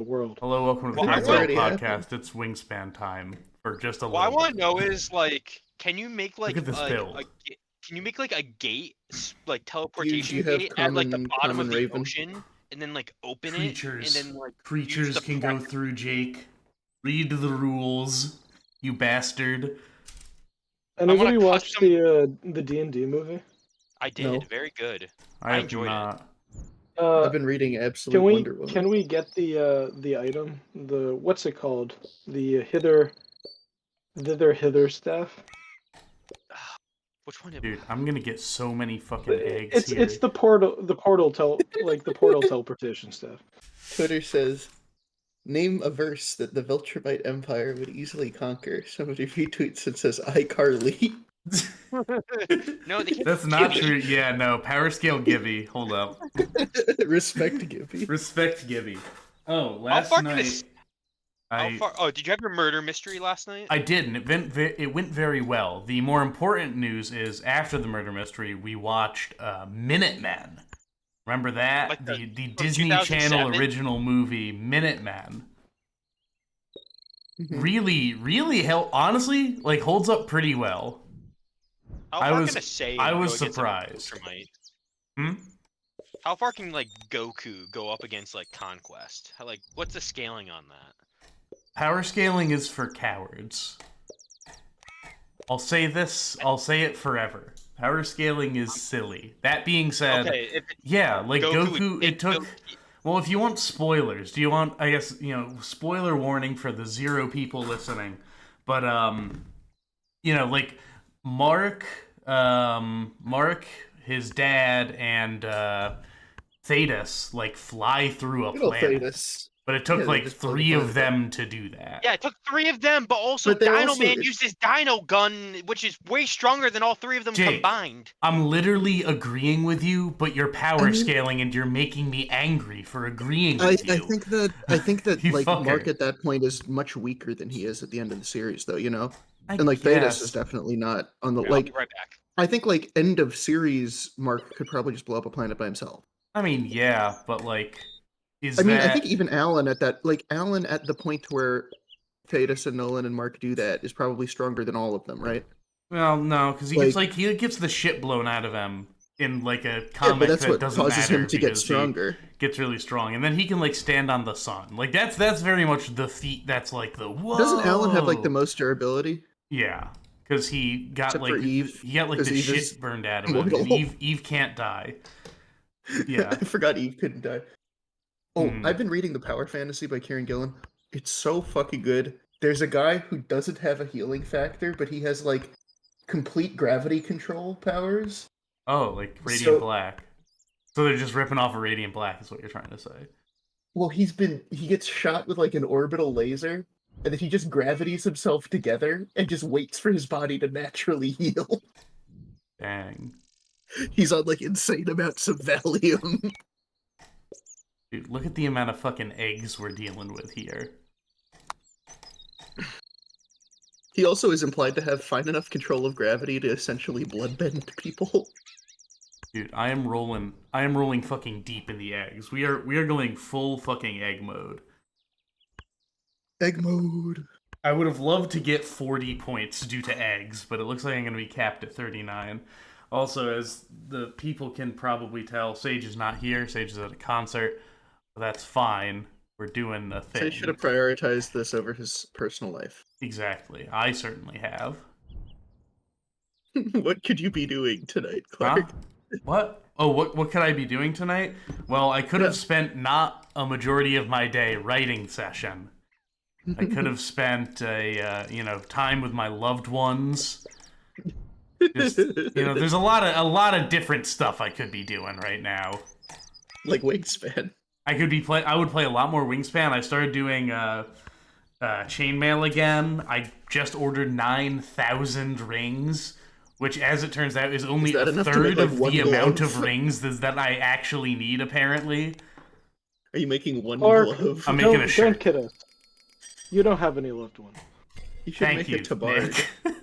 the world. Hello, welcome to the Well, I Craig want- World Podcast. It's Wingspan time for just a What I little want to bit. know is like, can you make like Look at this build. can you make like a gate, like Do teleportation you have gate at like the common- bottom of common the Raven? ocean, and then like open Creatures, it, and then like use creatures the can go pressure- through. Jake, read the rules, you bastard. Anybody wanna watch custom- the D&D movie? I did No. very good. I have enjoyed it. not. I've been reading Absolute Can we Wonder Woman. can we get the item, the what's it called, the hither staff? Which one? Dude, I'm gonna get so many fucking eggs It's here. it's the portal teleportation staff. Twitter says, name a verse that the Viltrumite Empire would easily conquer. Somebody retweets and says, iCarly. No, they can't. That's not true. Yeah, no. Power scale Gibby. Hold up. Respect Gibby. Respect Gibby. Oh, How last far night How far? Oh, did you have your murder mystery last night? I did, and it went very well. The more important news is after the murder mystery, we watched Minutemen. Remember that? Like the from Disney Channel 2007? original movie Minutemen. Mhm. Really honestly, like holds up pretty well. How I far was- can a Saiyan I go was against a surprised. Viltrumite? Hmm? How far can like Goku go up against like Conquest? How, like, what's the scaling on that? Power scaling is for cowards. I'll say this, I'll say it forever. Power scaling is silly. That being said, Okay, if yeah, like Goku, would it take took... Well, if you want spoilers, do you want, I guess, spoiler warning for the 0 people listening, but, like, Mark, his dad, and, Thetis, like, fly through a Good old planet. Thetis. But it took, Yeah, they like, just blow the 3 of planet them to do that. Yeah, it took 3 of them, but also But they're Dino also- Man used his Dino Gun, which is way stronger than all 3 of them Jake, combined. I'm literally agreeing with you, but you're power I mean- scaling and you're making me angry for agreeing I with you. think that You like fucker. Mark at that point is much weaker than he is at the end of the series, though. I And like Thetis guess. is definitely not on the Here, I'll like. be right back. I think like end of series, Mark could probably just blow up a planet by himself. I mean, yeah, but like, I mean, that... I think even Alan at the point where Thetis and Nolan and Mark do that is probably stronger than all of them, right? Well, no, because he gets the shit blown out of him in like a Yeah, comic but that's that what doesn't causes matter him to get because he stronger. gets really strong, and then he can like stand on the sun. Like that's very much the feat. That's like the whoa. Doesn't Alan have like the most durability? Yeah, because he got Except like for Eve, he got like 'cause the Eve shit is burned out of him. And immortal. Eve can't die. Yeah. I forgot Eve couldn't die. Oh, Hmm. I've been reading The Power Fantasy by Kieran Gillen. It's so fucking good. There's a guy who doesn't have a healing factor, but he has like complete gravity control powers. Oh, like Radiant So- Black. So they're just ripping off a Radiant Black, is what you're trying to say. Well, he gets shot with like an orbital laser, and then he just gravities himself together and just waits for his body to naturally heal. Dang. He's on like insane amounts of Valium. Dude, look at the amount of fucking eggs we're dealing with here. He also is implied to have fine enough control of gravity to essentially bloodbend people. Dude, I am rolling fucking deep in the eggs. We are going full fucking egg mode. Egg mode. I would have loved to get 40 points due to eggs, but it looks like I'm going to be capped at 39. Also, as the people can probably tell, Sage is not here. Sage is at a concert. But that's fine. We're doing a So thing. he should have prioritized this over his personal life. Exactly. I certainly have. What could you be doing tonight, Huh? Clark? What? Oh, what could I be doing tonight? Well, I could have spent not a majority of my day writing session. I could have spent time with my loved ones. Just, there's a lot of different stuff I could be doing right now. Like Wingspan. I would play a lot more Wingspan. I started doing chainmail again. I just ordered 9,000 rings, which, as it turns out, is only that a enough to third make, like, of one the amount glove? of rings that I actually need, apparently. Are you making one Mark, glove? I'm making a don't shirt. kid us. You don't have any loved one. You should Thank make you, a tabard. Nick.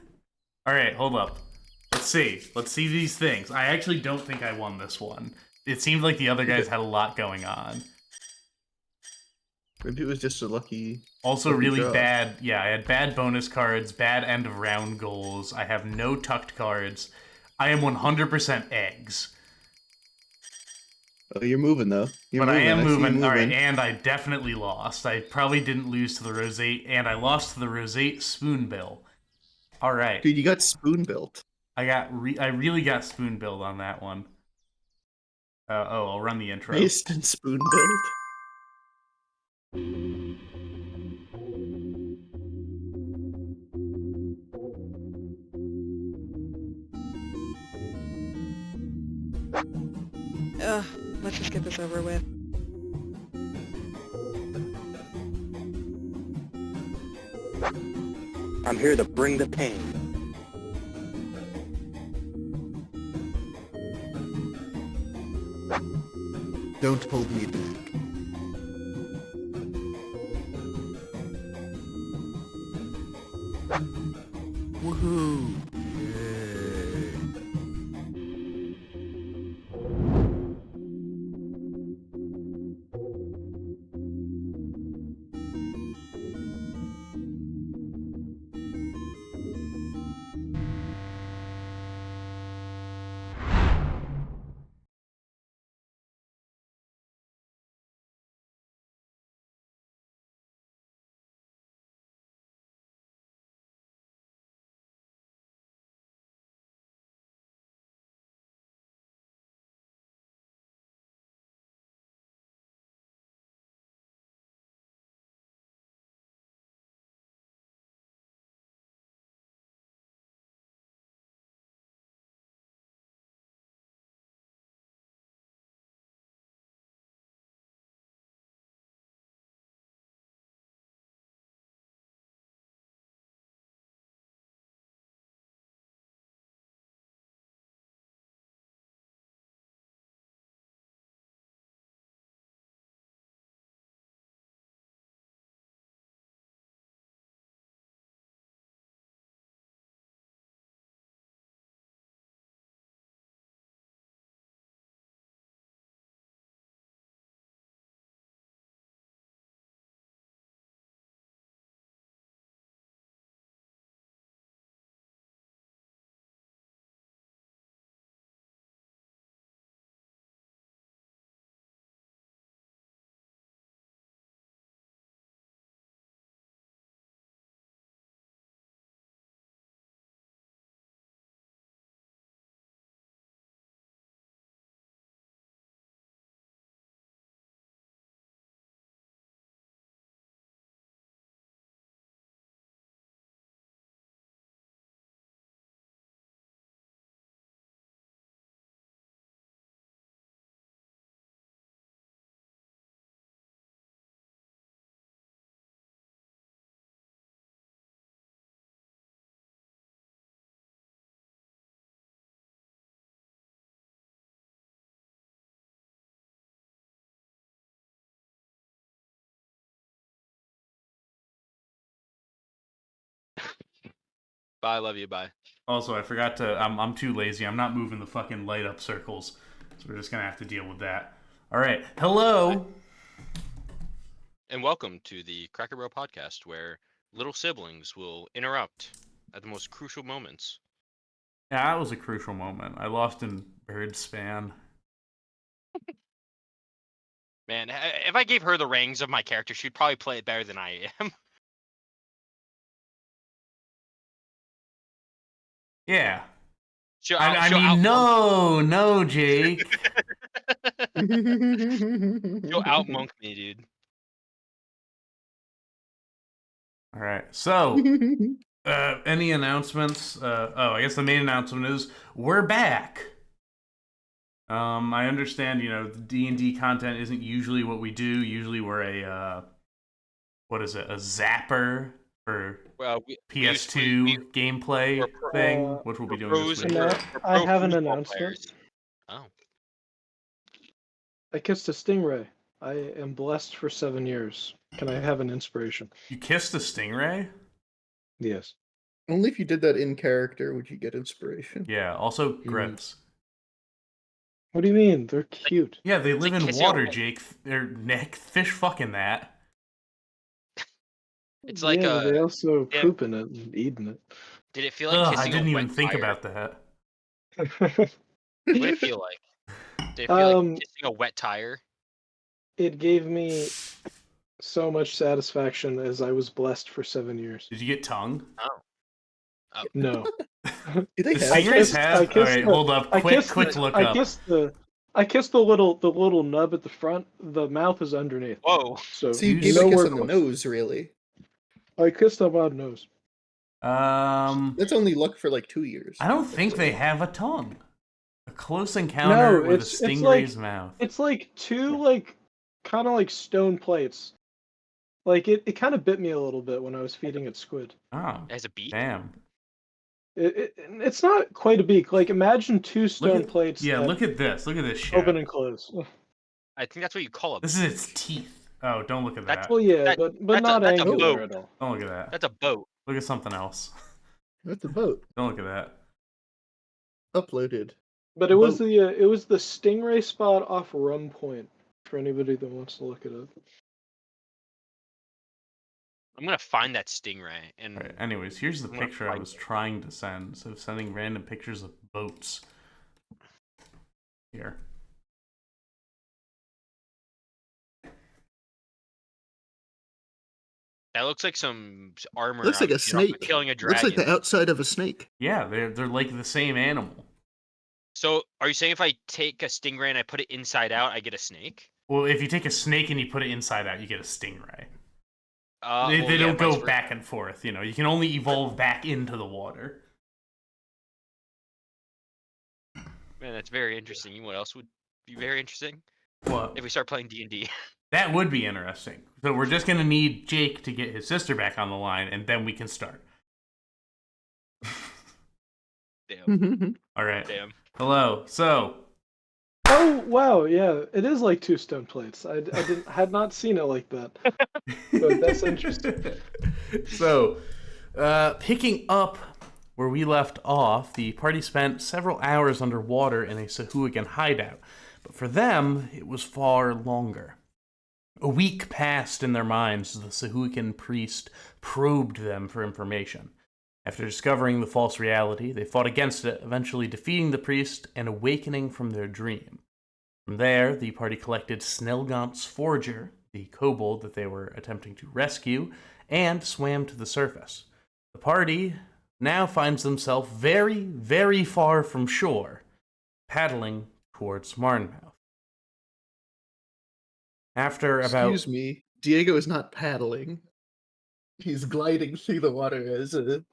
Alright, hold up. Let's see these things. I actually don't think I won this one. It seemed like the other guys had a lot going on. Maybe it was just a lucky. Also Lucky really draw. bad. Yeah, I had bad bonus cards, bad end of round goals. I have no tucked cards. I am 100% eggs. Oh, you're moving though. You're But moving. I am see you moving. All right, and I definitely lost. I probably didn't lose to the Rosate, and I lost to the Rosate Spoonbill. All right. Dude, you got spoon built. I really got spoon build on that one. I'll run the intro. Instant spoon build. Ugh, let's just get this over with. I'm here to bring the pain. Don't hold me back. Woohoo! Yay! Bye, love you, bye. Also, I forgot to. I'm too lazy. I'm not moving the fucking light up circles, so we're just gonna have to deal with that. All right. Hello. And welcome to the Cracker Barrel podcast, where little siblings will interrupt at the most crucial moments. Yeah, that was a crucial moment. I lost in bird span. Man, if I gave her the rings of my character, she'd probably play it better than I am. Yeah. She'll I she'll mean, outmonk- no, Jake. She'll outmonk me, dude. All right. So, any announcements? I guess the main announcement is we're back. I understand, the D&D content isn't usually what we do. Usually we're a what is it? A zapper for PS2 gameplay thing, which we'll be doing this week. I have an announcement. Oh. I kissed a stingray. I am blessed for 7 years. Can I have an inspiration? You kissed a stingray? Yes. Only if you did that in character would you get inspiration. Yeah, also gross. What do you mean? They're cute. Yeah, they live in kissing water, a- Jake. They're Nick. Fish fucking that. It's like yeah, but they also yeah. poop in it and eating it. Did it feel like Ugh, kissing I didn't a even wet think tire? about that. What did it feel like? Did it feel like kissing a wet tire? It gave me so much satisfaction as I was blessed for 7 years. Did you get tongue? Oh. No. Do they The have? stingrays have. All right, hold up. Quick look I up. kissed the little nub at the front. The mouth is underneath. Whoa. So So you You gave a kiss nowhere on the close. nose, really? I kissed them on nose. That's only luck for like 2 years. I don't think they have a tongue. A close encounter with a stingray's mouth. It's like two kind of like stone plates. Like it kind of bit me a little bit when I was feeding it squid. Oh, It has a beak. damn. It's not quite a beak. Like imagine two stone plates. Yeah, that look at this. Look at this shit. open and close. I think that's what you call it. This is its teeth. Oh, don't look at that. Well, yeah, That- but that's not a angular boat. at all. Don't look at that. That's a boat. Look at something else. What's the boat? Don't look at that. Uploaded. But it was the stingray spot off Rum Point for anybody that wants to look it up. I'm gonna find that stingray and All right, anyways, here's the I'm gonna picture I find was trying to send. So sending random pictures of boats. Here. that looks like some armor. Looks like a snake. Killing a dragon. Looks like the outside of a snake. Yeah, they're like the same animal. So, are you saying if I take a stingray and I put it inside out, I get a snake? Well, if you take a snake and you put it inside out, you get a stingray. They Well, yeah, don't vice go versa. back and forth, you know. You can only evolve back into the water. Man, that's very interesting. You know what else would be very interesting? What? If we start playing D&D. That would be interesting. So we're just gonna need Jake to get his sister back on the line, and then we can start. Damn. All right. Damn. Hello. So Oh wow, yeah, it is like two stone plates. I had not seen it like that, but that's interesting. So, picking up where we left off, the party spent several hours underwater in a Sahuagin hideout, but for them, it was far longer. A week passed in their minds as the Sahuagin priest probed them for information. After discovering the false reality, they fought against it, eventually defeating the priest and awakening from their dream. From there, the party collected Snelgant's Forger, the kobold that they were attempting to rescue, and swam to the surface. The party now finds themselves very, very far from shore, paddling towards Marnmouth. After about... Excuse me. Diego is not paddling. He's gliding through the water as a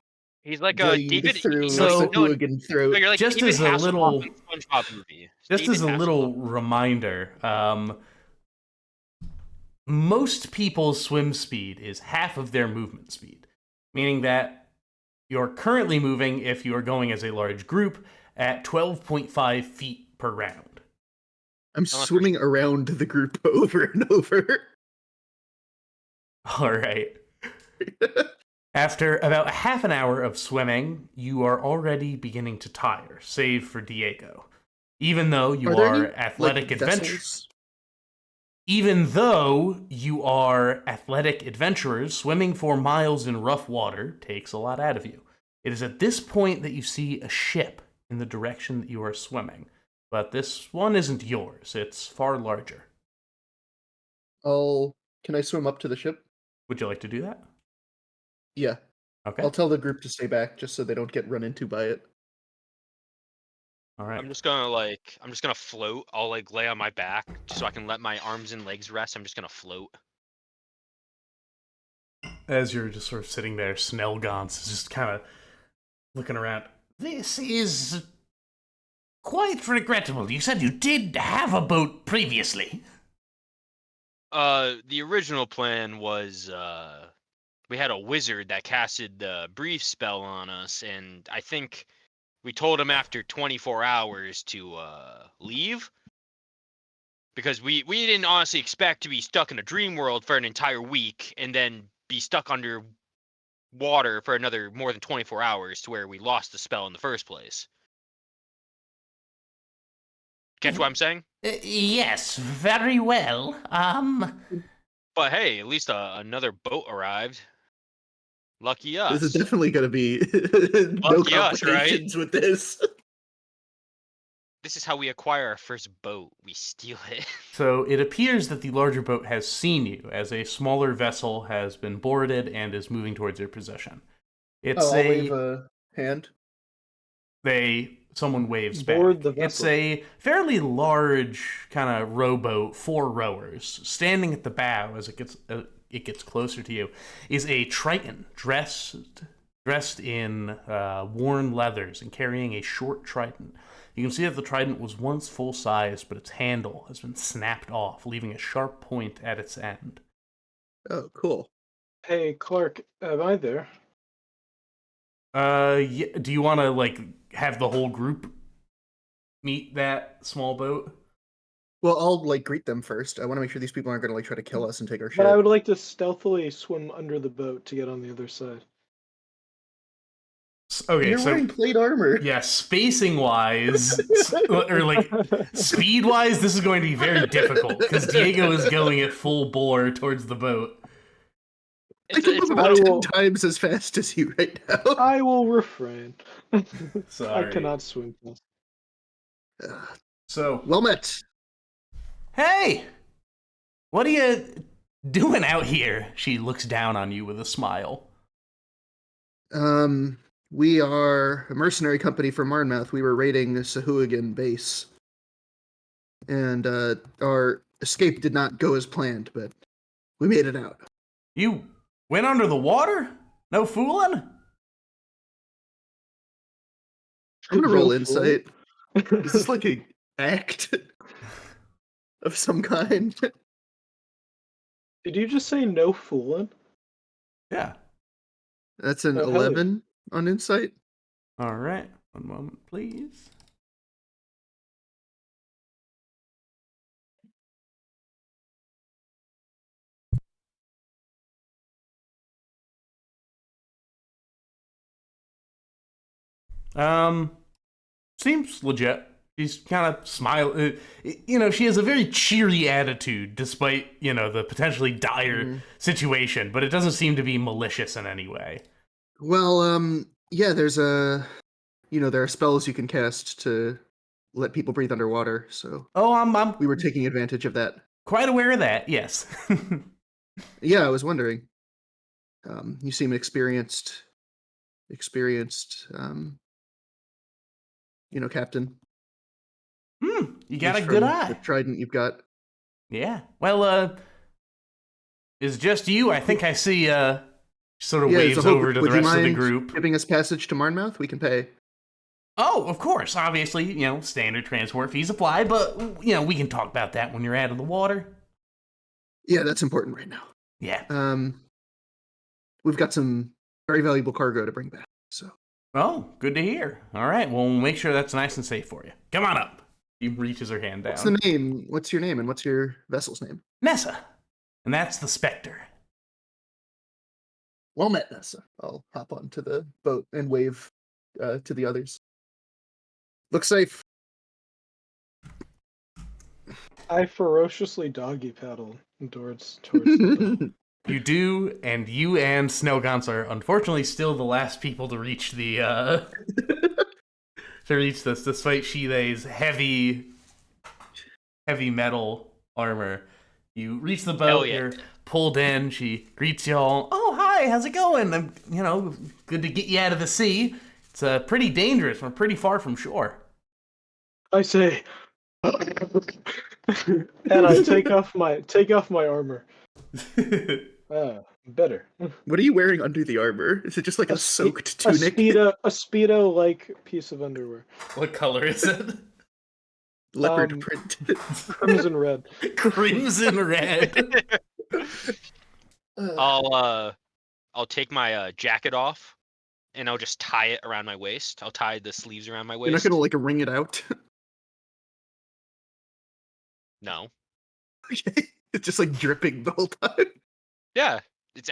He's like a blade David. through So- a Sahuagin throat. No, you're like Just David as a Hasselhoff little- in SpongeBob movie. Just David as a little reminder, most people's swim speed is half of their movement speed, meaning that you're currently moving, if you are going as a large group, at 12.5 feet per round. I'm swimming around the group over and over. All right. After about half an hour of swimming, you are already beginning to tire, save for Diego. Even though you Are there are any, athletic adventurers. vessels? Even though you are athletic adventurers, swimming for miles in rough water takes a lot out of you. It is at this point that you see a ship in the direction that you are swimming. But this one isn't yours, it's far larger. Can I swim up to the ship? Would you like to do that? Yeah. Okay. I'll tell the group to stay back just so they don't get run into by it. All right. I'm just gonna float. I'll like lay on my back so I can let my arms and legs rest. I'm just gonna float. As you're just sort of sitting there, Snelgans is just kind of looking around. This is quite regrettable. You said you did have a boat previously. The original plan was we had a wizard that casted the brief spell on us, and I think we told him after 24 hours to leave. Because we didn't honestly expect to be stuck in a dream world for an entire week and then be stuck under water for another more than 24 hours to where we lost the spell in the first place. Catch what I'm saying? Yes, very well. But hey, at least another boat arrived. Lucky us. This is definitely going to be no Lucky us, right? complications with this. This is how we acquire our first boat. We steal it. So it appears that the larger boat has seen you as a smaller vessel has been boarded and is moving towards your position. It's I'll wave a hand. Someone waves back. Board the It's vessel. a fairly large kind of rowboat, 4 rowers. Standing at the bow as it gets closer to you is a Triton dressed in worn leathers and carrying a short trident. You can see that the trident was once full size, but its handle has been snapped off, leaving a sharp point at its end. Oh, cool. Hey, Clark, am I there? Yeah, do you want to like have the whole group meet that small boat? Well, I'll like greet them first. I want to make sure these people aren't going to like try to kill us and take our shit. But I would like to stealthily swim under the boat to get on the other side. Okay, You're so wearing plate armor. yeah, spacing wise, or like speed wise, this is going to be very difficult because Diego is going at full bore towards the boat. I can move about I 10 will- times as fast as you right now. I will refrain. Sorry. I cannot swim fast. So, Well met. hey, what are you doing out here? She looks down on you with a smile. We are a mercenary company from Marnmouth. We were raiding the Sahuagin base. And our escape did not go as planned, but we made it out. You went under the water? No fooling? I'm gonna roll No insight. Is this like a act of some kind? Did you just say no fooling? Yeah. That's an Oh, hell yeah. 11 on insight. All right. One moment, please. Seems legit. She's kind of she has a very cheery attitude despite, the potentially dire situation, but it doesn't seem to be malicious in any way. Well, yeah, there's there are spells you can cast to let people breathe underwater, so Oh, I'm we were taking advantage of that. quite aware of that, yes. Yeah, I was wondering. You seem experienced, captain. You got a Just good from eye. The trident you've got. Yeah. Well, it's just you. I think I see, sort of Yeah, waves so over to the would you rest of the mind group. giving us passage to Marnmouth? We can pay. Oh, of course. Obviously, standard transport fees apply, but, we can talk about that when you're out of the water. Yeah, that's important right now. Yeah. We've got some very valuable cargo to bring back, so. Oh, good to hear. All right. Well, we'll make sure that's nice and safe for you. Come on up. He reaches her hand down. What's the name? What's your name, and what's your vessel's name? Nessa. And that's the Spectre. Well met, Nessa. I'll hop onto the boat and wave to the others. Look safe. I ferociously doggy paddle towards the boat. You do, and you and Snowgons are unfortunately still the last people to reach the, to reach this, despite Shilei's heavy metal armor. You reach the boat, Hell yeah. you're pulled in, she greets you all. Oh, hi, how's it going? I'm, good to get you out of the sea. It's pretty dangerous, we're pretty far from shore. I say, and I take off my armor. Better. What are you wearing under the armor? Is it just like a soaked A tunic? speedo-like piece of underwear. What color is it? Leopard print. Crimson red. Crimson red. I'll take my jacket off, and I'll just tie it around my waist. I'll tie the sleeves around my waist. You're not gonna like wring it out. No. Okay. It's just like dripping the whole time. Yeah,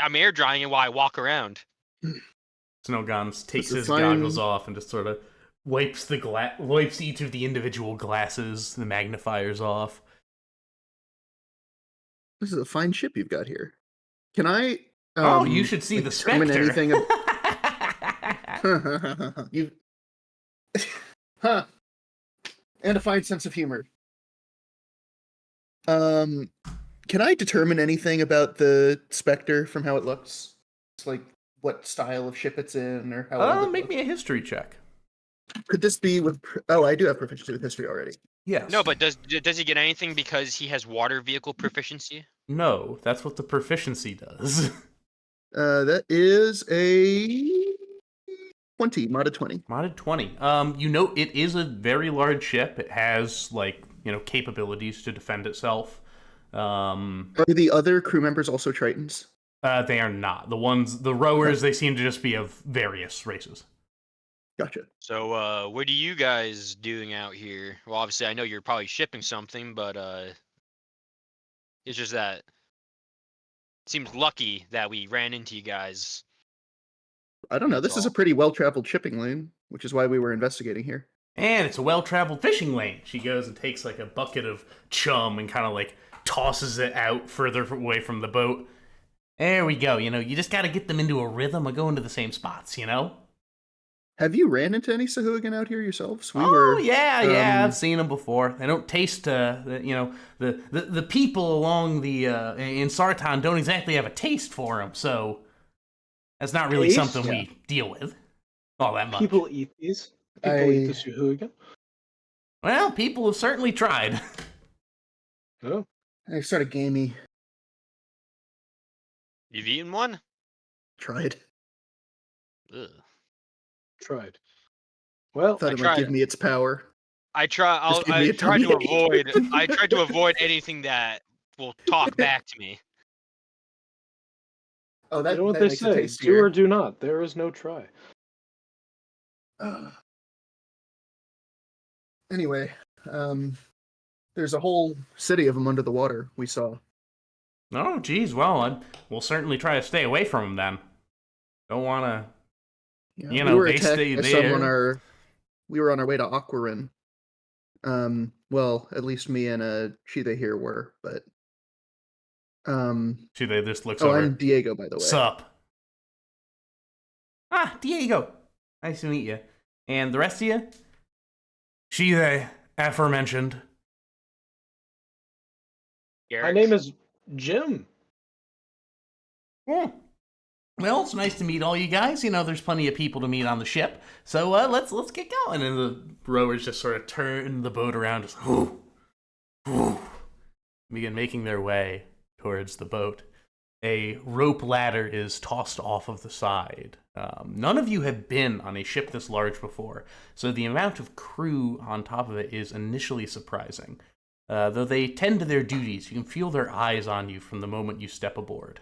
I'm air drying it while I walk around. Snowgons takes This is his fine. goggles off and just sort of wipes each of the individual glasses, the magnifiers off. This is a fine ship you've got here. Can I Oh, you should see the determine Spectre. anything you huh. And a fine sense of humor. Can I determine anything about the Spectre from how it looks? It's like what style of ship it's in, or how old it Make looks? me a history check. Could this be with? Oh, I do have proficiency with history already. Yes. No, but does he get anything because he has water vehicle proficiency? No, that's what the proficiency does. That is a 20, modded 20. Modded 20. You know, it is a very large ship. It has, like, capabilities to defend itself. Are the other crew members also Tritons? They are not. The rowers, they seem to just be of various races. Gotcha. So, what are you guys doing out here? Well, obviously, I know you're probably shipping something, but it's just that it seems lucky that we ran into you guys. I don't know. That's This is a all. pretty well-traveled shipping lane, which is why we were investigating here. And it's a well-traveled fishing lane. She goes and takes, like, a bucket of chum and kind of, like, tosses it out further away from the boat. There we go. You just got to get them into a rhythm of going to the same spots, Have you ran into any Sahuagin out here yourselves? Yeah, I've seen them before. They don't taste, the people along the in Sartan don't exactly have a taste for them, so that's not really Taste? something we deal with all that much. People eat these. People eat the Suhugan. Well, people have certainly tried. Oh, I started gamey. You've eaten one? Tried. Ugh. tried. Well, Thought it might tried give it. me its power. I try. Just give me I a tried to tummy ache. avoid. I tried to avoid anything that will talk back to me. Oh, you that, know what that they makes it say: do tastier. or do not. There is no try. Anyway, there's a whole city of them under the water we saw. Oh, geez. Well, we'll certainly try to stay away from them then. Don't want to. Yeah, we were they attacked stay by there. We were on our way to Aquarin. Well, at least me and Shida here were, but See, they just looks oh, over. I'm Diego, by the way. Sup? Ah, Diego. Nice to meet you. And the rest of you? She, they, aforementioned. Garrick? My name is Jim. Yeah. Well, it's nice to meet all you guys. There's plenty of people to meet on the ship. So let's get going. And the rowers just sort of turn the boat around, just begin making their way towards the boat. A rope ladder is tossed off of the side. None of you have been on a ship this large before, so the amount of crew on top of it is initially surprising. Though they tend to their duties, you can feel their eyes on you from the moment you step aboard.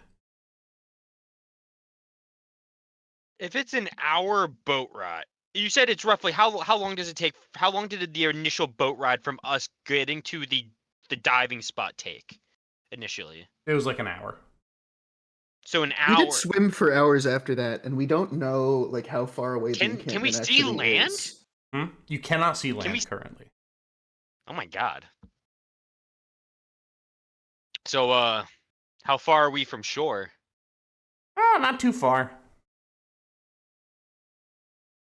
If it's an hour boat ride, you said it's roughly how long does it take? How long did the initial boat ride from us getting to the diving spot take initially? It was like an hour. So an We hour. did swim for hours after that, and we don't know like how far away the Can encampment we see actually land? is. You cannot see land we- currently. Oh my god. So how far are we from shore? Oh, not too far.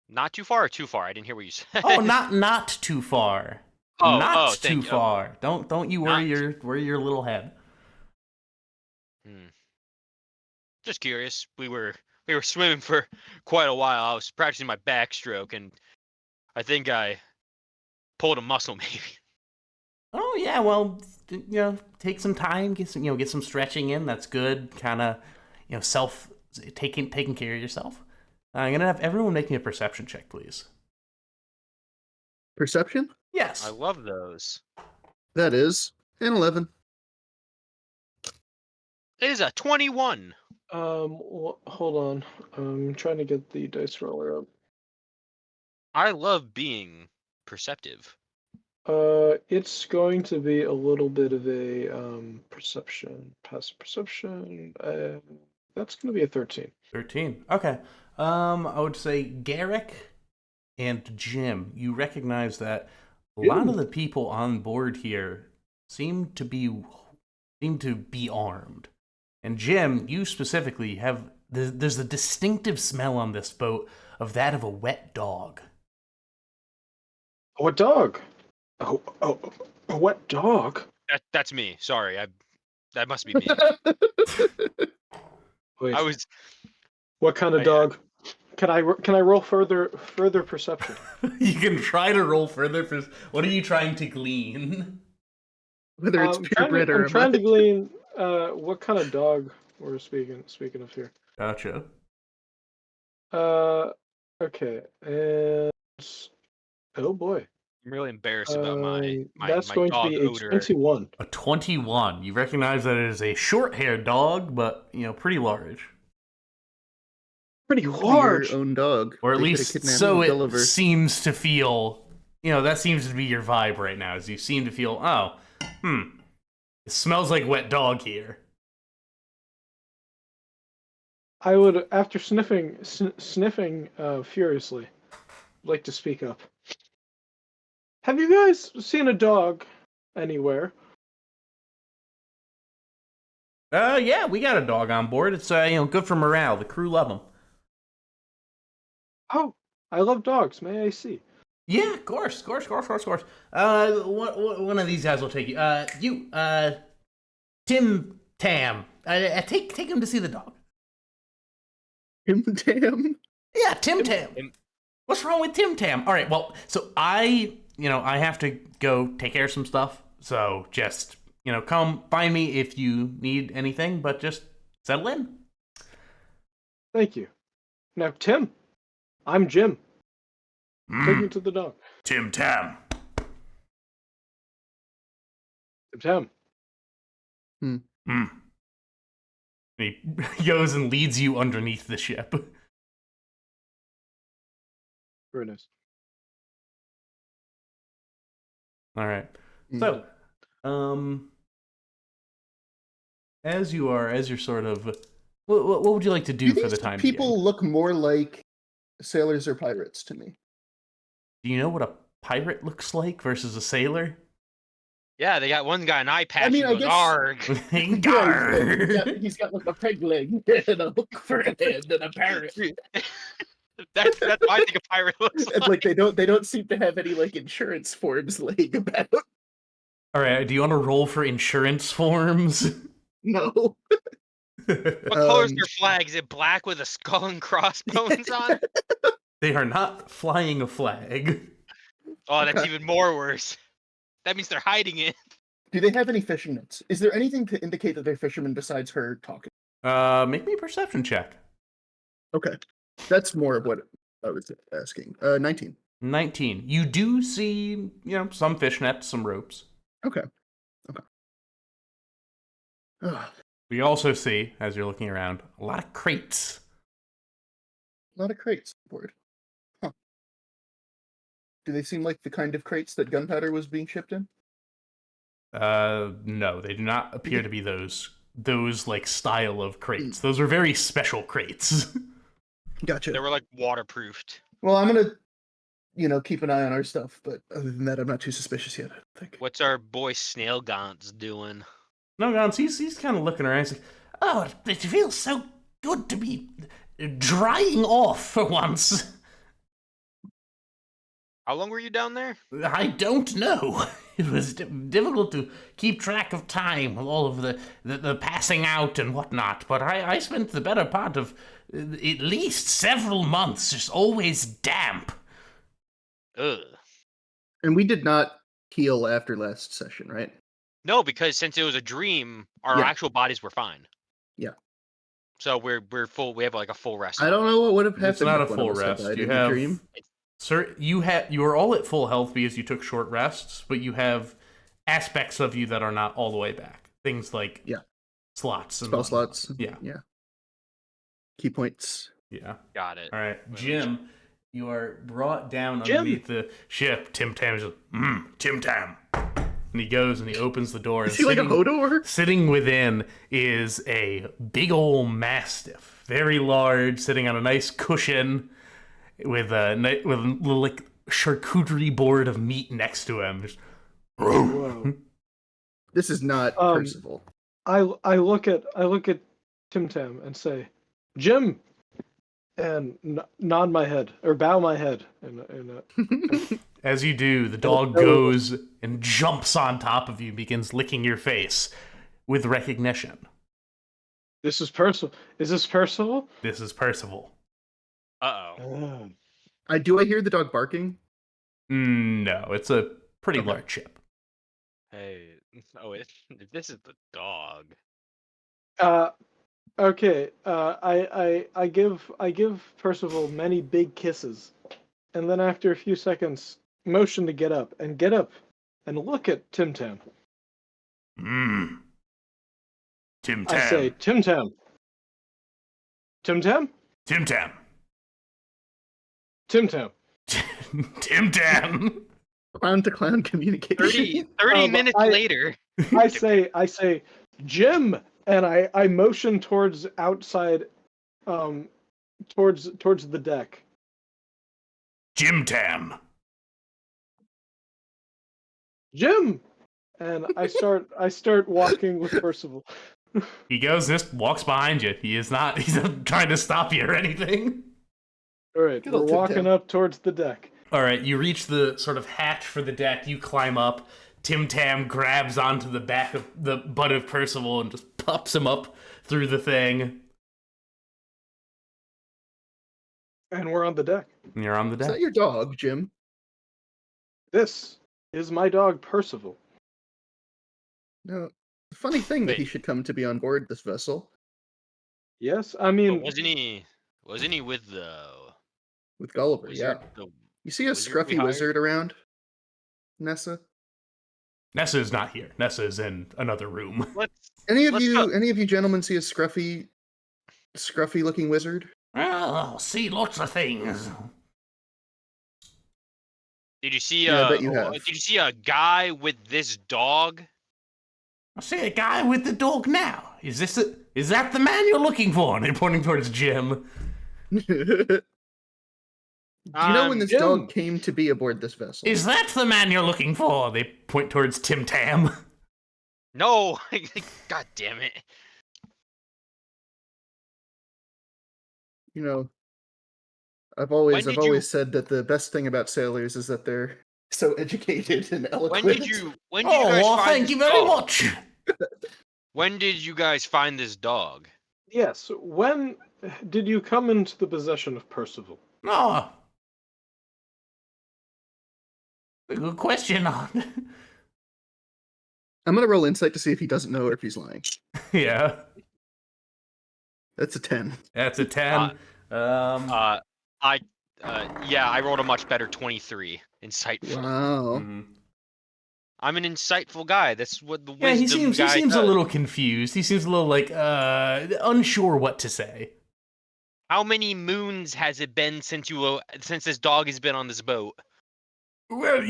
Not too far or too far? I didn't hear what you said. Oh, not too far. Oh, not too thank you. far. Don't you worry your little head. Just curious. We were swimming for quite a while. I was practicing my backstroke, and I think I pulled a muscle, maybe. Oh yeah, well, take some time, get some stretching in. That's good. Kind of, self taking care of yourself. I'm gonna have everyone make me a perception check, please. Perception? Yes. I love those. That is an 11. It is a 21. Hold on. I'm trying to get the dice roller up. I love being perceptive. It's going to be a little bit of a passive perception. That's going to be a 13. 13. Okay. I would say Garrick and Jim. You recognize that a lot of the people on board here seem to be armed, And Jim, you specifically have there's a distinctive smell on this boat of that of a wet dog. What dog? Oh, a wet dog? That's me. Sorry, that must be me. Wait, I was. what kind of yeah. dog? Can I roll further perception? You can try to roll further. What are you trying to glean? Whether it's purebred or I'm a trying to mutt. glean what kind of dog we're speaking of here. Gotcha. Okay, and oh boy, I'm really embarrassed about my that's going to dog be a odor. 21. A 21. You recognize that it is a short-haired dog, but pretty large. Pretty large. Your own dog. Or at They coulda least kidnapped so it Gulliver. seems to feel. That seems to be your vibe right now, is you seem to feel, it smells like wet dog here. I would, after sniffing furiously, like to speak up. Have you guys seen a dog anywhere? Yeah, we got a dog on board. It's good for morale. The crew love him. Oh, I love dogs. May I see? Yeah, of course. One of these guys will take you. Tim Tam. Take him to see the dog. Tim Tam. Yeah, Tim Tam. Tim- What's wrong with Tim Tam? All right, well, so I have to go take care of some stuff. So just, come find me if you need anything, but just settle in. Thank you. Now, Tim, I'm Jim. Take me to the dog. Tim Tam. Tim. He goes and leads you underneath the ship. Very nice. All right. So, as you're sort of, what would you like to do for the time People being? look more like sailors or pirates to me. Do you know what a pirate looks like versus a sailor? Yeah, they got one guy an eye patch. I mean, and I goes, guess- "Arg." Garr. He's got like a peg leg and a hook for a head and a parrot. That's what I think a pirate looks And like. like they don't seem to have any like insurance forms laying about. All right. Do you want to roll for insurance forms? No. What color's their flag? Is it black with a skull and crossbones on? They are not flying a flag. Oh, that's Okay. even more worse. That means they're hiding it. Do they have any fishing nets? Is there anything to indicate that they're fishermen besides her talking? Make me a perception check. Okay. That's more of what I was asking. 19. 19. You do see, some fish nets, some ropes. Okay. Ugh. We also see, as you're looking around, a lot of crates. A lot of crates aboard. Huh. Do they seem like the kind of crates that gunpowder was being shipped in? No, they do not appear to be those like style of crates. Those are very special crates. Gotcha. They were like waterproofed. Well, I'm gonna, keep an eye on our stuff, but other than that, I'm not too suspicious yet, I don't think. What's our boy Snail Gaunt's doing? No, Gons, he's kind of looking around. He's like, oh, it feels so good to be drying off for once. How long were you down there? I don't know. It was difficult to keep track of time with all of the passing out and whatnot, but I spent the better part of at least several months just always damp. Ugh. And we did not heal after last session, right? No, because since it was a dream, our Yeah. actual bodies were fine. Yeah. So we're full. We have like a full rest. I don't know what would have happened. It's not a if one full of us had rest. died You in the have, dream. sir, you were all at full health because you took short rests, but you have aspects of you that are not all the way back. Things like slots and Spell whatnot. slots. Yeah. Key points. Yeah. Got it. All right, Jim, you are brought down Jim? underneath the ship. Tim Tam is Tim Tam. And he goes and he opens the door. Is and he like a Hodor? Sitting within is a big old mastiff, very large, sitting on a nice cushion with a little like charcuterie board of meat next to him. Just, Whoa. This is not Um, Percival. I look at Tim Tam and say, "Jim," and nod my head or bow my head. As you do, the dog goes and jumps on top of you, begins licking your face with recognition. This is Percival. Is this Percival? This is Percival. Uh-oh. Do I hear the dog barking? No, it's a pretty Okay. large chip. Hey. Oh, if this is the dog. Okay. I give Percival many big kisses, and then after a few seconds, motion to get up and look at Tim Tam. Tim I say, Tam. Tim Tam. Tim Tam. Tim Tam. Tim Tam. Tim Tam. Clown to clown communication. 30 minutes later. I say, Jim, and I motion towards outside, towards the deck. Jim Tam. Jim, and I start walking with Percival. He goes, just walks behind you. He's not trying to stop you or anything. All right, Good we're old Tim walking Tam. up towards the deck. All right, you reach the sort of hatch for the deck. You climb up. Tim Tam grabs onto the back of the butt of Percival and just pops him up through the thing. And we're on the deck. And you're on the Is deck. that your dog, Jim? This is my dog, Percival. No. Funny thing that Wait. he should come to be on board this vessel Yes, I But mean, wasn't he with the with Gulliver. wizard? Yeah. The You see a wizard we scruffy hired? wizard around, Nessa? Nessa is not here. Nessa is in another room. Let's Any of Let's you, go. any of you gentlemen, see a scruffy looking wizard? Well, I'll see lots of things. Did you see Yeah, I bet you have. did you see a guy with this dog? I see a guy with the dog now. Is that the man you're looking for? And they're pointing towards Jim. Do you know when this Jim. dog came to be aboard this vessel? Is that the man you're looking for? They point towards Tim Tam. No. God damn it. You know, I've always did you- said that the best thing about sailors is that they're so educated and eloquent. When did you Oh, guys well, find thank this you very dog? much. When did you guys find this dog? yes. When did you come into the possession of Percival? Oh. Good question. I'm gonna roll insight to see if he doesn't know or if he's lying. Yeah, That's a 10. that's a 10. I rolled a much better 23. Insightful. Wow. mhm. I'm an insightful guy. That's what the Yeah, wisdom he guy seems a does. little confused. He seems a little like unsure what to say. How many moons has it been since this dog has been on this boat? Well,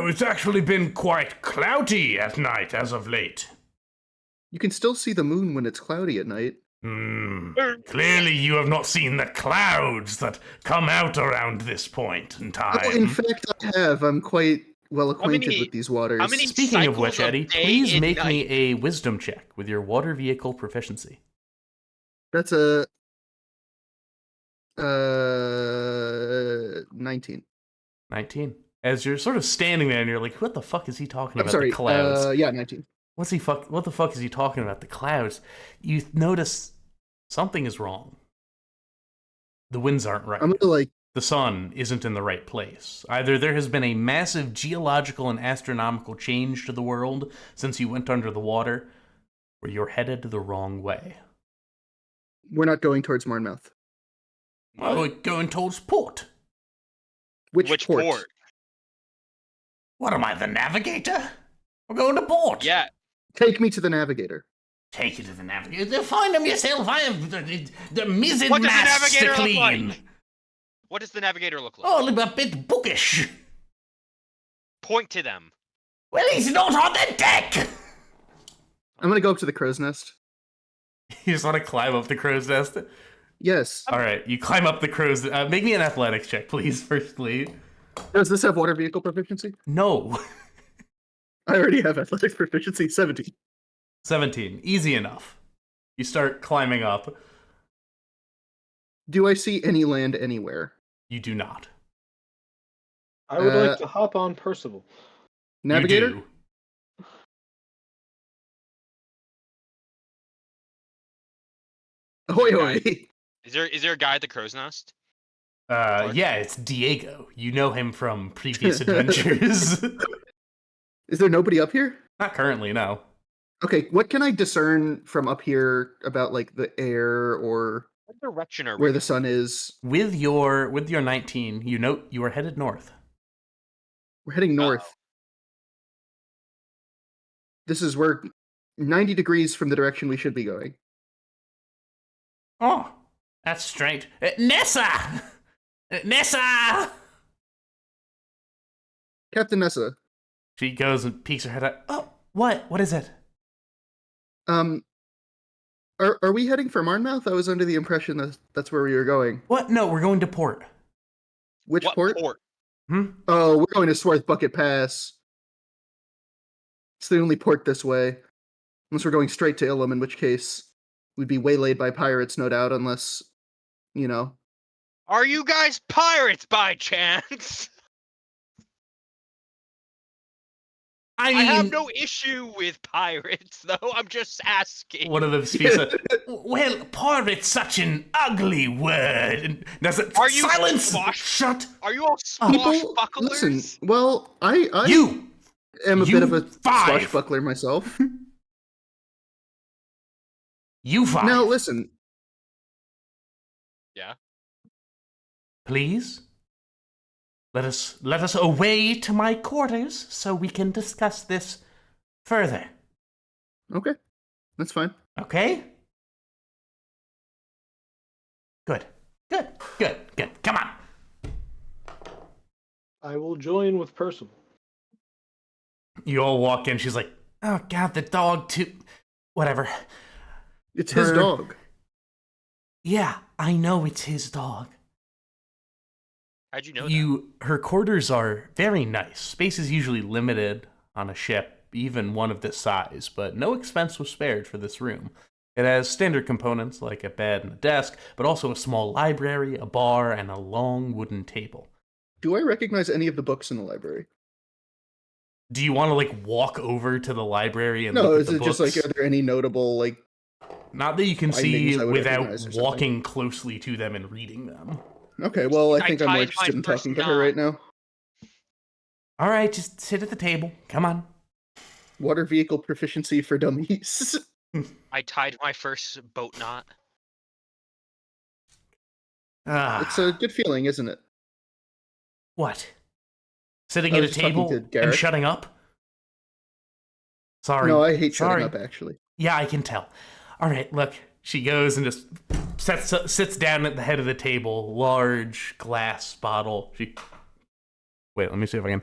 it's actually been quite cloudy at night as of late. You can still see the moon when it's cloudy at night. Clearly you have not seen the clouds that come out around this point in time. Oh, in fact, I have. I'm quite well acquainted many- with these waters. how many Speaking of which, cycles of Eddie, day please and make me night? a wisdom check with your water vehicle proficiency. That's a 19. 19. As you're sort of standing there and you're like, what the fuck is he talking I'm about? sorry. The clouds. Yeah, 19. What the fuck is he talking about? The clouds. You notice something is wrong. The winds aren't right. I'm gonna The sun isn't in the right place. Either there has been a massive geological and astronomical change to the world since you went under the water, or you're headed the wrong way. we're not going towards Marnmouth. Well, we're going towards port. Which port? What am I, the navigator? We're going to port. Yeah. Take me to the navigator. Take you to the navigator. Find him yourself. I have the mizzen What does the masts to navigator look clean. like? What does the navigator look like? Oh, a bit bookish. Point to them. Well, he's not on the deck. I'm gonna go up to the crow's nest. You just want to climb up the crow's nest. Yes. All right, you climb up the crow's. Make me an athletics check, please. Firstly, Does this have water vehicle proficiency? no. I already have athletics proficiency, 17. 17, easy enough. You start climbing up. Do I see any land anywhere? You do not. I would like to hop on Percival. Navigator? You do. Ahoy, hoy! Is there a guy at the crow's nest? Yeah, it's Diego. You know him from previous adventures. Is there nobody up here? Not currently, no. Okay, what can I discern from up here about like the air or What direction are we where the going? sun is? With your 19, you note you are headed north. We're heading north. This is where 90 degrees from the direction we should be going. Oh, that's strange. Nessa! Nessa! Captain Nessa, She goes and peeks her head out. Oh, what? What is it? are we heading for Marnmouth? I was under the impression that that's where we were going. What? No, we're going to port. Which What port? Hmm? Oh, we're going to Swarth Bucket Pass. It's the only port this way. Unless we're going straight to Ilum, in which case we'd be waylaid by pirates, no doubt, unless, you know. Are you guys pirates by chance? I I mean, have no issue with pirates, though. I'm just asking. one of them speaks. Well, pirate's such an ugly word. And does it Are you silence? swash- Shut. Are you all People, swashbucklers? listen, well, I You. am a you bit of a five. swashbuckler myself. You five. Now, listen, Yeah. Please. Let us away to my quarters so we can discuss this further. okay, that's fine. Okay? Good. Come on. I will join with Percival. You all walk in. She's like, oh, God, the dog, too. Whatever. It's his Her- dog. Yeah, I know it's his dog. How'd you know that? Her quarters are very nice. Space is usually limited on a ship, even one of this size, but no expense was spared for this room. It has standard components like a bed and a desk, but also a small library, a bar, and a long wooden table. Do I recognize any of the books in the library? Do you want to like walk over to the library and No, look at is the it books? just like, are there any notable, like, Not that you can findings see I would without recognize or something? walking closely to them and reading them. okay, well, I I think I'm more tied interested my in talking to first her right knot. now. All right, just sit at the table. Come on. Water vehicle proficiency for dummies. I tied my first boat knot. Ah, It's a good feeling, isn't it? what? Sitting I at a was just talking table to and Garrett. shutting up? Sorry. No, I hate Sorry. shutting up, actually. Yeah, I can tell. All right, look. She goes and just sits down at the head of the table. Large glass bottle. Wait, let me see if I can.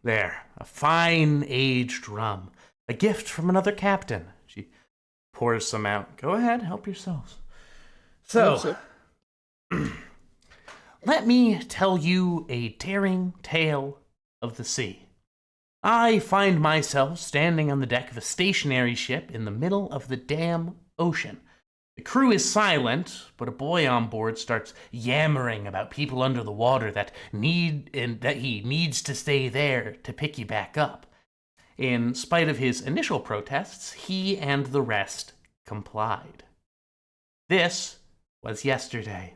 There. A fine aged rum. A gift from another captain. She pours some out. Go ahead, help yourselves. So, let me tell you a daring tale of the sea. I find myself standing on the deck of a stationary ship in the middle of the damn ocean. The crew is silent, but a boy on board starts yammering about people under the water that he needs to stay there to pick you back up. In spite of his initial protests, he and the rest complied. This was yesterday.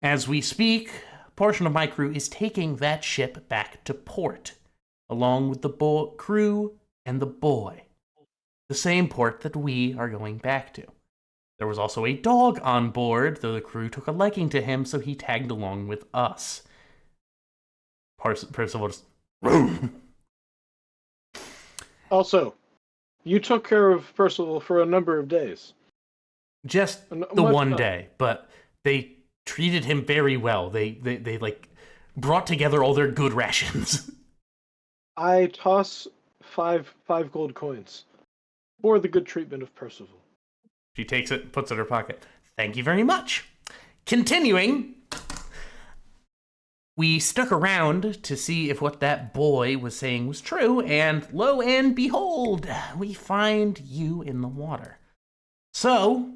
As we speak, a portion of my crew is taking that ship back to port, along with the crew and the boy. The same port that we are going back to. There was also a dog on board, though the crew took a liking to him, so he tagged along with us. Percival just... Also, you took care of Percival for a number of days. Just And the what- one day, but they treated him very well. They like brought together all their good rations. I toss five gold coins for the good treatment of Percival. She takes it, puts it in her pocket. Thank you very much. Continuing, we stuck around to see if what that boy was saying was true, and lo and behold, we find you in the water. So,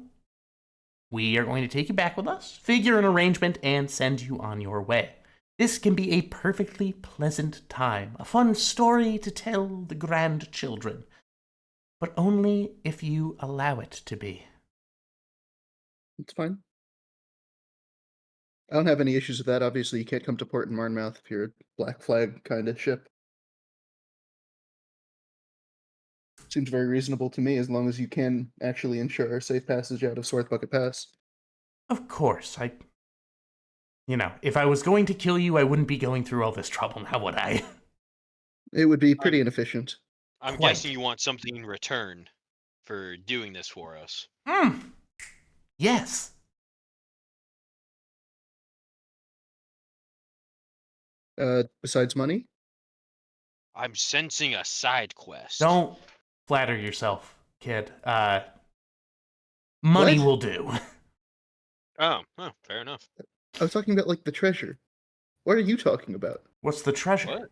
we are going to take you back with us, figure an arrangement, and send you on your way. This can be a perfectly pleasant time, a fun story to tell the grandchildren, but only if you allow it to be. It's fine. I don't have any issues with that. Obviously, you can't come to port in Marnmouth if you're a Black Flag kind of ship. Seems very reasonable to me, as long as you can actually ensure a safe passage out of Swarth Bucket Pass. Of course, if I was going to kill you, I wouldn't be going through all this trouble now, would I? It would be pretty inefficient. I'm Quite. guessing you want something in return for doing this for us. Yes. Besides money? I'm sensing a side quest. Don't flatter yourself, kid. Money What? will do. Oh, fair enough. I was talking about, like, the treasure. What are you talking about? What's the treasure? What?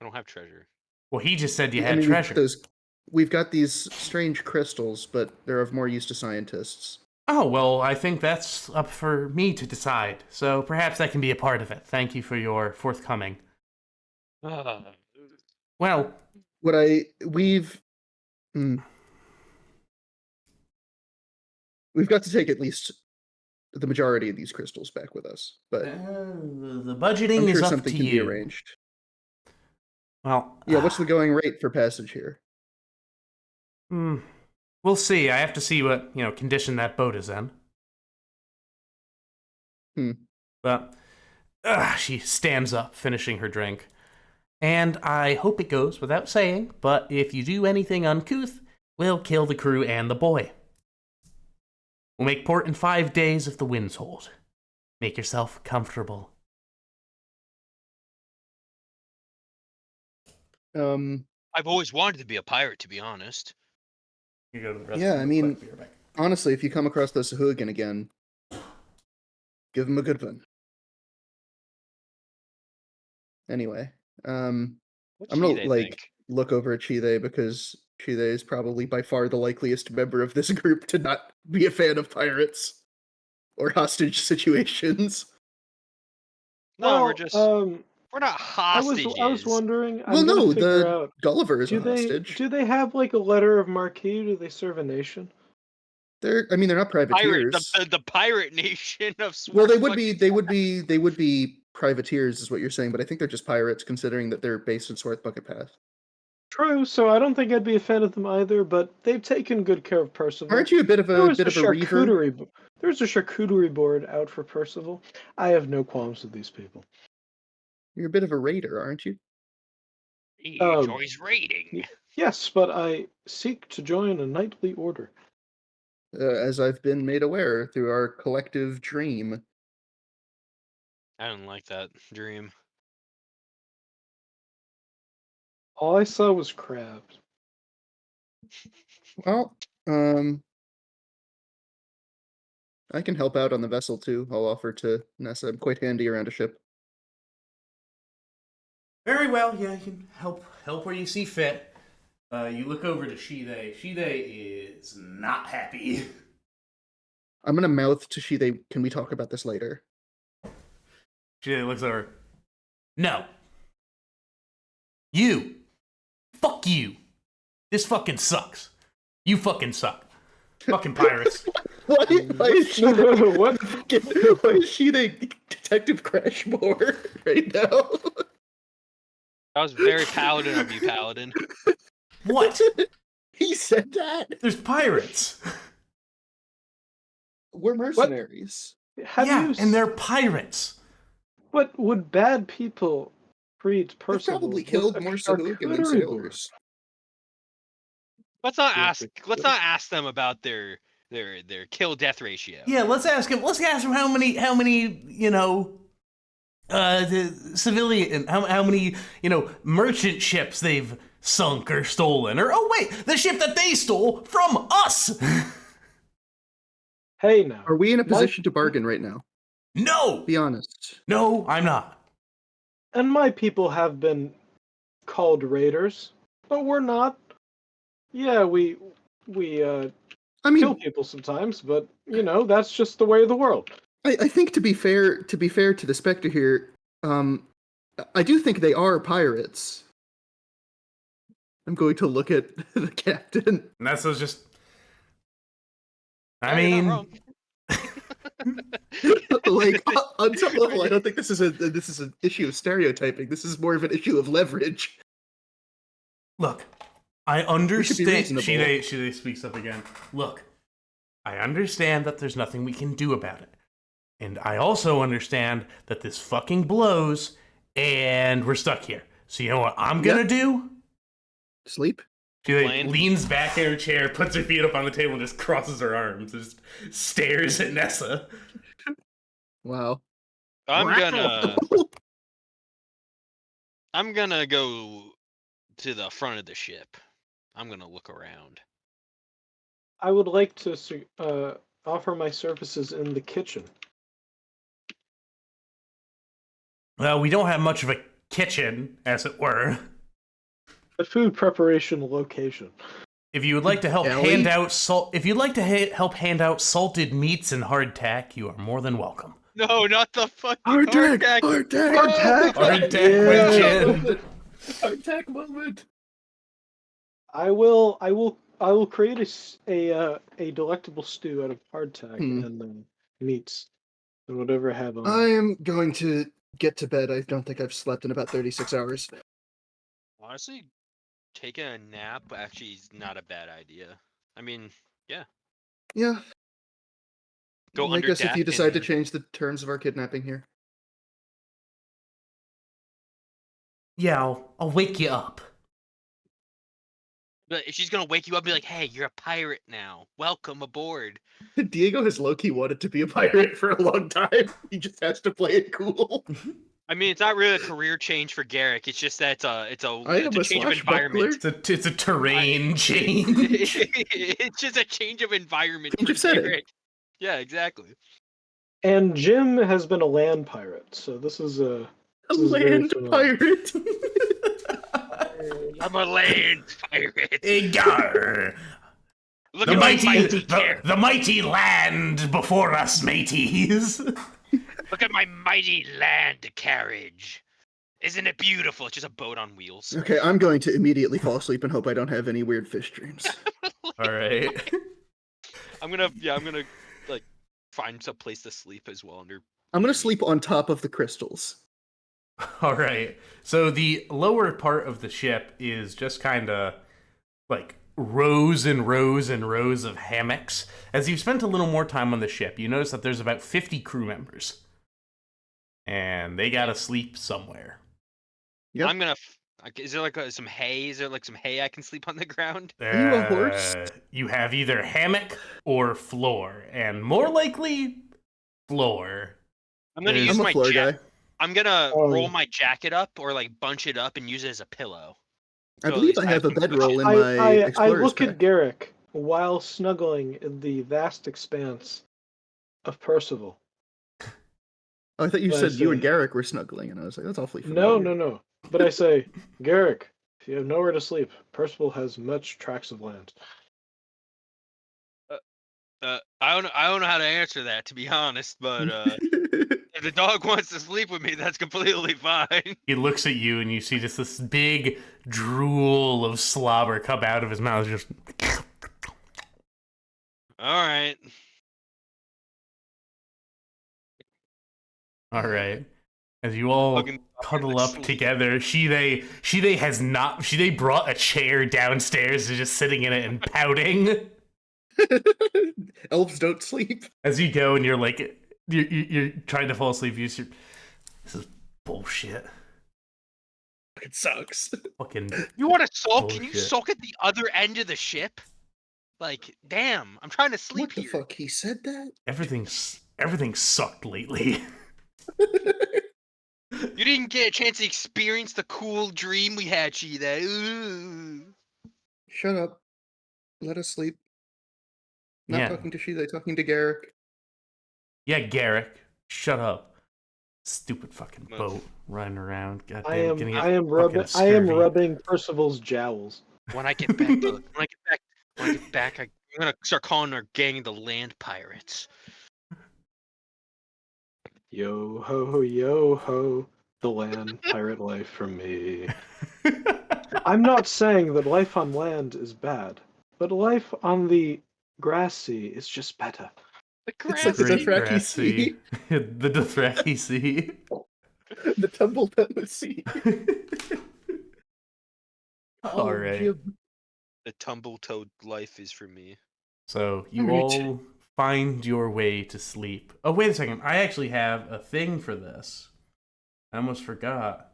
I don't have treasure. Well, he just said you I had mean, treasure. We've got these strange crystals, but they're of more use to scientists. Oh, well, I think that's up for me to decide. So perhaps that can be a part of it. Thank you for your forthcoming. Well, We've got to take at least the majority of these crystals back with us, but the budgeting I'm is sure up something to can be you. arranged. Well, Yeah, what's the going rate for passage here? We'll see. I have to see what, condition that boat is in. But she stands up, finishing her drink. And I hope it goes without saying, but if you do anything uncouth, we'll kill the crew and the boy. We'll make port in 5 days if the winds hold. Make yourself comfortable. I've always wanted to be a pirate, to be honest. You go to the rest Yeah, of the I mean, quick beer back. honestly, if you come across the Sahuagin again, give him a good one. Anyway, I'm gonna look over at Chide because Chide is probably by far the likeliest member of this group to not be a fan of pirates or hostage situations. No, Well, we're not hostages. I was wondering. Well, I'm gonna no, figure the out, Gulliver is a do they hostage. do they have like a letter of marque? Do they serve a nation? They're not privateers. The pirate nation of Well, they Swarth would be privateers, is what you're saying, but I think they're just pirates, considering that they're based in Swarth Bucket Pass. True. So I don't think I'd be a fan of them either. But they've taken good care of Percival. Aren't you a bit of a reaver? There's a charcuterie board out for Percival. I have no qualms with these people. You're a bit of a raider, aren't you? He enjoys raiding. Yes, but I seek to join a knightly order. As I've been made aware through our collective dream. I don't like that dream. All I saw was crabs. Well, I can help out on the vessel too. I'll offer to Nessa. I'm quite handy around a ship. Very well, yeah, you can help where you see fit. You look over to Shide. Shide is not happy. I'm gonna mouth to Shide, can we talk about this later? Shide looks over. No. You. Fuck you. This fucking sucks. You fucking suck. Fucking pirates. Why is Shide What? why is Shide Detective Crashmore right now? That was very paladin of you, Paladin. What? He said that. There's pirates. We're mercenaries. And they're pirates. What would bad people treat They've Percival? probably with killed a more Sahuagin than charcuterie sailors. Let's not ask them about their kill death ratio. Yeah, let's ask him how many the civilian, how many, merchant ships they've sunk or stolen, or the ship that they stole from us. Hey now. Are we in a position to bargain right now? No! Be honest. No, I'm not. And my people have been called raiders, but we're not. Yeah, we I mean, kill people sometimes, but that's just the way of the world. I think to be fair to the Spectre here, I do think they are pirates. I'm going to look at the captain. Nessa's just. I Yeah, you're not mean, wrong. Like on some level, I don't think this is an issue of stereotyping. This is more of an issue of leverage. look, I should be understand. reasonable. Shide speaks up again. Look, I understand that there's nothing we can do about it. And I also understand that this fucking blows and we're stuck here. So you know what I'm gonna do? Sleep. She Complain? leans back in her chair, puts her feet up on the table, and just crosses her arms, and just stares at Nessa. Wow. I'm gonna go to the front of the ship. I'm gonna look around. I would like to offer my services in the kitchen. Well, we don't have much of a kitchen, as it were. A food preparation location. If you would like to help Ellie? hand out help hand out salted meats and hardtack, you are more than welcome. No, not the fucking Hardtack. hardtack. Hardtack. Hardtack with gin. Hardtack moment. I will create a delectable stew out of hardtack and meats and whatever I have on. I am going to get to bed. I don't think I've slept in about 36 hours. Honestly, taking a nap actually is not a bad idea. I mean, Yeah. go I under guess if you deck decide to and- change the terms of our kidnapping here. Yeah, I'll wake you up. But if she's gonna wake you up and be like, "Hey, you're a pirate now. Welcome aboard." Diego has low-key wanted to be a pirate for a long time. He just has to play it cool. I mean, it's not really a career change for Garrick. It's just that it's a I am a change of environment. It's a terrain change. It's just a change of environment Change for of setting. Garrick. Yeah, exactly. And Jim has been a land pirate, so this is a A This is very land familiar. pirate. I'm a land pirate. Egar! Look The at my mighty, carriage. the mighty land before us, mateys. Look at my mighty land carriage. Isn't it beautiful? It's just a boat on wheels. Okay, I'm going to immediately fall asleep and hope I don't have any weird fish dreams. All right. I'm gonna like find some place to sleep as well under. I'm gonna sleep on top of the crystals. All right. So the lower part of the ship is just kind of like rows and rows and rows of hammocks. As you've spent a little more time on the ship, you notice that there's about 50 crew members. And they gotta sleep somewhere. Yep. I'm gonna. Is there like some hay? Is there like some hay I can sleep on the ground? Are you a horse? You have either hammock or floor, and more likely, floor. I'm gonna There's- use I'm a my floor jacket. guy. I'm gonna Oh. roll my jacket up or like bunch it up and use it as a pillow. I So believe at I have a least I can- bedroll in my I explorer's look pack. at Garrick while snuggling in the vast expanse of Percival. Oh, I thought you I said you and see. Garrick were snuggling, and I was like, that's awfully No, familiar. no. But I say, Garrick, if you have nowhere to sleep, Percival has much tracts of land. I don't know how to answer that, to be honest, but if the dog wants to sleep with me, that's completely fine. He looks at you, and you see just this big drool of slobber come out of his mouth. Just All right. all right. As you all Hugging- cuddle up Sleep. together, Shide brought a chair downstairs, and just sitting in it and pouting. Elves don't sleep. As you go, and you're like, you're trying to fall asleep. This is bullshit. It sucks. Fucking. You want to sulk? Can you Bullshit. sulk at the other end of the ship? Like, damn, I'm trying to sleep What the here. fuck? He said that? Everything sucked lately. You didn't get a chance to experience the cool dream we had, Shida. Ooh. Shut up. Let us sleep. Not Yeah. talking to Sheila, talking to Garrick. Yeah, Garrick. Shut up. Stupid fucking Move. boat running around. I Goddamn, am getting I am rubbing Percival's jowls. When I get back, I'm gonna start calling our gang the Land Pirates. Yo ho, the land pirate life for me. I'm not saying that life on land is bad, but life on the grass sea is just better. The It's like the grassy. Dothraki Sea. The Dothraki Sea. The Tumbleton Sea. All right. Jim. The tumble-toed life is for me. So you Alright. all find your way to sleep. Oh, wait a second. I actually have a thing for this. I almost forgot.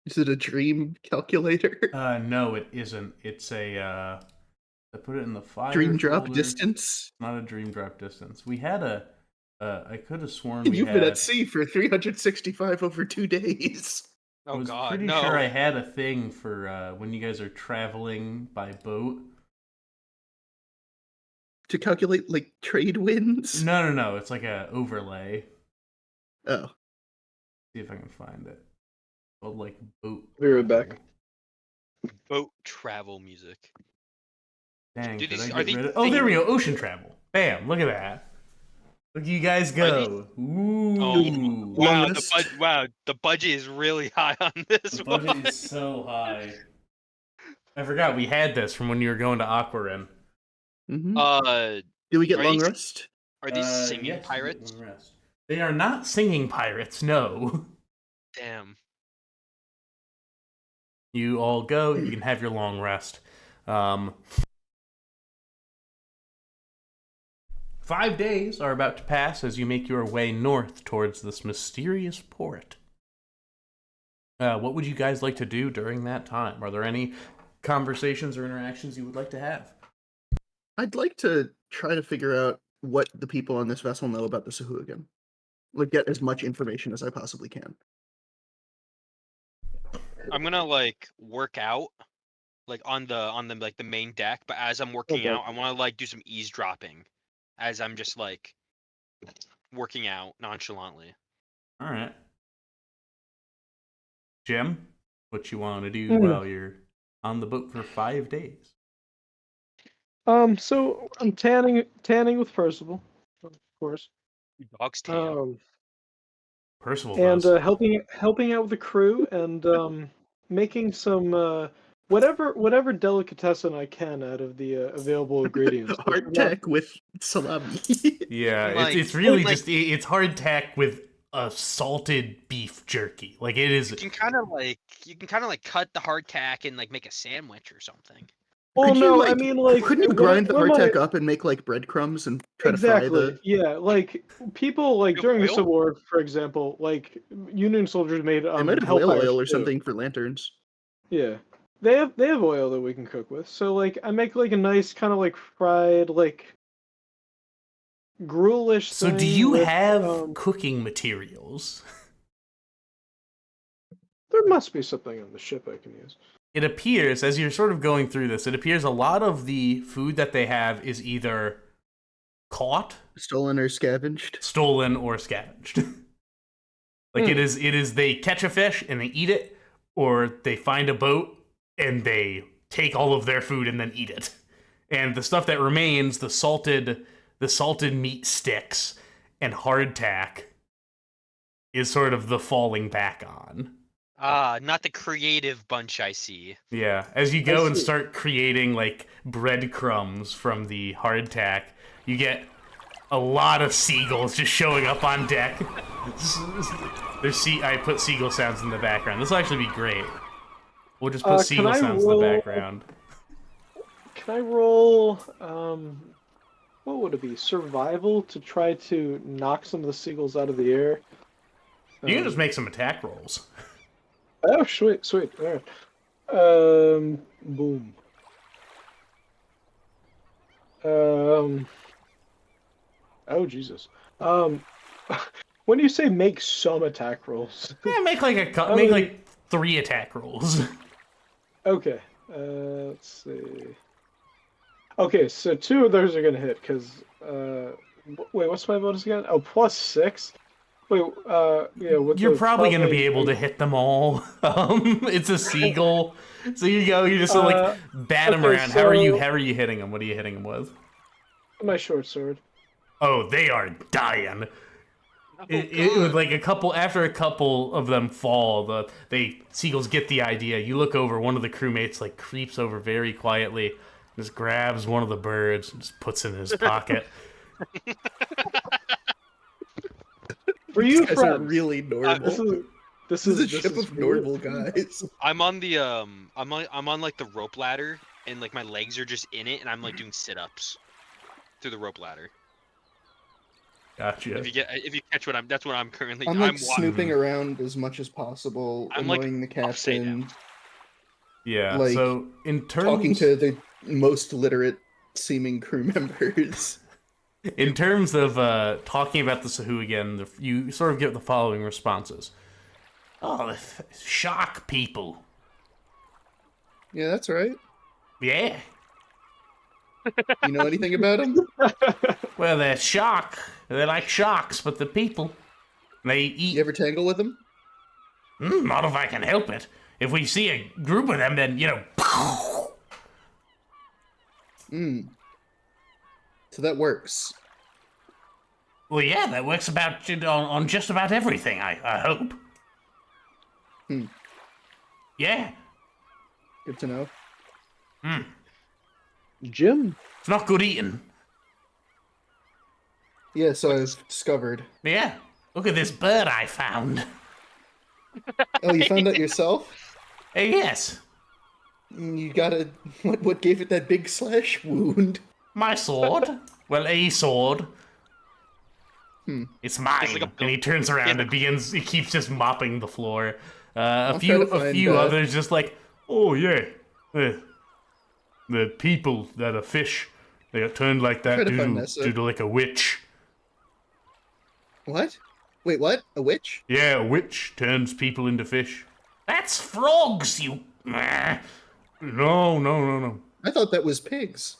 Is it a dream calculator? No, it isn't. It's a, I put it in the fire Dream drop folder. distance? Not a dream drop distance. We had a, I could have sworn we You've had... been at sea for 365 over 2 days. I Oh was God, pretty no! sure I had a thing for when you guys are traveling by boat. To calculate, like, trade winds? No. It's like a overlay. Oh. See if I can find it. Called like boat. Be right back. Boat travel music. Dang, Did did these- I are get these rid of... Oh, there we things- go. Ocean travel. Bam! Look at that. Look at you guys go. Ooh. Oh, wow, Longest. the budget is really high on this The one. budget is so high. I forgot we had this from when you were going to Aquarin. Mm-hmm. Do we get are long these- rest? Are these singing yes, you get pirates? one rest. They are not singing pirates, no. Damn. You all go, you can have your long rest. 5 days are about to pass as you make your way north towards this mysterious port. What would you guys like to do during that time? Are there any conversations or interactions you would like to have? I'd like to try to figure out what the people on this vessel know about the Sahuagin. Like, get as much information as I possibly can. I'm gonna like work out, like on the like the main deck. But as I'm working Okay. out, I want to like do some eavesdropping, as I'm just like working out nonchalantly. All right. Jim, what you want to do Hmm. while you're on the boat for 5 days? So I'm tanning with Percival, of course. Dog's tail. Percival And does. helping out with the crew and making some whatever delicatessen I can out of the available ingredients. Hardtack with salami. Yeah, Like- it's really like- just it's hardtack with a salted beef jerky. Like it is. You can kind of like cut the hardtack and like make a sandwich or something. Well, Could you, no, like- I mean like Couldn't you when- grind the when my- hardtack up and make like breadcrumbs and try to fry Exactly. the? Yeah, like people like You have during the oil? Civil War, for example, like Union soldiers made They might have whale hellfires oil or too. something for lanterns. Yeah. They have oil that we can cook with. So like I make like a nice kind of like fried like gruelish So do thing you with, have cooking materials? there must be something on the ship I can use. It appears, as you're sort of going through this, it appears a lot of the food that they have is either caught, Stolen or scavenged. stolen, or scavenged. Like it is they catch a fish and they eat it, or they find a boat and they take all of their food and then eat it. And the stuff that remains, the salted meat sticks and hardtack, is sort of the falling back on. Ah, not the creative bunch I see. Yeah, as you go and see. start creating like breadcrumbs from the hardtack, you get a lot of seagulls just showing up on deck. I put seagull sounds in the background. This will actually be great. We'll just put Can seagull I sounds in the roll- background. Can I roll what would it be? Survival to try to knock some of the seagulls out of the air? You can just make some attack rolls. Oh, sweet. All right. Boom. Oh Jesus. When you say make some attack rolls, Yeah, make like I make mean- like 3 attack rolls. okay. Let's see. Okay, so 2 of those are gonna hit because. Wait, what's my bonus again? Oh, +6. Wait, yeah, with You're the probably going to be flying able to thing- hit them all. It's a seagull. So you go, you just sort of like bat them okay, around. How are you so- hitting them? What are you hitting them with? My short sword. Oh, they are dying. Oh, It was God. like after a couple of them fall, seagulls get the idea. You look over, one of the crewmates like creeps over very quietly, just grabs one of the birds and just puts it in his pocket. For you, These guys are friends. really normal. This This is a is ship of for you. normal guys. I'm on the I'm on like the rope ladder, and like my legs are just in it, and I'm like doing sit-ups through the rope ladder. Gotcha. If you catch what that's what I'm currently. I'm like wa- snooping around as much as possible, I'm, like, annoying the upside down. captain, Yeah. like, so in terms talking to the most literate seeming crew members. in terms of talking about the Sahu again, you sort of get the following responses. Oh, the shark people. Yeah, that's right. Yeah. You know anything about them? Well, they're like sharks, but the people. They eat. You ever tangle with them? Not if I can help it. If we see a group of them, then, So that works. Well, yeah, that works on just about everything, I hope. Yeah. Good to know. Jim. It's not good eating. Yeah, so I've discovered. Yeah. Look at this bird I found. Oh, you found out yourself? Yes. You got a what gave it that big slash wound? My sword. Well, a sword. It's mine. like a- And he turns around and he keeps just mopping the floor. A try few to find, others just like, oh yeah, the people that are fish, they got turned like that Try to find Nessa. due to like a witch. What? Wait, what? A witch? Yeah, a witch turns people into fish. That's frogs, you. No. I thought that was pigs.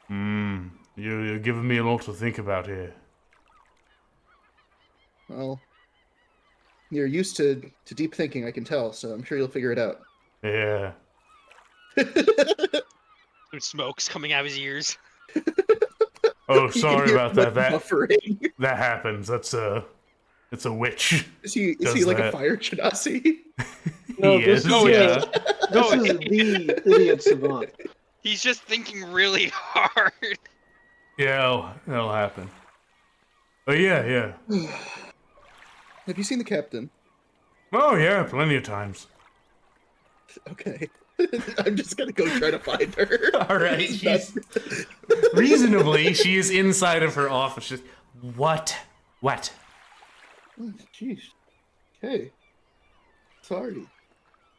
You're giving me a lot to think about here. Well, you're used to deep thinking, I can tell, so I'm sure you'll figure it out. Yeah. Some smoke's coming out of his ears. Oh, sorry You're about that. buffering. That happens. It's a witch. Is he Does like that. a fire genasi? No, He this is, is yeah. this is the idiot savant. He's just thinking really hard. Yeah, that'll happen. Oh yeah. Have you seen the captain? Oh yeah, plenty of times. Okay. I'm just gonna go try to find her. All right, reasonably, she is inside of her office. She's, what? Jeez. Okay. Sorry.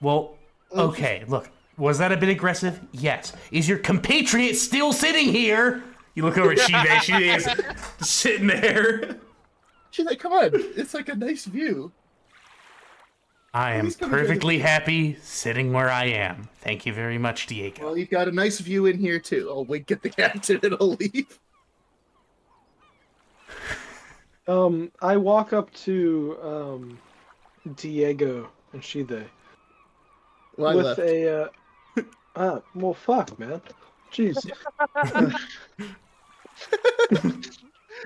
Well, okay. Look, was that a bit aggressive? Yes. Is your compatriot still sitting here? You look over at Shive. She is sitting there. She's like, come on. It's like a nice view. I am He's coming perfectly happy sitting where I am. Thank you very much, Diego. Well, you've got a nice view in here too. I'll wink at the captain and I'll leave. I walk up to Diego and Shide Well, I with left. a well, fuck, man. Jeez.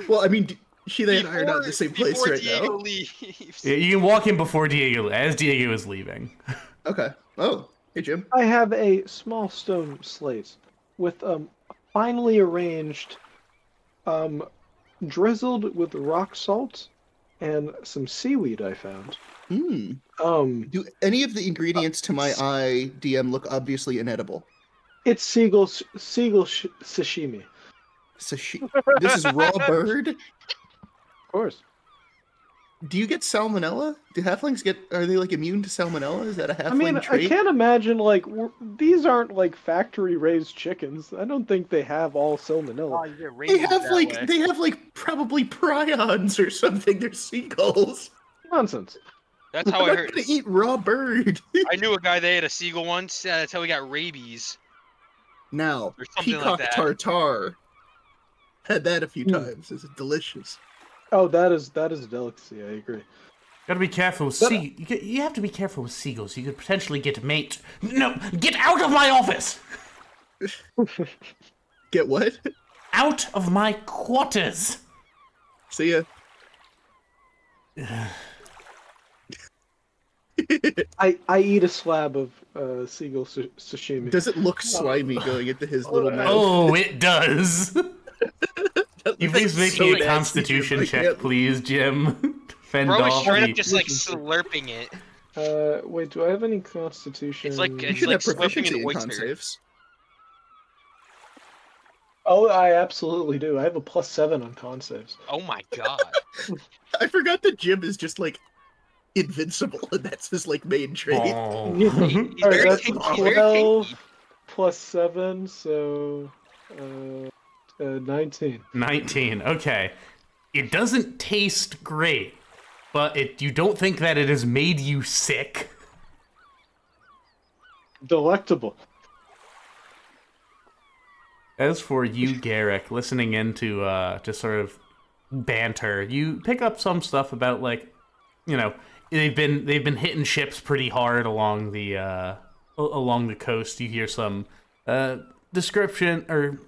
Well, I mean, Sheila and I are not in the same place before right Diego now. leaves. Yeah, you can walk in before Diego, as Diego is leaving. Okay. Oh, hey, Jim. I have a small stone slate with finely arranged, drizzled with rock salt and some seaweed I found. Do any of the ingredients to my eye, DM, look obviously inedible? It's sashimi. This is raw bird? Of course. Do you get salmonella? Do halflings are they like immune to salmonella? Is that a halfling I mean, trait? I can't imagine these aren't like factory raised chickens. I don't think they have all salmonella. They have like probably prions or something. They're seagulls. Nonsense. That's how I'm I not heard. gonna eat raw bird. I knew a guy that ate a seagull once. That's how he got rabies. Now, Or something like peacock that. tartare. Had that a few times. It's delicious. Oh, that is a delicacy. I agree. Gotta be careful with you have to be careful with seagulls. You could potentially get mate. No, get out of my office! Get what? Out of my quarters! See ya. I eat a slab of seagull sashimi. Does it look slimy going into his little mouth? Oh, it does! You please make so me a nasty, constitution Jim. I check, can't- please, Jim. Fend Bro is off straight the... up just like slurping it. Wait, do I have any constitution? It's like You it's should like have slurping proficiency an in con oyster. saves. Oh, I absolutely do. I have a +7 on con saves. Oh my god. I forgot that Jim is just like invincible, and that's his like main trait. Oh. He's Alright, very that's kinky, he's very 12 kinky. +7, so 19. 19. Okay. It doesn't taste great, but you don't think that it has made you sick? Delectable. As for you, Garrick, listening into just sort of banter, you pick up some stuff about like, you know, they've been hitting ships pretty hard along the coast. You hear some description or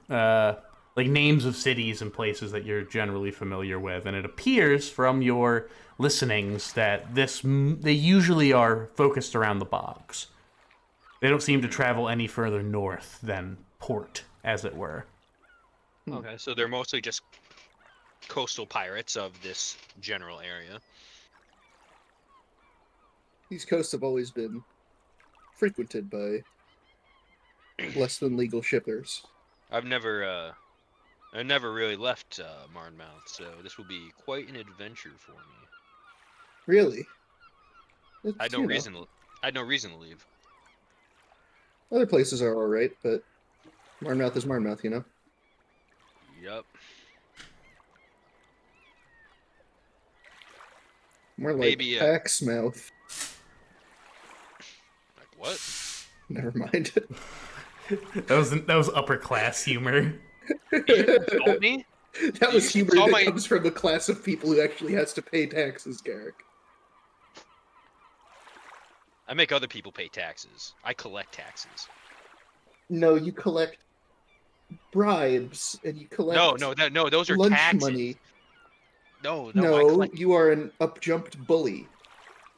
like names of cities and places that you're generally familiar with, and it appears from your listenings that they usually are focused around the bogs. They don't seem to travel any further north than port, as it were. Okay, so they're mostly just coastal pirates of this general area. These coasts have always been frequented by less than legal shippers. I've never really left Marnmouth, so this will be quite an adventure for me. Really? I had no reason to leave. Other places are alright, but Marnmouth is Marnmouth, you know? Yup. More like Maybe, Axmouth. Like what? Never mind. That was upper class humor. You told me? That was You humor saw that my- comes from a class of people who actually has to pay taxes, Garrick. I make other people pay taxes. I collect taxes. No, you collect bribes and you collect No, those are lunch taxes. money. No, I No, collect. you are an up-jumped bully.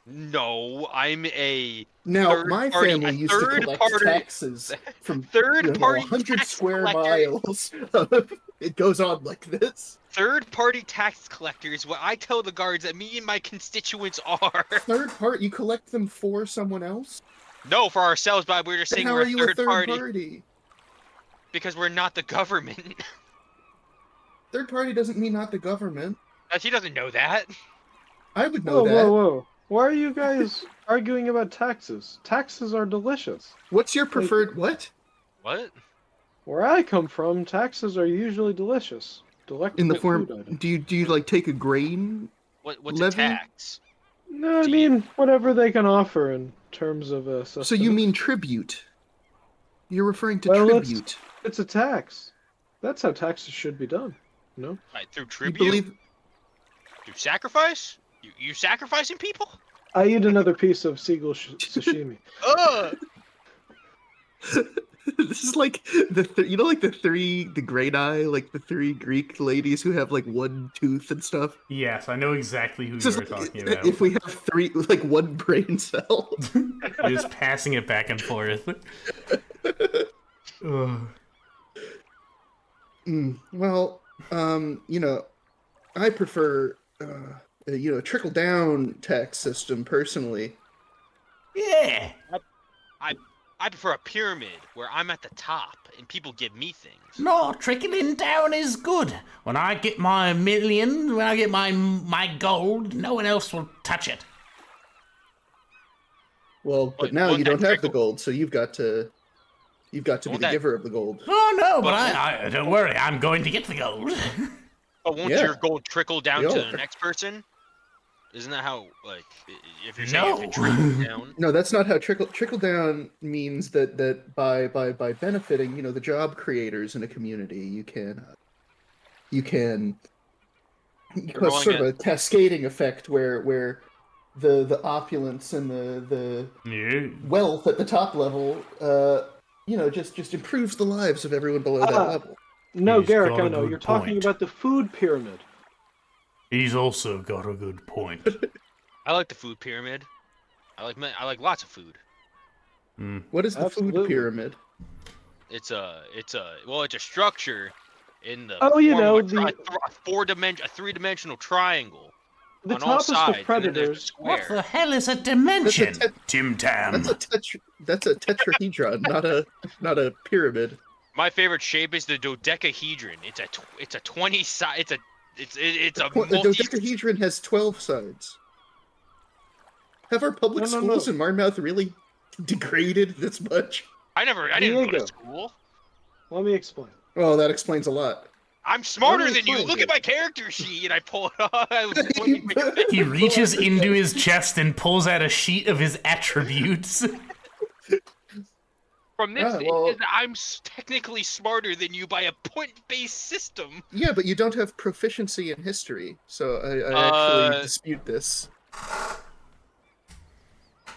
No, I'm a Now, Third my party- family a used to third collect party- taxes from third party 100 tax square collector. miles. It goes on like this. Third-party tax collectors. What I tell the guards that me and my constituents are. Third party, you collect them for someone else? No, for ourselves, but we're just Then saying how we're are you a third party party? because we're not the government. Third party doesn't mean not the government. He doesn't know that. I would know Whoa, that. whoa, whoa! Why are you guys arguing about taxes? Taxes are delicious. What's your preferred what? What? Where I come from, taxes are usually delicious. Delectable In the food form item. do you like take a grain? What's Levy? a tax? No, I Do mean whatever they can offer in terms of sustenance. So you mean tribute? You're referring to Well, let's- tribute. it's a tax? That's how taxes should be done. No. Like, through You tribute? believe Through sacrifice? You sacrificing people? I eat another piece of seagull sashimi. Ugh! this is like the great eye, like the three Greek ladies who have like one tooth and stuff. Yes, I know exactly who It's you just were like, talking about. if we have three, like one brain cell. You're just passing it back and forth. Ugh. Well, I prefer, a trickle down tax system personally. Yeah. I prefer a pyramid where I'm at the top and people give me things. No, trickling down is good. When I get my million, when I get my gold, no one else will touch it. Well, but Wait, now won't you that don't have the trickle? gold, so you've got to be Won't the that- giver of the gold. Oh no, but Well, I don't worry, I'm going to get the gold. But won't Yeah. your gold trickle down We to are. the next person? Isn't that how, like, if you're saying if it No. trickles down? No, that's not how trickle down means. That by benefiting, the job creators in a community, you can Because sort of a cascading effect where the opulence and the Yeah. wealth at the top level, just improves the lives of everyone below that level. No, He's Garrick, got a I know. good You're talking point. about the food pyramid. He's also got a good point. I like the food pyramid. I like lots of food. What is the Absolutely. food pyramid? It's a structure in the Oh, you form know, of a three-dimensional triangle The on all top is sides. for And then there's a predators. What square. the hell is a dimension? Tim Tam. That's a tetrahedron, not a pyramid. My favorite shape is the dodecahedron. It's a 20 side. It's a The dodecahedron has 12 sides. Have our public No. schools in Marmouth really degraded this much? I didn't go Diego. to school. Let me explain. Oh, that explains a lot. I'm smarter Let me than you. explain, Look Diego. at my character sheet, and I pull it up. I was pointing at my- He reaches into his chest and pulls out a sheet of his attributes. From this, Ah, it well- says that I'm technically smarter than you by a point-based system. Yeah, but you don't have proficiency in history, so I actually dispute this.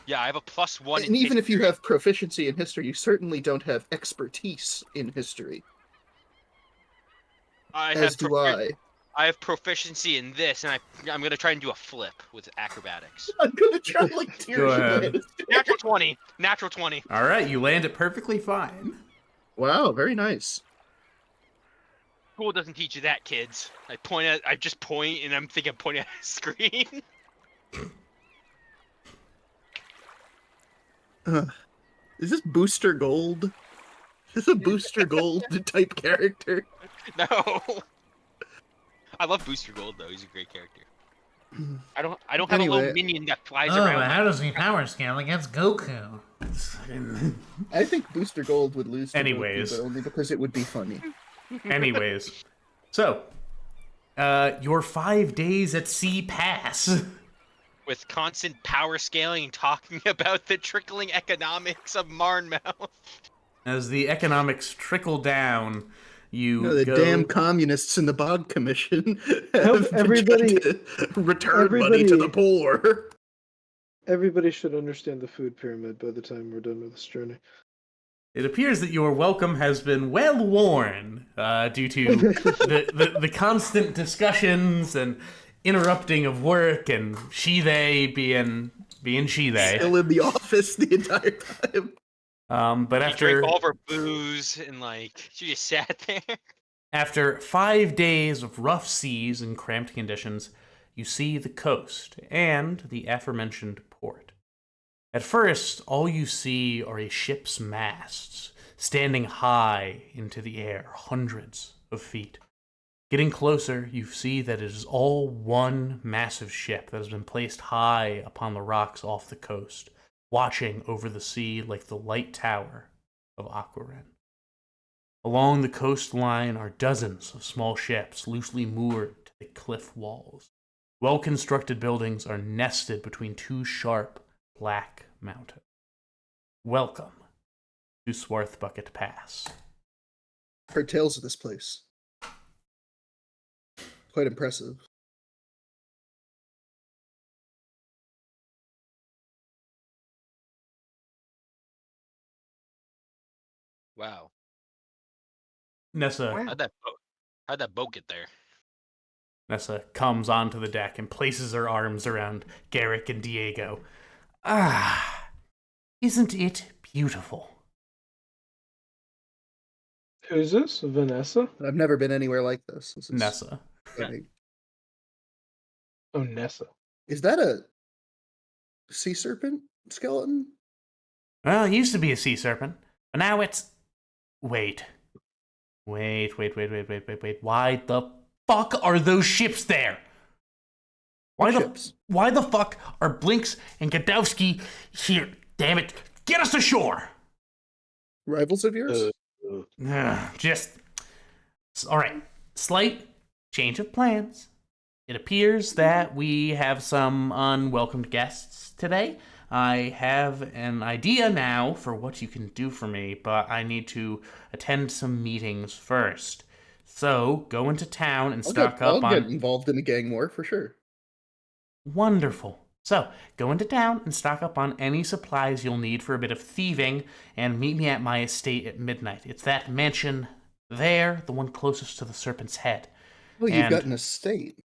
Yeah, I have a +1 in And even if you history. have proficiency in history, you certainly don't have expertise in history, as do I. I have proficiency in this, and I'm gonna try and do a flip with acrobatics. I'm gonna try like tears Go in my ahead. head. Natural 20. Natural 20. All right, you land it perfectly fine. Wow, very nice. School doesn't teach you that, kids. I just point, and I'm thinking pointing at a screen. Is this Booster Gold? Is this a Booster Gold type character? No. I love Booster Gold though. He's a great character. I don't have a Anyway. little minion that flies Oh, around. how does he power scale against Goku? I think Booster Gold would lose to Anyways. Goku, but only because it would be funny. Anyways, so your 5 days at sea pass. With constant power scaling and talking about the trickling economics of Marnmouth. As the economics trickle down, you No, the go... damn communists in the Bog Commission Nope, have everybody- begun to return money to the poor. Everybody should understand the food pyramid by the time we're done with this journey. It appears that your welcome has been well worn due to the constant discussions and interrupting of work and she-they being she-they. Still in the office the entire time. But She after drank all of her booze and she just sat there. After 5 days of rough seas and cramped conditions, you see the coast and the aforementioned port. At first, all you see are a ship's masts, standing high into the air, hundreds of feet. Getting closer, you see that it is all one massive ship that has been placed high upon the rocks off the coast, watching over the sea like the light tower of Aquarin. Along the coastline are dozens of small ships loosely moored to the cliff walls. Well-constructed buildings are nested between two sharp, black mountains. Welcome to Swarthbucket Pass. Heard tales of this place. Quite impressive. Wow. Nessa How'd that boat get there? comes onto the deck and places her arms around Garrick and Diego. Ah, isn't it beautiful? Who's this? Vanessa? I've never been anywhere like this. This is Nessa. exciting. Oh, Nessa. Is that a sea serpent skeleton? Well, it used to be a sea serpent, but now it's... Wait. Why the fuck are those ships there? Why the fuck are Blinks and Gadowski here? Damn it. Get us ashore! Rivals of yours? Alright. Slight change of plans. It appears that we have some unwelcomed guests today. I have an idea now for what you can do for me, but I need to attend some meetings first. So go into town and I'll stock get, I'll up on. get involved in a gang war for sure. Wonderful. So, go into town and stock up on any supplies you'll need for a bit of thieving, and meet me at my estate at midnight. It's that mansion there, the one closest to the Serpent's Head. Oh, you've And- got an estate.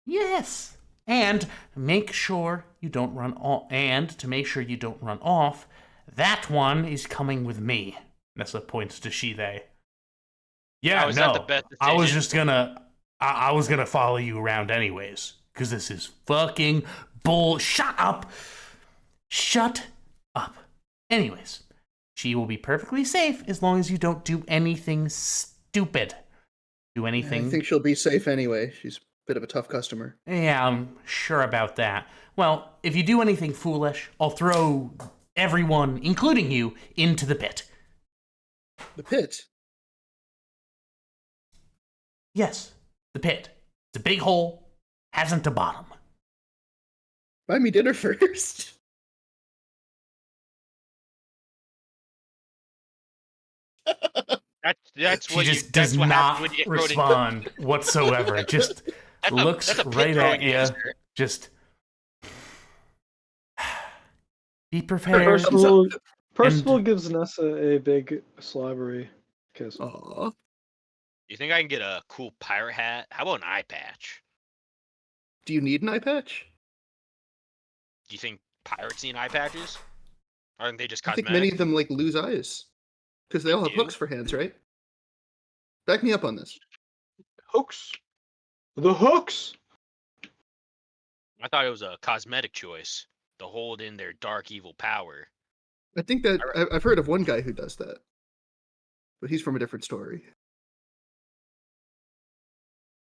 Yes. And make sure you don't run off. And to make sure you don't run off, that one is coming with me. Nessa points to She-They. Yeah, How is no. that the best I was decision? just gonna. I was gonna follow you around anyways, because this is fucking bull. Shut up. Shut up. Anyways, she will be perfectly safe as long as you don't do anything stupid. Do anything. I think she'll be safe anyway. She's a bit of a tough customer. Yeah, I'm sure about that. Well, if you do anything foolish, I'll throw everyone, including you, into the pit. The pit. Yes, the pit. It's a big hole, hasn't a bottom. Buy me dinner first. That's She what just you. does That's what not happens when you get thrown into- respond whatsoever. Just That's looks that's a pit right throwing at you. answer. Just be prepared. Percival gives Nessa a big slobbery kiss. Aw. You think I can get a cool pirate hat? How about an eye patch? Do you need an eye patch? Do you think pirates need eye patches? Aren't they just I think cosmetic? many of them like lose eyes. Because they all have do? hooks for hands, right? Back me up on this. Hooks. The hooks. I thought it was a cosmetic choice to hold in their dark evil power. I think that I've heard of one guy who does that. But he's from a different story.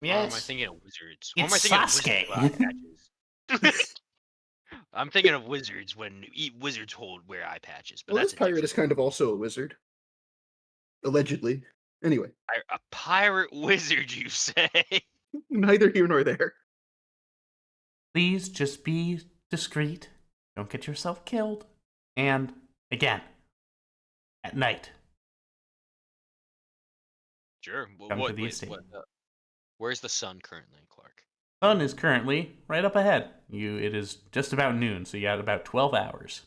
Or am I Yes. thinking of wizards? Or am It's I thinking Sasuke. of wizards with eye patches? I'm thinking of wizards when wizards wear eye patches. But Well, that's this pirate is different- kind of also a wizard. Allegedly. Anyway, a pirate wizard, you say? neither here nor there. Please just be discreet. Don't get yourself killed. And again, at night. Sure. Come to the estate. Where's the sun currently, Clark? Sun is currently right up ahead. It is just about noon, so you got about 12 hours.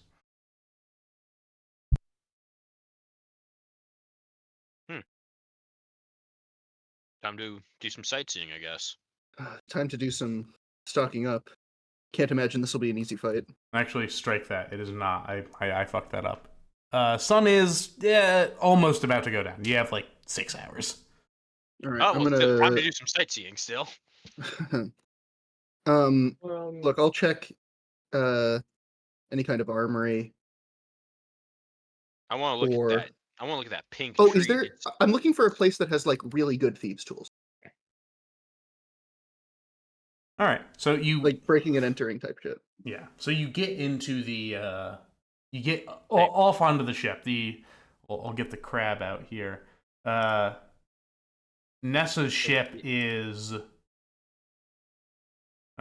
Time to do some sightseeing, I guess. Time to do some stocking up. Can't imagine this will be an easy fight. Actually, strike that. It is not. I fucked that up. Sun is almost about to go down. You have like 6 hours. All right, Oh, I'm well, still time to gonna. do some sightseeing still. Look, I'll check any kind of armory. I want to look Or- at that. I want to look at that pink Oh, tree. is there? It's- I'm looking for a place that has like really good thieves' tools, All right. So you like breaking and entering type shit. Yeah. So you get into the you get off onto the ship. I'll get the crab out here. Nessa's ship is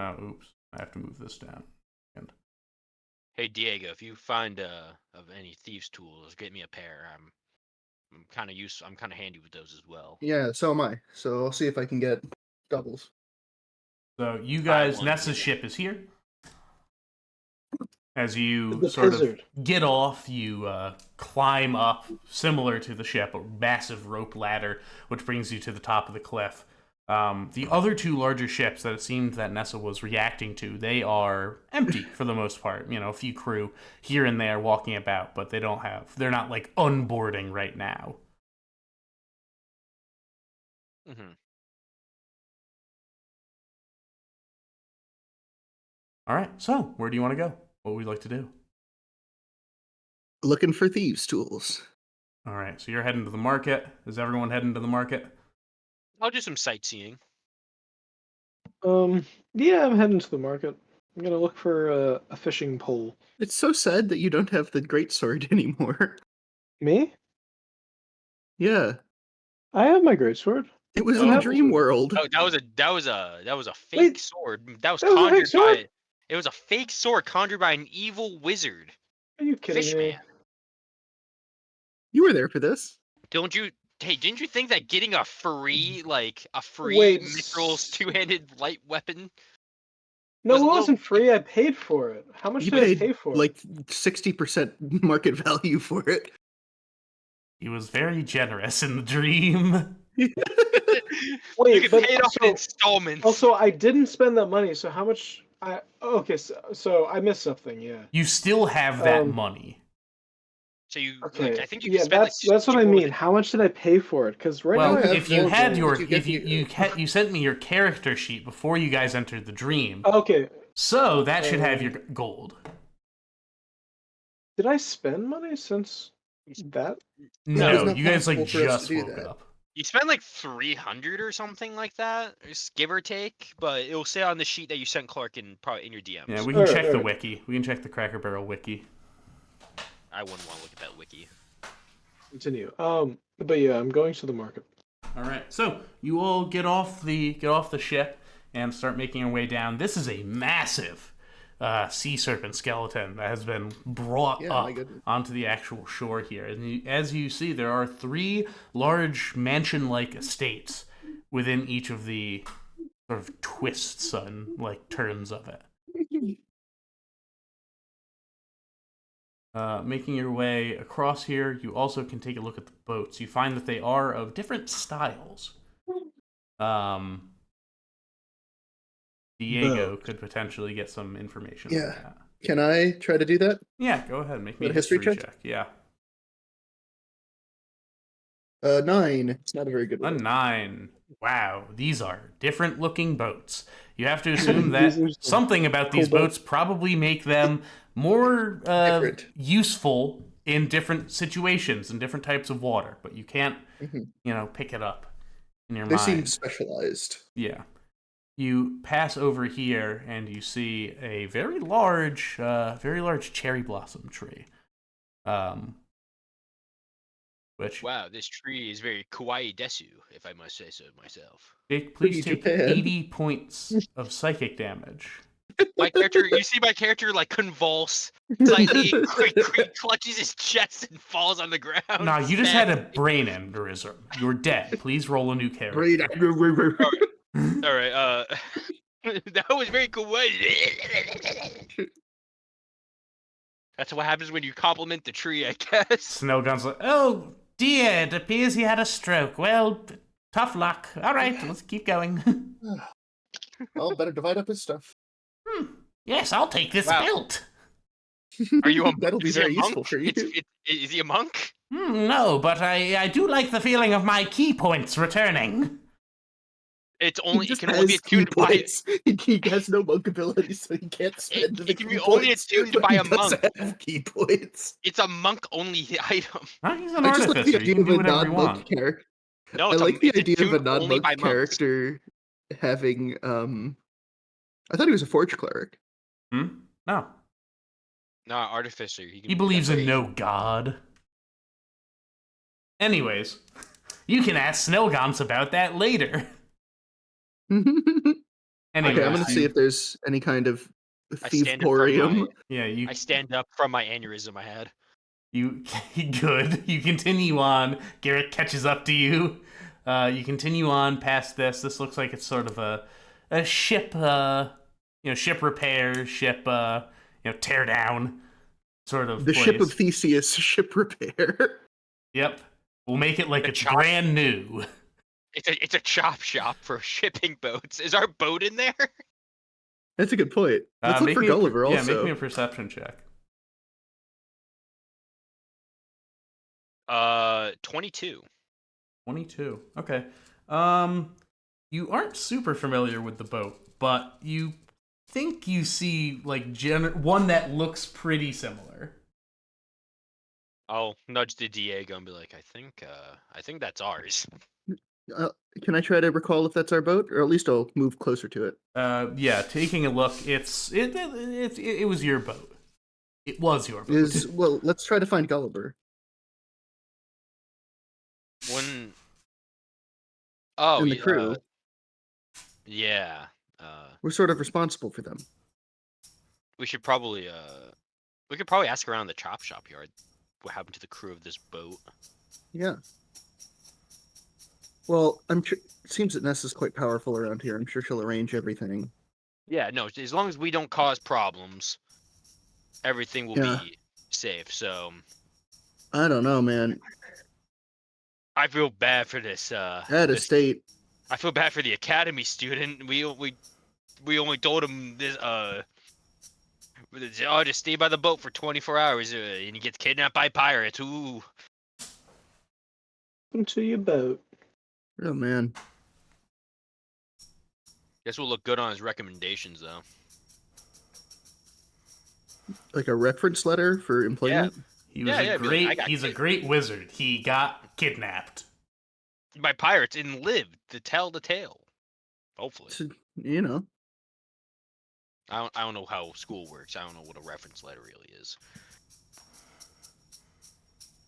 oops. I have to move this down. Hey Diego, if you find of any thieves' tools, get me a pair. I'm kind of I'm kind of handy with those as well. Yeah, so am I. So I'll see if I can get doubles. So you guys, one, Nessa's yeah. ship is here. As you The sort Pizzard. of get off, you climb up, similar to the ship, a massive rope ladder, which brings you to the top of the cliff. The other two larger ships that it seemed that Nessa was reacting to, they are empty for the most part. You know, a few crew here and there walking about, but they're not like unboarding right now. Mm-hmm. All right, so where do you want to go? What would you like to do? Looking for thieves' tools. All right, so you're heading to the market. Is everyone heading to the market? I'll do some sightseeing. Yeah, I'm heading to the market. I'm gonna look for a fishing pole. It's so sad that you don't have the great sword anymore. Me? Yeah, I have my greatsword. it was Oh, in that Dream World. Oh, that was a fake Wait, sword. That was that was a fake conjured sword? by. It was a fake sword conjured by an evil wizard. Are you kidding me? Fishman. You were there for this. Don't you Hey, didn't you think that getting a free Wait, Mithril's two-handed light weapon No, was it a little? wasn't free. I paid for it. How much You did I paid pay for like it? 60% market value for it. He was very generous in the dream. You Wait, could but pay it off in installments. also, I didn't spend that money. So how much? Okay, so I missed something. Yeah. You still have that Um, money. So you Okay. like, I think you Yeah, could spend that's what I more mean. than- How much did I pay for it? Because right Well, now I have if you 4 had gold. your Did you if get you sent me your character sheet before you guys entered the dream, Okay. so that should have your gold. Did I spend money since that? No, it's No, not you guys like possible for us to just do woke that. up. You spend like 300 or something like that, give or take. But it will say on the sheet that you sent Clark in probably in your DMs. Yeah, we can Alright, check the alright. wiki. We can check the Cracker Barrel wiki. I wouldn't want to look at that wiki. Continue. But yeah, I'm going to the market. All right, so you all get off the ship and start making your way down. This is a massive sea serpent skeleton that has been brought Yeah, my up goodness. onto the actual shore here. And as you see, there are 3 large mansion-like estates within each of the sort of twists and like turns of it. Making your way across here, you also can take a look at the boats. You find that they are of different styles. Diego could potentially get some information on Yeah. that. Can I try to do that? Yeah, go ahead. Make me a A history history check? check. Yeah. 9. It's not a very good A one. 9. Wow, these are different looking boats. You have to assume that These are some something about these cool boats probably make them more Different. useful in different situations and different types of water, but you can't, Mhm. pick it up in your They mind. seem specialized. Yeah. You pass over here and you see a very large cherry blossom tree. Which Wow, this tree is very kawaii desu, if I must say so myself. please Pretty take Japan. 80 points of psychic damage. My character, you see my character like convulse slightly, quick clutches his chest and falls on the ground. Nah, you just had a brain aneurysm. You're dead. Please roll a new character. Great. All right, that was very kawaii. That's what happens when you compliment the tree, I guess. Snowgun's like, oh dear, it appears he had a stroke. Well, tough luck. All right, let's keep going. Well, better divide up his stuff. Yes, I'll take this Wow. belt. Are you a? That'll be is he a very useful monk? for you. Is he a monk? No, but I do like the feeling of my key points returning. It's only He it just can only be has key attuned by points. He has no monk ability, so he can't spend the it can key be only points, attuned but by he a does monk. have key points. It's a monk only item. Huh, he's an I just like the artificer. You idea can of do a whatever you non-monk want. character. No, I it's like the it's idea of a attuned only by non-monk monks. character having I thought he was a forge cleric. No. No, artificer. He believes in no god. Anyways, you can ask Snellgons about that later. Anyways, Okay, I'm gonna see if there's any kind of I stand up from thievorium. I stand up from my aneurysm I had. You good. You continue on. Garrett catches up to you. You continue on past this. This looks like it's sort of a ship, ship repair, ship, tear down sort of The place. ship of Theseus, ship repair. Yep. We'll make it like The it's chop- brand new. It's a chop shop for shipping boats. Is our boat in there? That's a good point. Let's look Make for me Gulliver Yeah, also. make me a perception check. 22. 22. Okay. You aren't super familiar with the boat, but you think you see like one that looks pretty similar. I'll nudge the Diego and be like, I think that's ours. Can I try to recall if that's our boat, or at least I'll move closer to it? Yeah, taking a look, it was your boat. It was your boat. Well, let's try to find Gulliver. And the crew. Yeah. We're sort of responsible for them. We should probably we could probably ask around the chop shop yard what happened to the crew of this boat. Yeah. Well, I'm sure. It seems that Ness is quite powerful around here. I'm sure she'll arrange everything. Yeah, no, as long as we don't cause problems, everything will Yeah. be safe. So I don't know, man. I feel bad for this. At a this- state. I feel bad for the academy student. We only told him this. Just stay by the boat for 24 hours, and he gets kidnapped by pirates. Ooh. Into your boat. Oh man. Guess we'll look good on his recommendations, though. Like a reference letter for employment. He was Yeah, a yeah, be like, great. "I got He's a great wizard. He got kidnapped. By pirates and lived to tell the tale. Hopefully. So, you know. I don't know how school works. I don't know what a reference letter really is.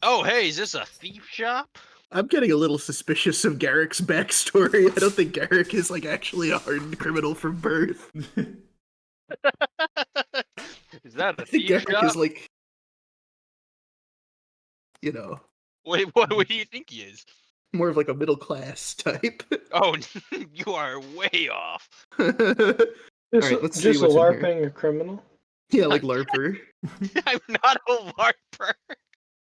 Oh, hey, is this a thief shop? I'm getting a little suspicious of Garrick's backstory. I don't think Garrick is like actually a hardened criminal from birth. Is that a I think thief Garrick shop? is like, you know, Wait, what do you think he is? more of like a middle class type. Oh, you are way off. Just, Alright, let's see just a what's in here. LARPing criminal. Yeah, like LARPer. I'm not a LARPer.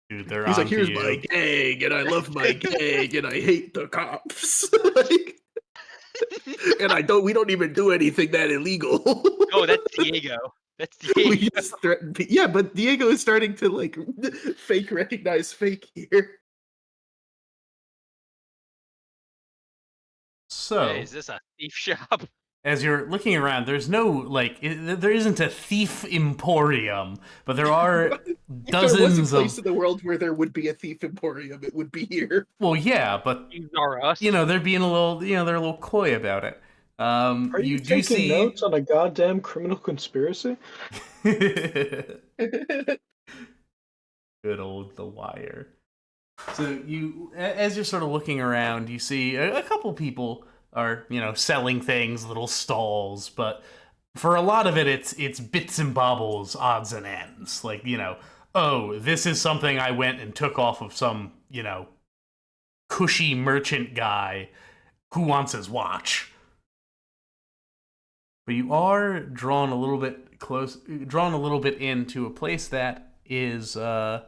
Dude, they're He's on like, here's you. my gang, and I love my gang, and I hate the cops. Like, and we don't even do anything that illegal. Oh, that's Diego. That's We Diego. just threaten yeah, but Diego is starting to like fake recognize fake here. So, Hey, is this a thief shop? as you're looking around, there's no like, there isn't a thief emporium, but there are If there was dozens a place of. in the world where there would be a thief emporium, it would be here. Well, yeah, but These are us. they're being a little, they're a little coy about it. Are you do taking see. notes on a goddamn criminal conspiracy? Good old The Wire. So as you're sort of looking around, you see a couple people are, selling things, little stalls, but for a lot of it, it's bits and bobbles, odds and ends. Like, oh, this is something I went and took off of some, cushy merchant guy who wants his watch. But you are drawn a little bit into a place that is it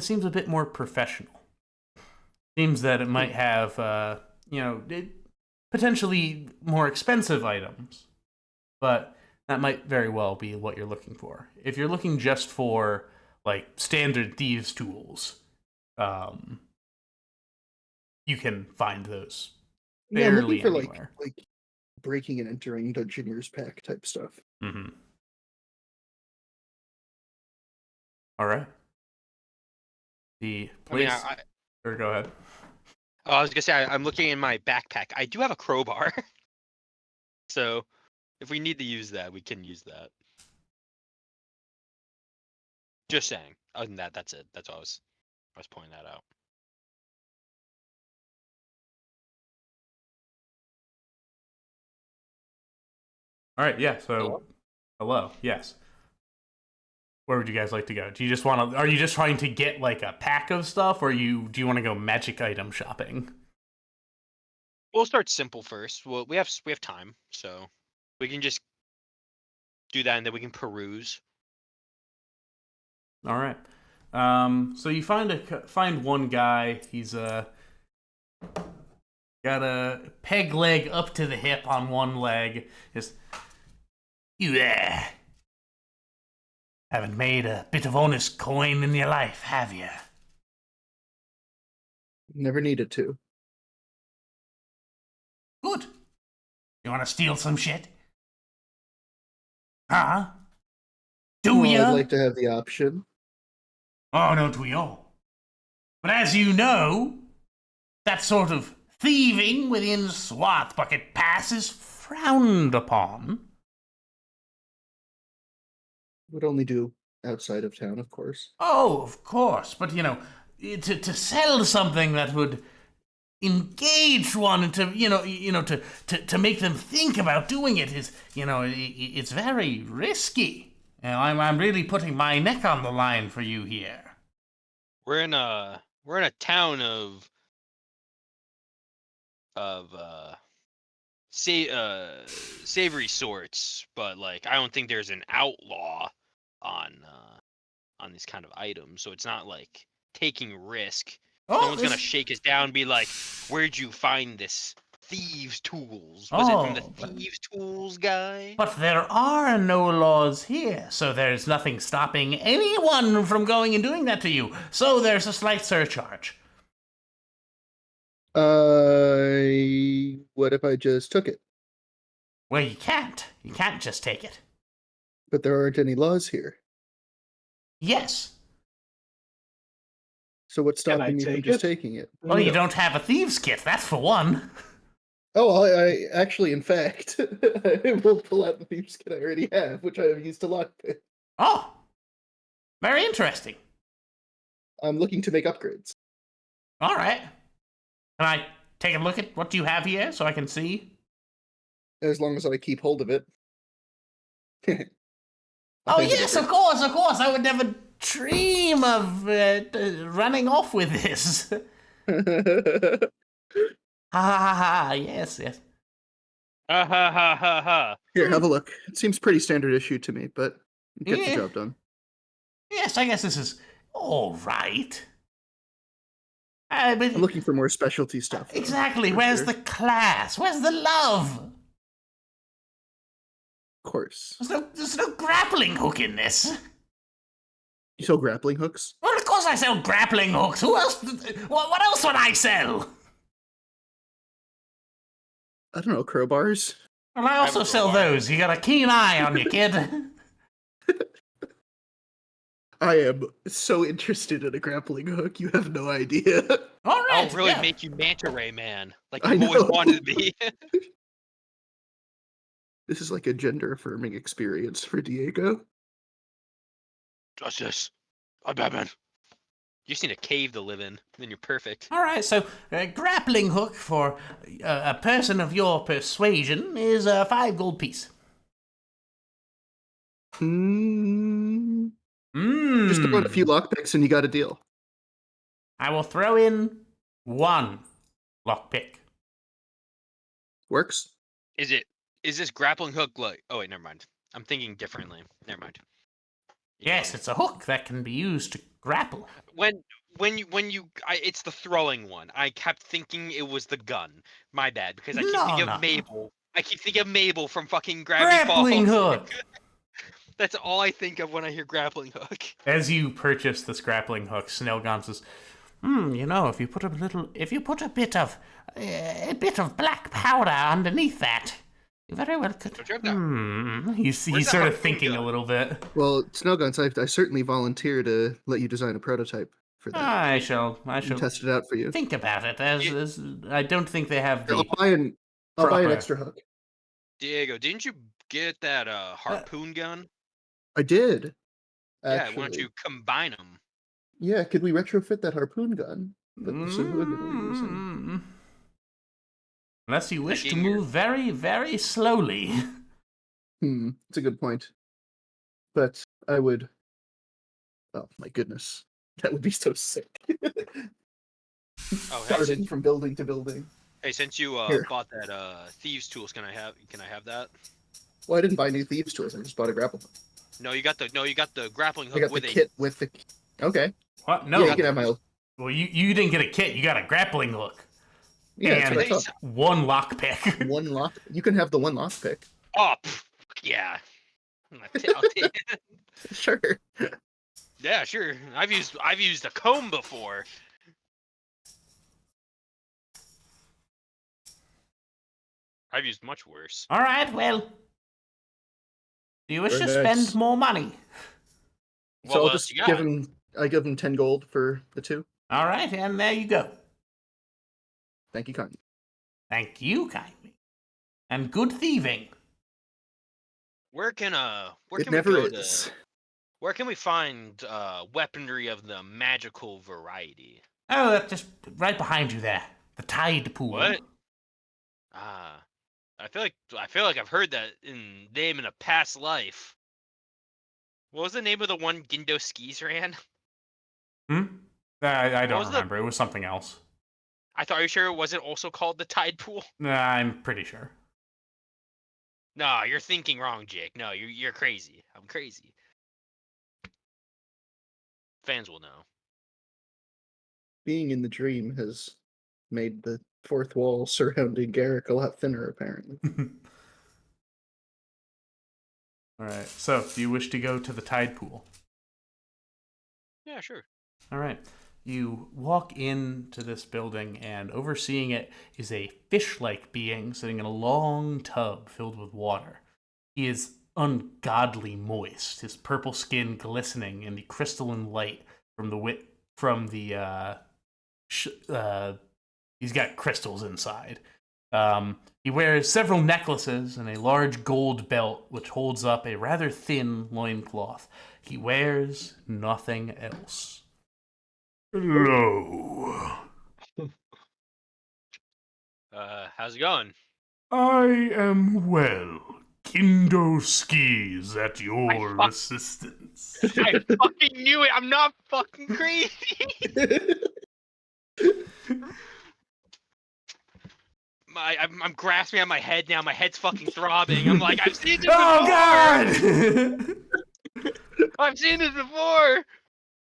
seems a bit more professional. Seems that it might have potentially more expensive items, but that might very well be what you're looking for. If you're looking just for like standard thieves' tools, you can find those Yeah, I'm fairly looking for anywhere. like breaking and entering Dungeoneer's pack type stuff. Mm-hmm. All right. The place. Or go ahead. I was gonna say I'm looking in my backpack. I do have a crowbar, so if we need to use that, we can use that. Just saying. Other than that, that's it. That's all I was pointing that out. All right. Yeah. So, hello. Yes. Where would you guys like to go? Do you just want to? Are you just trying to get like a pack of stuff, or do you want to go magic item shopping? We'll start simple first. Well, we have time, so we can just do that, and then we can peruse. All right. So you find one guy. He's got a peg leg up to the hip on one leg. Just you there. Haven't made a bit of honest coin in your life, have you? Never needed to. Good. You want to steal some shit? Huh? Do Well, ya? I'd like to have the option. Oh, don't we all? But as you know, that sort of thieving within Swarthbucket Pass is frowned upon. Would only do outside of town, of course. Oh, of course, but to sell something that would engage one and to make them think about doing it is, it's very risky. I'm really putting my neck on the line for you here. We're in a we're in a town of savory sorts, but like I don't think there's an outlaw on these kind of items, so it's not like taking risk. No Oh, one's gonna this- shake us down and be like, "Where'd you find this thieves' tools? Was it from the Oh, but- thieves' tools guy?" But there are no laws here, so there's nothing stopping anyone from going and doing that to you. So there's a slight surcharge. What if I just took it? Well, you can't. You can't just take it. But there aren't any laws here. Yes. So what's Can I stopping me from take just it? taking it? Well, you No. don't have a thieves' kit, that's for one. Oh, I actually, in fact, I will pull out the thieves' kit I already have, which I have used to lockpick. Oh, very interesting. I'm looking to make upgrades. All right. Can I take a look at what you have here so I can see? As long as I keep hold of it. Oh, yes, of course, of course. I would never dream of running off with this. Ha ha ha ha. Yes, yes. Ha ha ha ha ha. Here, have a look. It seems pretty standard issue to me, but it gets Yeah. the job done. Yes, I guess this is all right. But I'm looking for more specialty stuff. though, exactly. for Where's sure. the class? Where's the love? Of course. There's no grappling hook in this. You sell grappling hooks? Well, of course I sell grappling hooks. Who else? What else would I sell? I don't know, crowbars? Well, I have also a sell crowbar. those. You got a keen eye on you, kid. I am so interested in a grappling hook, you have no idea. All right. I'll really yeah. make you manta ray man, like I you've always know. wanted to be. This is like a gender affirming experience for Diego. Justice. I'm Batman. You just need a cave to live in, then you're perfect. All right. So, a grappling hook for a person of your persuasion is a 5 gold piece. Hmm. Mmm. Just throw in a few lockpicks and you got a deal. I will throw in 1 lockpick. Works? Is this grappling hook like? Oh wait, never mind. I'm thinking differently. Never mind. Yes, it's a hook that can be used to grapple. It's the throwing one. I kept thinking it was the gun. My bad, because I keep No, thinking no. of Mabel. I keep thinking of Mabel from fucking Gravity Grappling Falls. hook. That's all I think of when I hear grappling hook. As you purchase this grappling hook, Snellgon says, you know, if you put a bit of black powder underneath that, you very well could. Don't you have that? He's Where's the sort of harpoon thinking a gun? little bit. Well, Snowguns, I certainly volunteer to let you design a prototype for that. I shall and test it out for you. think about it. As I don't think they have I'll the. buy an proper- extra hook. Diego, didn't you get that harpoon gun? I did. Yeah, why don't actually. you combine them? Yeah, could we retrofit that harpoon gun that the Sahugin were using? Mm. Unless you wish to Thinking you're- move very, very slowly. It's a good point. But I would. Oh my goodness, that would be so sick. Oh, hey, Starting since, from building to building. hey, since you Here. bought that thieves tools, can I have that? Well, I didn't buy new thieves tools. I just bought a grapple hook. No, you got the grappling I hook got the with kit with the. Okay. What? No. Yeah, you can have my. Well, you didn't get a kit. You got a grappling hook. Yeah, that's And- what I thought. 1 lockpick. One lock. You can have the one lock pick. Oh, yeah. I'll take it. Sure. Yeah, sure. I've used a comb before. I've used much worse. All right. Well, do you wish Very to nice. spend more money? Well, So I'll what just else you got? I give him 10 gold for the 2. All right, and there you go. Thank you, kindly. Thank you kindly, and good thieving. Where can It we never go is. where can we find weaponry of the magical variety? Oh, that's just right behind you there. The tide pool. What? I feel like I've heard that name in a past life. What was the name of the one Gindo Skis ran? I don't was the- remember. It was something else. Are you sure it wasn't also called the Tide Pool? Nah, I'm pretty sure. No, you're thinking wrong, Jake. No, you're crazy. I'm crazy. Fans will know. Being in the dream has made the fourth wall surrounding Garrick a lot thinner, apparently. All right. So, do you wish to go to the tide pool? Yeah, sure. All right. You walk into this building, and overseeing it is a fish-like being sitting in a long tub filled with water. He is ungodly moist, his purple skin glistening in the crystalline light from he's got crystals inside. He wears several necklaces and a large gold belt, which holds up a rather thin loincloth. He wears nothing else. Hello. How's it going? I am well. Kindo skis at your fuck- assistance. I fucking knew it. I'm not fucking crazy. I'm grasping at my head now. My head's fucking throbbing. I'm like, I've seen this before. Oh God! I've seen this before.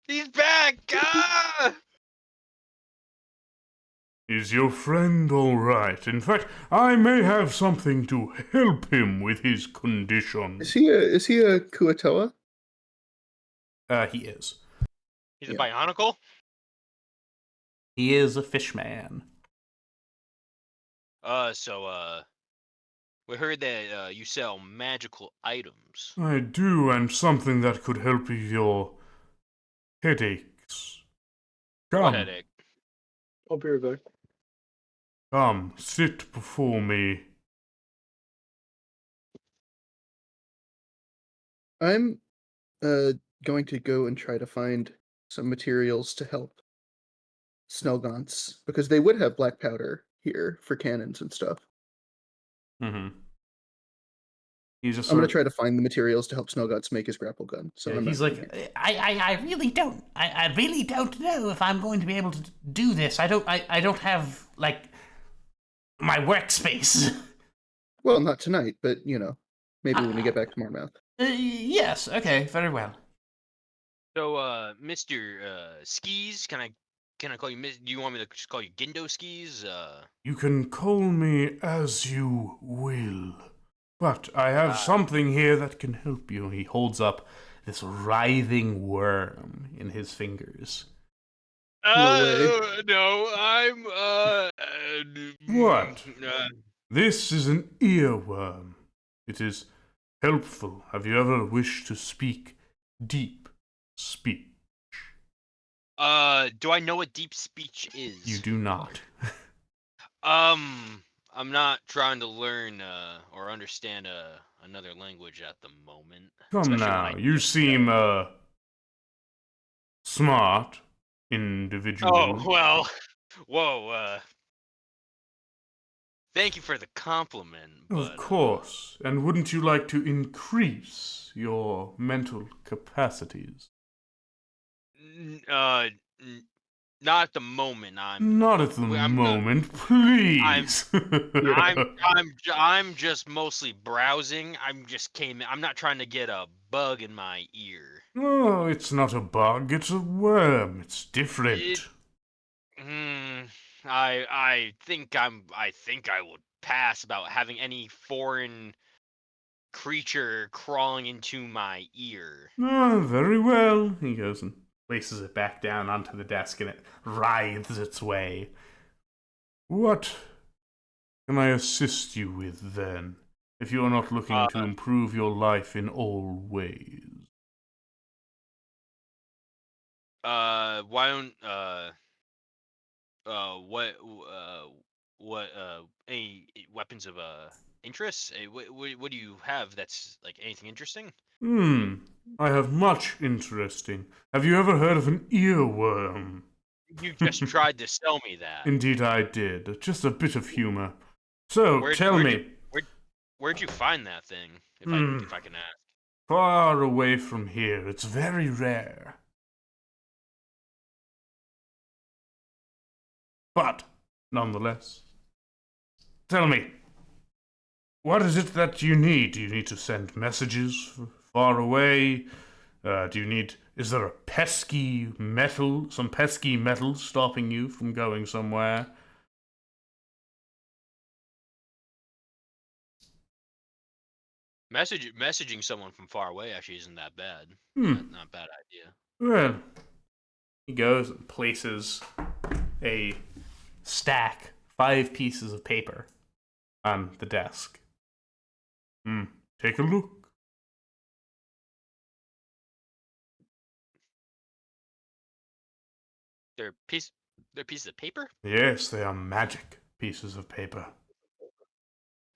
He's back. Ah! Is your friend all right? In fact, I may have something to help him with his condition. Is he a Kuatoa? He is. He's a Yeah. bionicle. He is a fishman. We heard that you sell magical items. I do, and something that could help your headaches. What Come, headache? I'll be right back. come, sit before me. I'm going to go and try to find some materials to help Snellgaunts, because they would have black powder here for cannons and stuff. Mm-hmm. He's just I'm sort going of, to try to find the materials to help Snellgaunts make his grapple gun. So yeah, I'm he's not like, here. I really don't. I really don't know if I'm going to be able to do this. I don't have, like, my workspace. Well, not tonight, but maybe when we get back to Marmouth. Yes, okay, very well. So, Mr. Skis, can I call you do you want me to just call you Gindo Skis? you can call me as you will. But I have something here that can help you. He holds up this writhing worm in his fingers. No, I'm, What? This is an earworm. It is helpful. Have you ever wished to speak deep speech? Do I know what deep speech is? You do not. I'm not trying to learn, or understand, another language at the moment. Come Especially when now, I you just, seem, smart individual. Oh, well, whoa, thank you for the compliment, but... Of course. And wouldn't you like to increase your mental capacities? Not at the moment. Not at the moment, please. I'm just mostly browsing. I'm not trying to get a bug in my ear. Oh, it's not a bug, it's a worm. It's different. I think I would pass about having any foreign creature crawling into my ear. Ah, very well. He goes and places it back down onto the desk and it writhes its way. What can I assist you with then, if you are not looking to improve your life in all ways? Why don't, any weapons of, interest? What do you have that's, like, anything interesting? I have much interesting. Have you ever heard of an earworm? You just tried to sell me that. Indeed I did. Just a bit of humor. So, tell me. Where'd you find that thing, if I can ask? Far away from here. It's very rare. But, nonetheless, tell me, what is it that you need? Do you need to send messages far away? Is there some pesky metal stopping you from going somewhere? Messaging someone from far away actually isn't that bad. Not a bad idea. Well, he goes and places a stack, 5 pieces of paper on the desk. Take a look. They're pieces of paper? Yes, they are magic pieces of paper.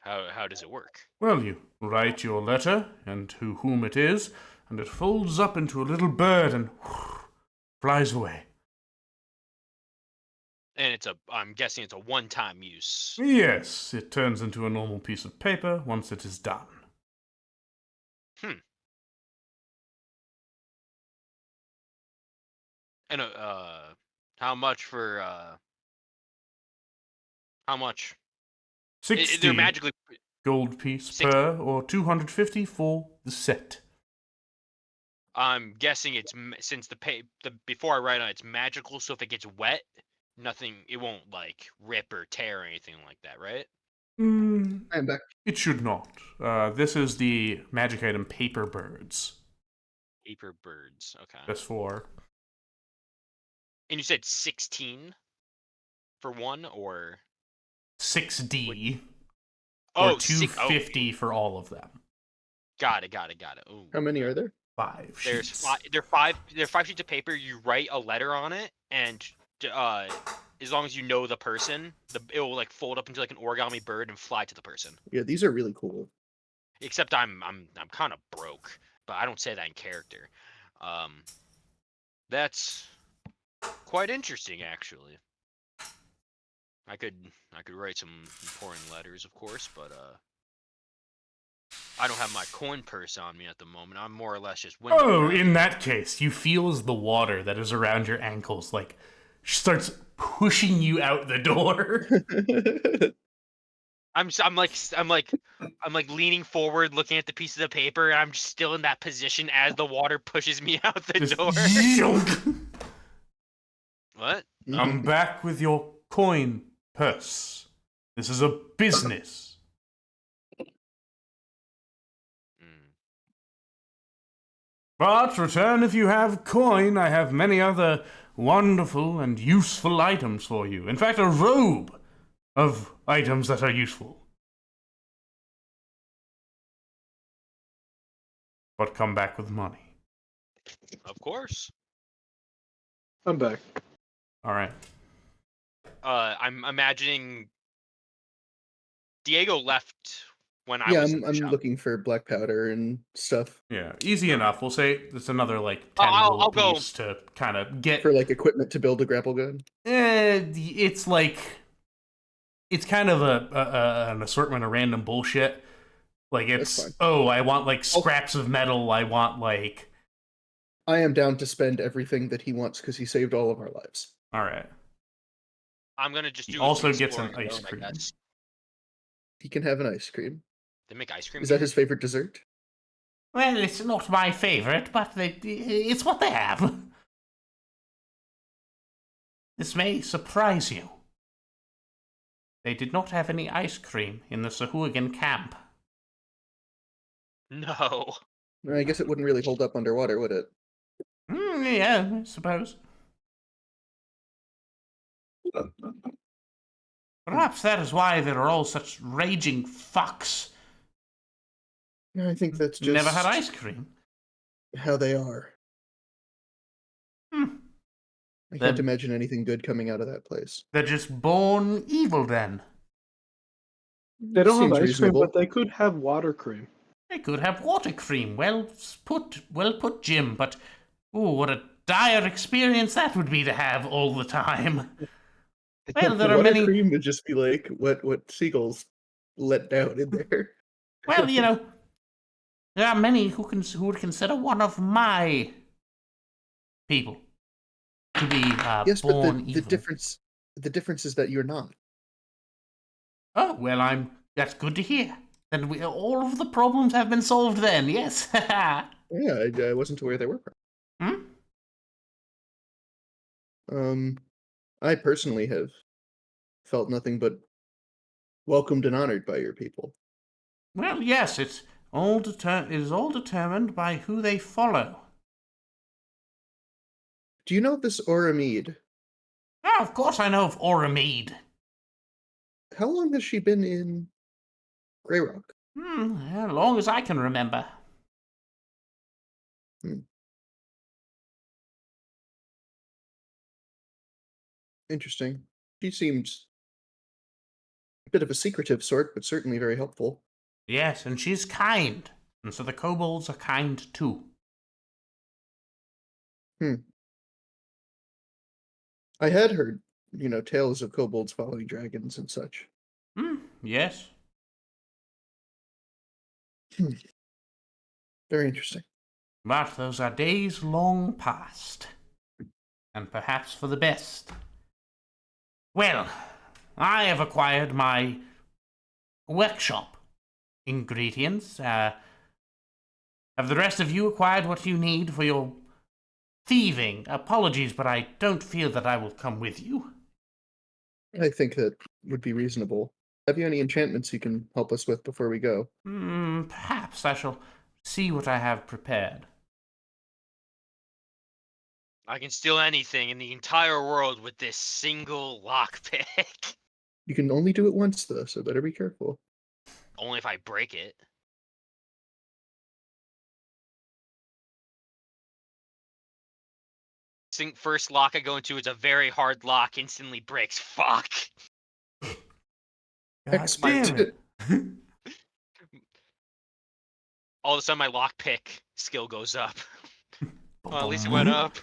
How does it work? Well, you write your letter and to whom it is, and it folds up into a little bird and flies away. And I'm guessing it's a one-time use. Yes, it turns into a normal piece of paper once it is done. And how much for how much? 60 They're magically gold piece 60. per, or 250 for the set. I'm guessing it's since before I write on it's magical, so if it gets wet, it won't like rip or tear or anything like that, right? I'm back. It should not. This is the magic item Paper Birds. Paper birds, okay. That's for... And you said 16 for one, or 6D, oh, or 250 for all of them. Got it. Ooh. How many are there? 5 There's sheets. They're 5 sheets of paper. You write a letter on it, and as long as you know the person, it will like fold up into like an origami bird and fly to the person. Yeah, these are really cool. Except I'm kind of broke, but I don't say that in character. That's quite interesting, actually. I could write some important letters, of course, but I don't have my coin purse on me at the moment. I'm more or less just Oh, in that case, you feel as the water that is around your ankles like starts pushing you out the door. I'm like leaning forward, looking at the pieces of paper, and I'm just still in that position as the water pushes me out the Just door. yonk. What? I'm back with your coin purse. This is a business. But return if you have coin. I have many other wonderful and useful items for you. In fact, a robe of items that are useful. But come back with money. Of course. I'm back. All right. I'm imagining Diego left when I Yeah, was in the I'm shop. looking for black powder and stuff Yeah, easy enough. We'll say it's another like 10 I'll gold go. piece to kind of get. for like equipment to build a grapple gun. It's like it's kind of an assortment of random bullshit. Like That's it's fine. I want like scraps of metal. I want like. I am down to spend everything that he wants because he saved all of our lives. All right. I'm gonna just He do. also some gets an exploring ice alone, I cream. guess. He can have an ice cream. They make ice cream. Is that here? his favorite dessert? Well, it's not my favorite, but it's what they have. This may surprise you. They did not have any ice cream in the Sahuagin camp. No. I guess it wouldn't really hold up underwater, would it? Yeah, I suppose. Perhaps that is why they are all such raging fucks. No, I think that's just Never had ice cream. how they are. Hmm. I can't Then- imagine anything good coming out of that place. They're just born evil then. They don't Seems have ice reasonable. cream, but they could have water cream. They could have water cream. Well put, Jim. But what a dire experience that would be to have all the time. Well, there are Water many. cream would just be like what seagulls let down in there. Well, there are many who would consider one of my people to be Yes, born but the evil. difference The difference is that you're not. Oh, well, that's good to hear. Then all of the problems have been solved then, yes? Yeah, I wasn't aware they were. Hmm? I personally have felt nothing but welcomed and honored by your people. Well, yes, it is all determined by who they follow. Do you know this Oramede? Oh, of course I know of Oramede. How long has she been in Grey Rock? As long as I can remember. Interesting. She seemed a bit of a secretive sort, but certainly very helpful. Yes, and she's kind. And so the kobolds are kind too. I had heard, tales of kobolds following dragons and such. Yes. Very interesting. But those are days long past. And perhaps for the best. Well, I have acquired my workshop ingredients. Have the rest of you acquired what you need for your thieving? Apologies, but I don't feel that I will come with you. I think that would be reasonable. Have you any enchantments you can help us with before we go? Perhaps I shall see what I have prepared. I can steal anything in the entire world with this single lockpick. You can only do it once, though, so better be careful. Only if I break it. First lock I go into is a very hard lock, instantly breaks. Fuck. God damn it. All of a sudden my lockpick skill goes up. Well, at least it went up.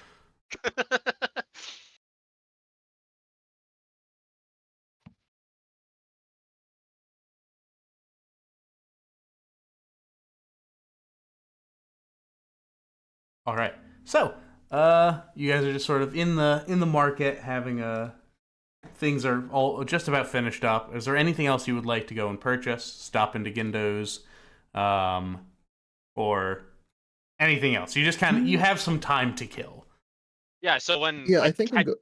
All right. So, you guys are just sort of in the market having things are all just about finished up. Is there anything else you would like to go and purchase? Stop into Gindo's, or anything else? You just you have some time to kill. Yeah. So when I think I'm good.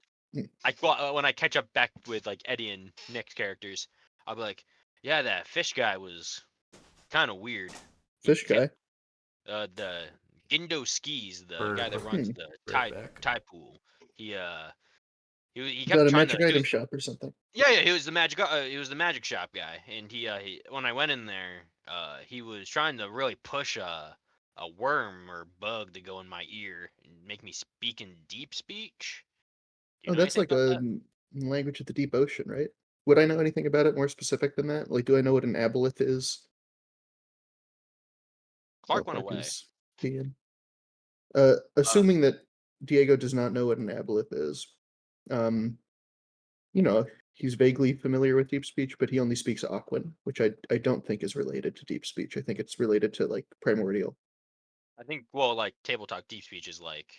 when I catch up back with like Eddie and Nick's characters, I'll be like, yeah, that fish guy was kind of weird. Fish guy? The Gindo Skis, the guy that runs the Thai pool. He kept Got a trying magic to item shop or something. Yeah, he was the magic shop guy, and he when I went in there, he was trying to really push a worm or bug to go in my ear and make me speak in deep speech. Do you know That's anything like about a that? language of the deep ocean, right? Would I know anything about it more specific than that? Like, do I know what an aboleth is? Clark went away. Is being. Assuming that Diego does not know what an aboleth is, he's vaguely familiar with deep speech, but he only speaks Aquan, which I don't think is related to deep speech. I think it's related to like primordial. I think like table talk deep speech is like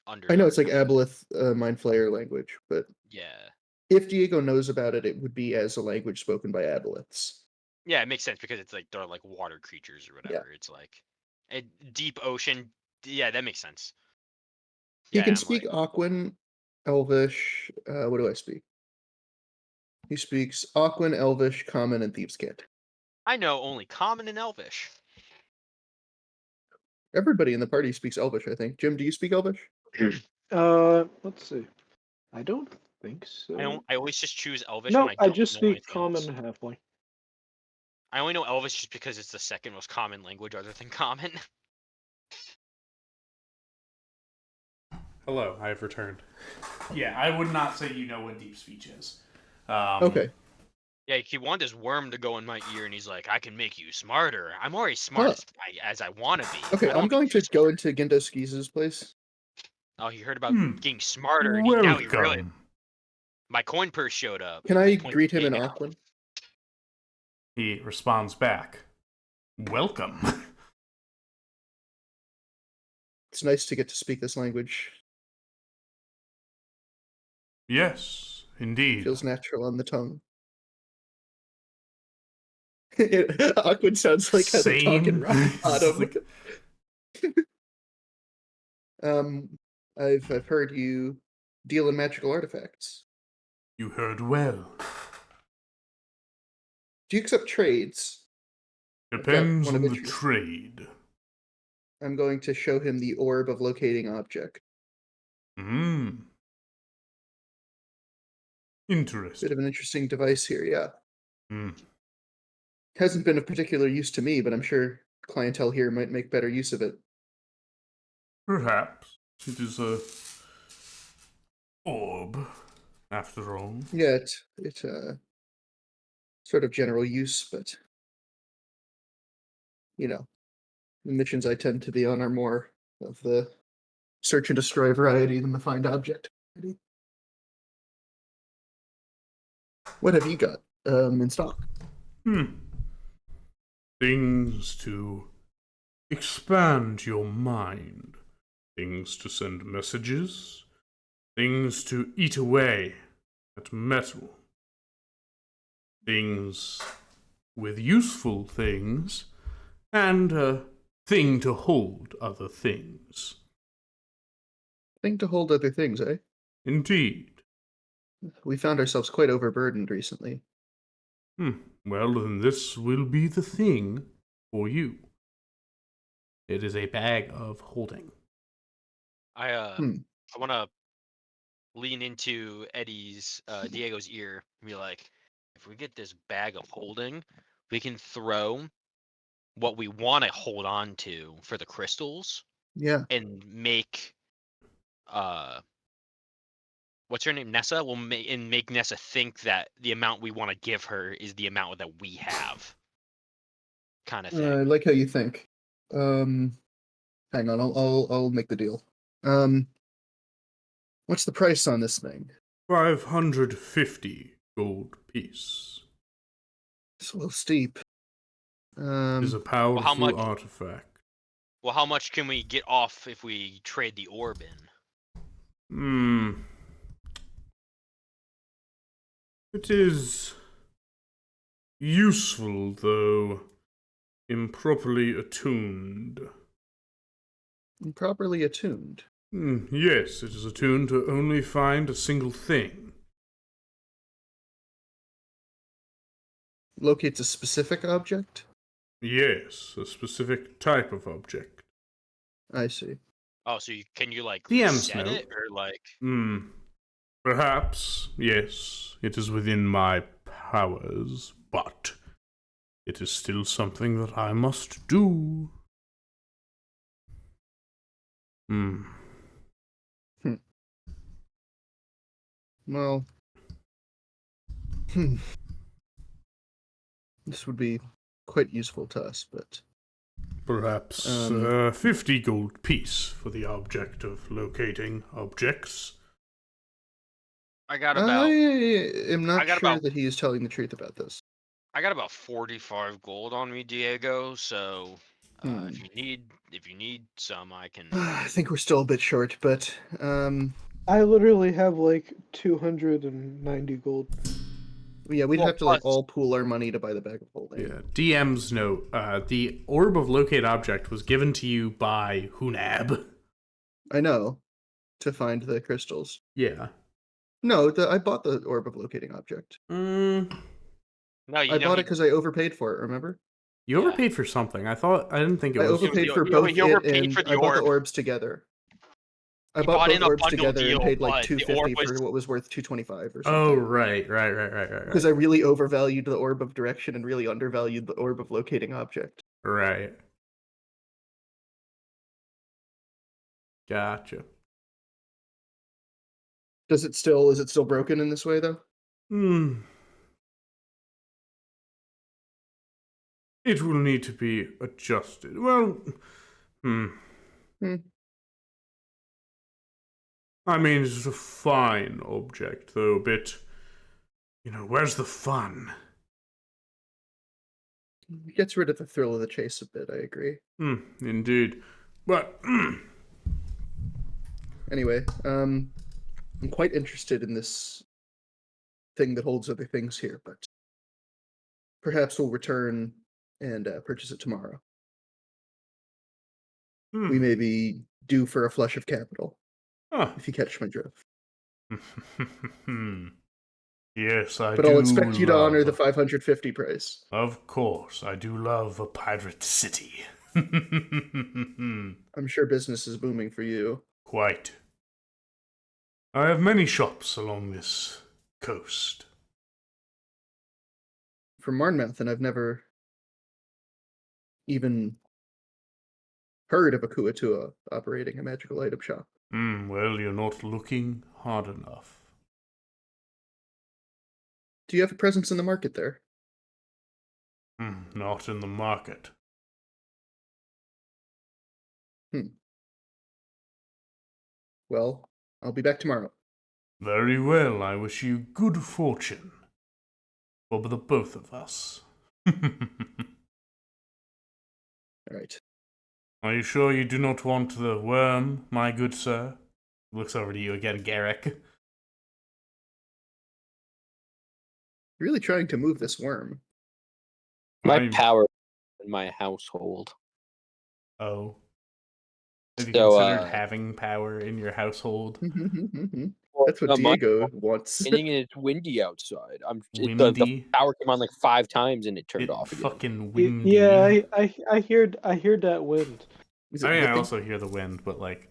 under. I know it's like aboleth, mind flayer language, but yeah. If Diego knows about it, it would be as a language spoken by aboleths. Yeah, it makes sense because it's like they're like water creatures or whatever. Yeah. It's like a deep ocean. Yeah, that makes sense. He can speak Aquan, Elvish. What do I speak? He speaks Aquan, Elvish, Common, and Thieves' Cant. I know only Common and Elvish. Everybody in the party speaks Elvish, I think. Jim, do you speak Elvish? Let's see. I don't think so. I always just choose Elvish. No, when I just speak Common Halfling. I only know Elvish just because it's the second most common language other than Common. Hello, I have returned. Yeah, I would not say you know what deep speech is. Okay. Yeah, he wanted his worm to go in my ear, and he's like, I can make you smarter. I'm already smart as I want to be. Okay, I'm going to go into Gindo Skis' place. Oh, he heard about getting smarter, and now he really... My coin purse showed up. Can I greet him in Aquan? He responds back, welcome. It's nice to get to speak this language. Yes, indeed. Feels natural on the tongue. Awkward sounds like how they're talking Same. rock bottom. Like- I've heard you deal in magical artifacts. You heard well. Do you accept trades? got Depends one of on the interest. trade. I'm going to show him the orb of locating object. Hmm. Bit Interesting. of an interesting device here, yeah. Hmm. Hasn't been of particular use to me, but I'm sure clientele here might make better use of it. Perhaps it is a orb, after all. Yeah, it's sort of general use, but you know, the missions I tend to be on are more of the search and destroy variety than the find object variety. What have you got in stock? Things to expand your mind. Things to send messages. Things to eat away at metal. Things with useful things. And a thing to hold other things. Thing to hold other things, eh? Indeed. We found ourselves quite overburdened recently. Well, then this will be the thing for you. It is a bag of holding. I want to lean into Diego's ear and be like, if we get this bag of holding, we can throw what we want to hold on to for the crystals Yeah. and make what's her name, Nessa? We'll make Nessa think that the amount we want to give her is the amount that we have, kind of thing. I like how you think. Hang on, I'll make the deal. What's the price on this thing? 550 gold piece. It's a little steep. It is a powerful much? artifact. Well, how much can we get off if we trade the orb in? It is useful, though improperly attuned. Improperly attuned. Yes, it is attuned to only find a single thing. Locates a specific object? Yes, a specific type of object. I see. Oh, so can you like DM's set note. it or like? Perhaps, yes, it is within my powers, but it is still something that I must do. Well, this would be quite useful to us, but Perhaps 50 gold piece for the object of locating objects. I got about. I am not I got sure about- that he is telling the truth about this. I got about 45 gold on me, Diego. So if you need some, I can. I think we're still a bit short, but I literally have like 290 gold. yeah, we'd Well, have to like plus- all pool our money to buy the bag of holding. Yeah, DM's note. The orb of locate object was given to you by Hunab. I know, to find the crystals. Yeah. No, I bought the orb of locating object. No, I bought it because I overpaid for it. Remember? You overpaid for something. I didn't think it I was. overpaid for you both overpaid it and for the I bought the orb. orbs together. I You bought bought both in a orbs bundle together deal, and paid but like the orb $250 for was- what was worth $225 or something. Oh, right. Because I really overvalued the orb of direction and really undervalued the orb of locating object. Right. Gotcha. Is it still broken in this way though? It will need to be adjusted. Well, I mean, it's a fine object, though a bit. Where's the fun? It gets rid of the thrill of the chase a bit, I agree. Indeed. But, Anyway, I'm quite interested in this thing that holds other things here, but perhaps we'll return and purchase it tomorrow. We may be due for a flush of capital, Huh. if you catch my drift. Yes, I But do. I'll expect you to honor the love- 550 price. Of course, I do love a pirate city. I'm sure business is booming for you. Quite. I have many shops along this coast. From Marnmouth, and I've never even heard of a Kuatua operating a magical item shop. Well, you're not looking hard enough. Do you have a presence in the market there? Not in the market. Well, I'll be back tomorrow. Very well, I wish you good fortune. For the both of us. All right. Are you sure you do not want the worm, my good sir? Looks over to you again, Garrick. You're really trying to move this worm. My I'm- power in my household. Oh. Have you So, considered having power in your household? That's what Diego wants. Hitting and it's windy outside. The Windy? power came on like 5 times and it turned It off again. fucking windy. Yeah, I hear that wind. Is it I mean, I whipping? also hear the wind, but like,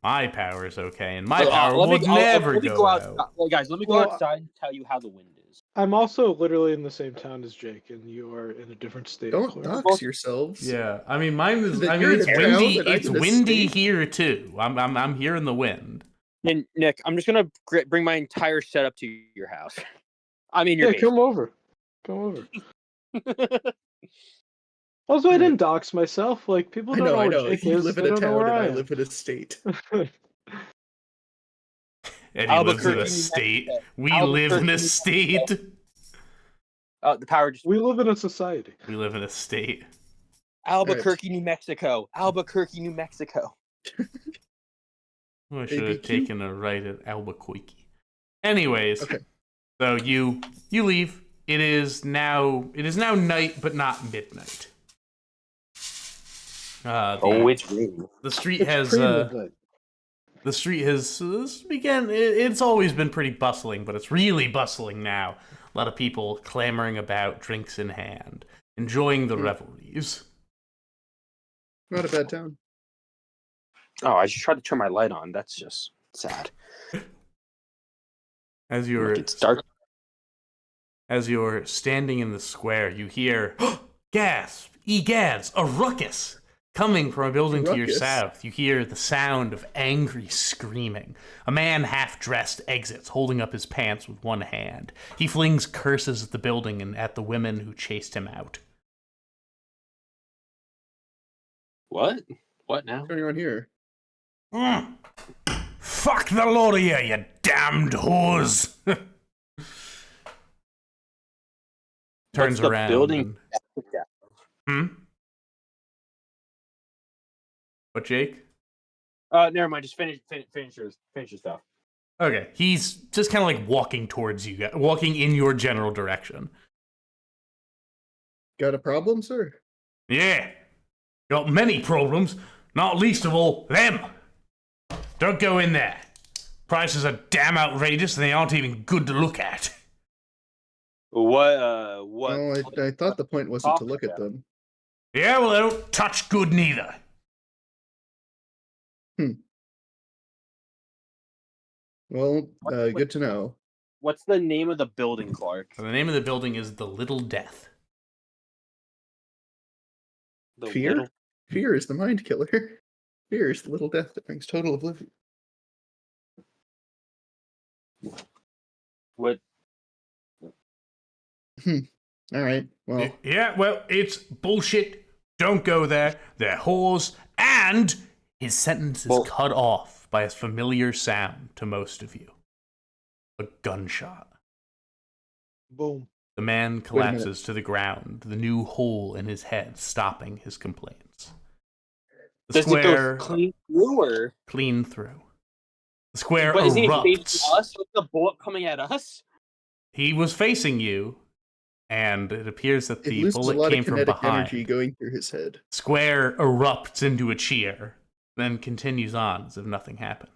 my power is okay, and my But, power let me- would I'll- never let me go outside. out. Well, guys, let me go Well, outside and tell you how the wind is. I'm also literally in the same town as Jake, and you are in a different state. Don't Clark. dox yourselves. Yeah, I mean, mine is. That I mean, you're in it's a town windy. that I'm It's in a windy state. here too. I'm hearing the wind. And Nick, I'm just gonna bring my entire setup to your house. I mean, your Yeah, come over. Come over. Also, I didn't dox myself. Like people I don't know know. where Jake You is. live They in a don't know town where and I I am. live in a state. Eddie lives in Albuquerque, a New state. Mexico. We live in Albuquerque, a New state. The power just We live in a society. We live in a state. Albuquerque, New Mexico. Albuquerque, New Mexico. Oh, I should have ABQ? taken a right at Albuquerque. Anyways, Okay. so you leave. It is now night, but not midnight. It's raining. The street has Pre-midnight. the street has began. It's always been pretty bustling, but it's really bustling now. A lot of people clamoring about, drinks in hand, enjoying the revelries. Not a bad town. Oh, I just tried to turn my light on. That's just sad. As you're It's dark. As you're standing in the square, you hear, gasp, egads, a ruckus coming from a building to your Ruckus? south. You hear the sound of angry screaming. A man half-dressed exits, holding up his pants with one hand. He flings curses at the building and at the women who chased him out. What? What now? What's going on here? Fuck the lot of you damned whores! Turns What's the around. building? What, Jake? Never mind. Just finish your stuff. Okay, he's just kind of like walking towards you, walking in your general direction. Got a problem, sir? Yeah, got many problems, not least of all them. Don't go in there. Prices are damn outrageous and they aren't even good to look at. What? No, I thought the point wasn't to look at them. Yeah, well, they don't touch good neither. Well, good to know. What's the name of the building, Clark? So the name of the building is The Little Death. The Fear? little- Fear is the mind killer. Fear is the little death that brings total oblivion. What? All right. Well, Yeah, well, it's bullshit. Don't go there. They're whores. And his sentence is cut off by a familiar sound to most of you. A gunshot. Boom. The man minute. collapses to the ground, the new hole in his head stopping his complaints. The Does it square go clean through, or? clean through. The square But isn't he erupts. facing us with the bullet coming at us? he was facing you, and it appears that It the loses a bullet lot came of from kinetic behind. energy going through his head. Square erupts into a cheer, then continues on as if nothing happened.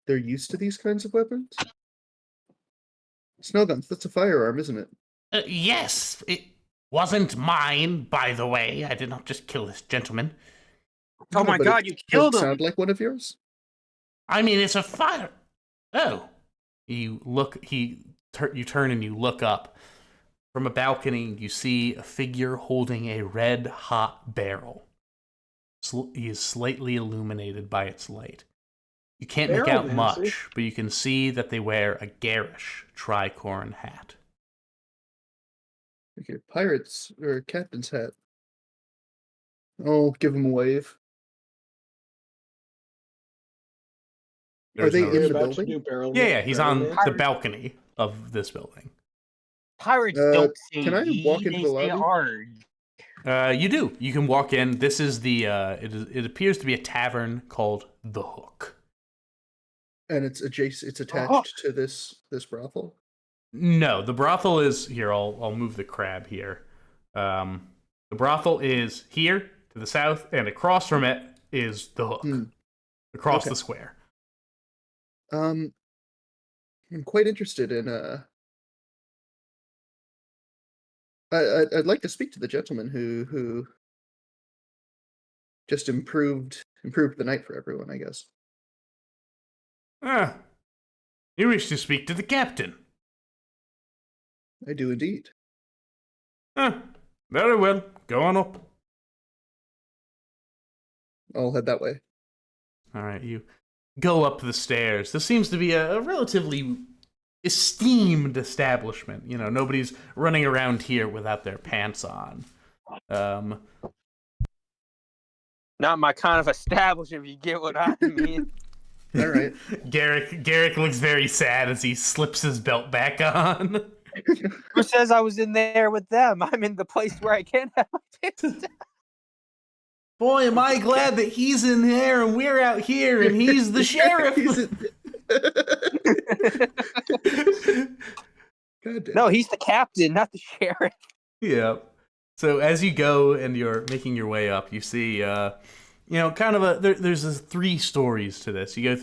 They're used to these kinds of weapons? Snow guns, that's a firearm, isn't it? Yes, it wasn't mine, by the way. I did not just kill this gentleman. Oh No, my but god, it you killed doesn't him! sound like one of yours? I mean, it's a fire. Oh. You look, you turn and you look up. From a balcony, you see a figure holding a red-hot barrel. He is slightly illuminated by its light. You can't make Barrel out Nancy. much, but you can see that they wear a garish tricorn hat. Okay, pirates, or captain's hat. Oh, give him a wave. There's they no in the response. About to building? do barrel Yeah, he's barrel on Nancy? the balcony of this building. Pirates Uh, don't say can I ye, walk into they the say lobby? arg. You do. You can walk in. This is the. It appears to be a tavern called The Hook. And it's adjacent. It's attached to this brothel. No, the brothel is here. I'll move the crab here. The brothel is here to the south, and across from it is The Hook. Across Okay. the square. I'm quite interested in I'd like to speak to the gentleman who just improved the night for everyone, I guess. Ah, you wish to speak to the captain? I do indeed. Very well. Go on up. I'll head that way. All right, you go up the stairs. This seems to be a relatively esteemed establishment. You know, nobody's running around here without their pants on. Not my kind of establishment, if you get what I mean. All right. Garrick looks very sad as he slips his belt back on. Who says I was in there with them? I'm in the place where I can't have my pants down. Boy, am I glad that he's in there and we're out here and he's the sheriff. God damn. No, he's the captain, not the sheriff. Yeah. So as you go and you're making your way up, you see, kind of there's 3 stories to this. You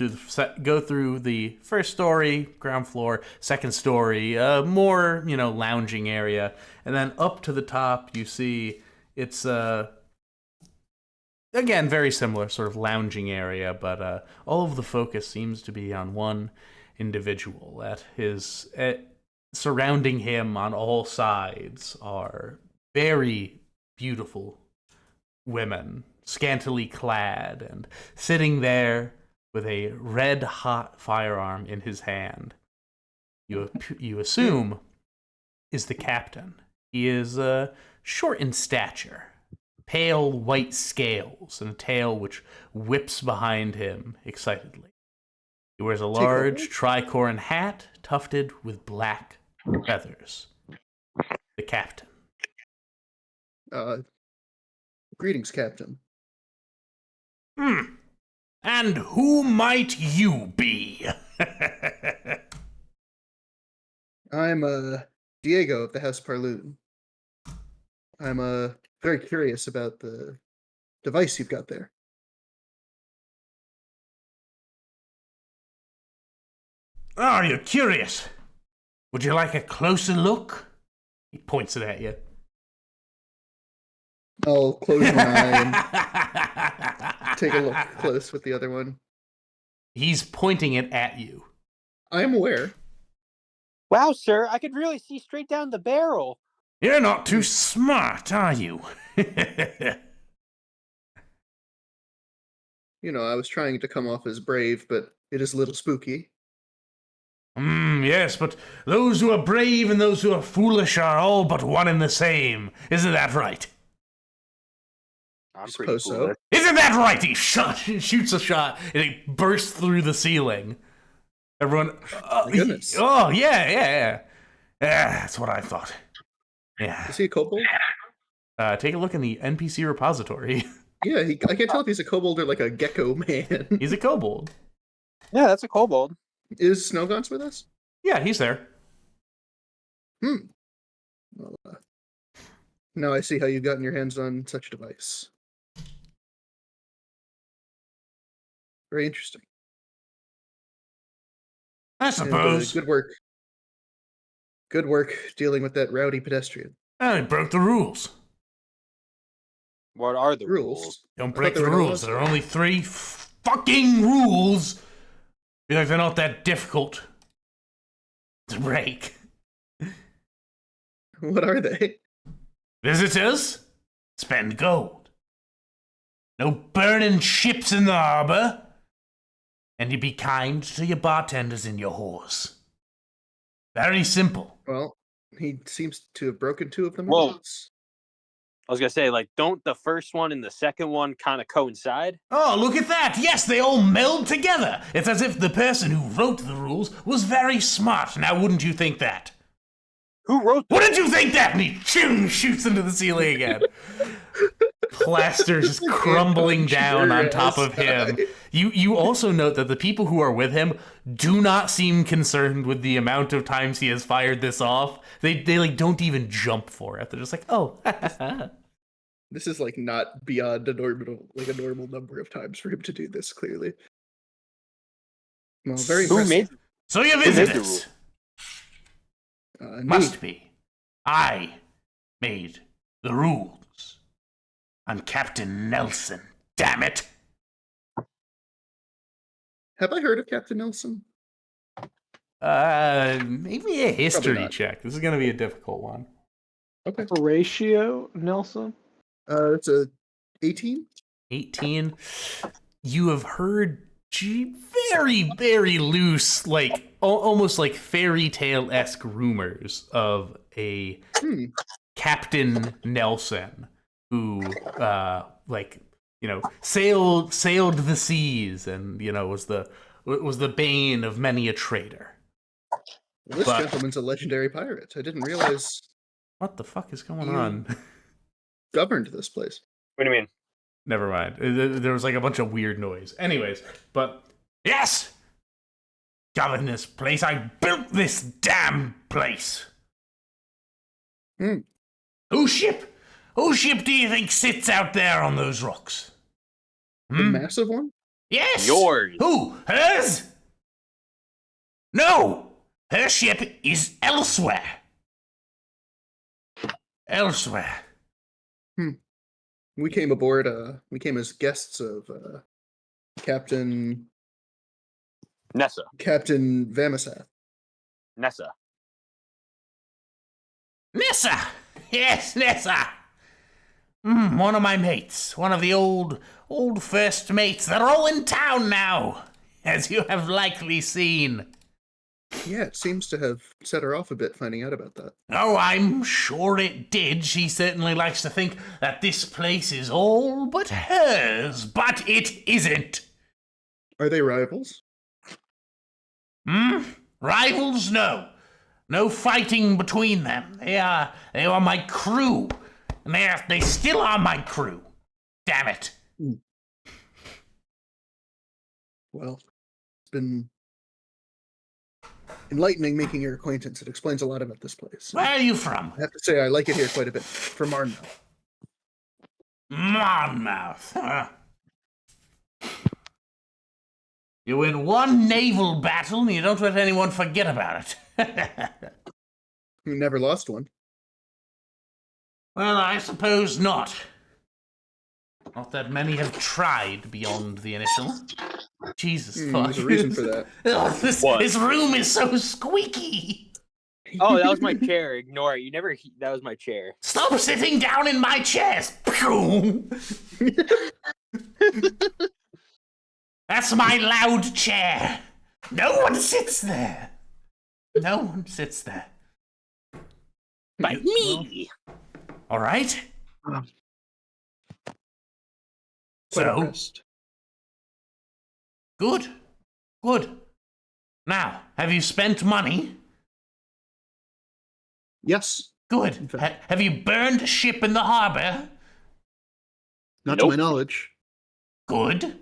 go through the first story, ground floor, second story, more lounging area, and then up to the top you see it's again very similar sort of lounging area, but all of the focus seems to be on one individual. Surrounding him on all sides are very beautiful women, scantily clad, and sitting there with a red-hot firearm in his hand. You assume is the captain. He is short in stature, pale white scales, and a tail which whips behind him excitedly. He wears a large tricorn hat tufted with black feathers. The captain. Greetings, Captain. And who might you be? I'm Diego of the House Parloon. I'm very curious about the device you've got there. Are you curious? Would you like a closer look? He points it at you. I'll close one eye and take a look close with the other one. He's pointing it at you. I am aware. Wow, sir, I could really see straight down the barrel. You're not too smart, are you? I was trying to come off as brave, but it is a little spooky. Yes, but those who are brave and those who are foolish are all but one and the same. Isn't that right? I'm pretty foolish. Isn't that right? He shoots a shot, and it bursts through the ceiling. Everyone... Goodness. Oh, yeah. Yeah, that's what I thought. Yeah. Is he a kobold? Take a look in the NPC repository. Yeah, I can't tell if he's a kobold or like a gecko man. He's a kobold. Yeah, that's a kobold. Is Snowgons with us? Yeah, he's there. Well, now I see how you've gotten your hands on such a device. Very interesting. I And, suppose. good work. Good work dealing with that rowdy pedestrian. Oh, it broke the rules. What are the Rules? rules? Don't I thought break there the were no rules. laws. There are only 3 fucking rules. Feel like they're not that difficult to break. What are they? Visitors, spend gold. No burning ships in the harbor. And you be kind to your bartenders and your whores. Very simple. Well, he seems to have broken 2 of them. Whoa. At once. I was gonna say, like, don't the first one and the second one kind of coincide? Oh, look at that! Yes, they all meld together. It's as if the person who wrote the rules was very smart. Now, wouldn't you think that? Who wrote that? Wouldn't you think that? And he shoots into the ceiling again. Plaster just crumbling down on top of him. You also note that the people who are with him do not seem concerned with the amount of times he has fired this off. They like don't even jump for it. They're just like, oh. This is like not beyond a normal number of times for him to do this. Clearly. Well, very Who impressive. made? So your made the visitors Me. must be. I made the rules. I'm Captain Nelson. Damn it. Have I heard of Captain Nelson? Maybe a history not. check. This is going to be a difficult one. Okay. Horatio Nelson? It's a 18. 18. You have heard very, very loose, like almost like fairy tale-esque rumors of a Captain Nelson who, sailed the seas and was the bane of many a trader. Well, this But- gentleman's a legendary pirate. I didn't realize What the fuck is going You- on? governed this place. What do you mean? Never mind. There was like a bunch of weird noise. Anyways, but yes! Govern this place. I built this damn place. Whose ship do you think sits out there on those rocks? The massive one? Yes! Yours. Who? Hers? No! Her ship is elsewhere. Elsewhere. We came aboard. We came as guests of Captain Nessa. Vamasath. Nessa. Nessa! Yes, Nessa! One of my mates. One of the old first mates. They're all in town now, as you have likely seen. Yeah, it seems to have set her off a bit finding out about that. Oh, I'm sure it did. She certainly likes to think that this place is all but hers, but it isn't. Are they rivals? Rivals? No. No fighting between them. They are my crew. And they still are my crew. Damn it. Well, it's been enlightening making your acquaintance. It explains a lot about this place. Where are you from? I have to say, I like it here quite a bit. From Arnmouth. Monmouth, huh? You win one naval battle and you don't let anyone forget about it. Who never lost one. Well, I suppose not. Not that many have tried beyond the initial. Jesus fuck. There's a reason for that. Ugh, What? this room is so squeaky. Oh, that was my chair. Ignore it. You never. That was my chair. Stop sitting down in my chairs. Pew! That's my loud chair. No one sits there. No one sits there. But me. All right. Quite So, impressed. good. Good. Now, have you spent money? Yes. Good. In fact. Have you burned a ship in the harbor? Not to my Nope. knowledge. Good.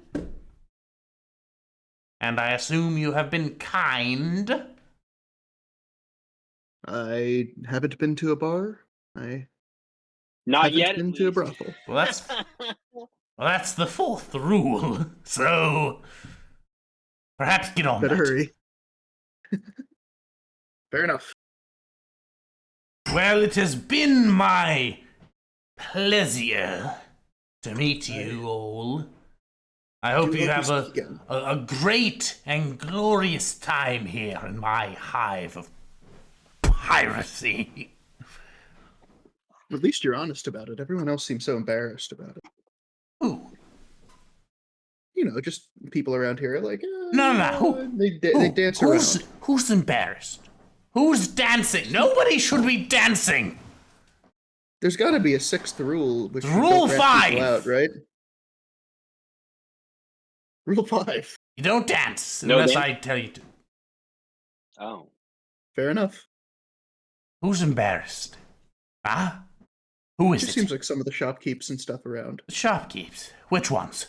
And I assume you have been kind. I haven't been to a bar. I Not haven't yet. At been to a least. brothel. Well, that's the fourth rule. So perhaps get on Better that. hurry. Fair enough. Well, it has been my pleasure to meet you all. I hope Do you hope we have speak again. a great and glorious time here in my hive of piracy. At least you're honest about it. Everyone else seems so embarrassed about it. Ooh. You know, just people around here are like, No. They dance around. Who's embarrassed? Who's dancing? Nobody should be dancing. There's got to be a sixth rule, which you Rule don't rat people 5. out, right? Rule 5. You don't dance No unless dance? I tell you to. Oh. Fair enough. Who's embarrassed? Huh? Who It is just it? seems like some of the shopkeepers and stuff around. The shopkeepers. Which ones?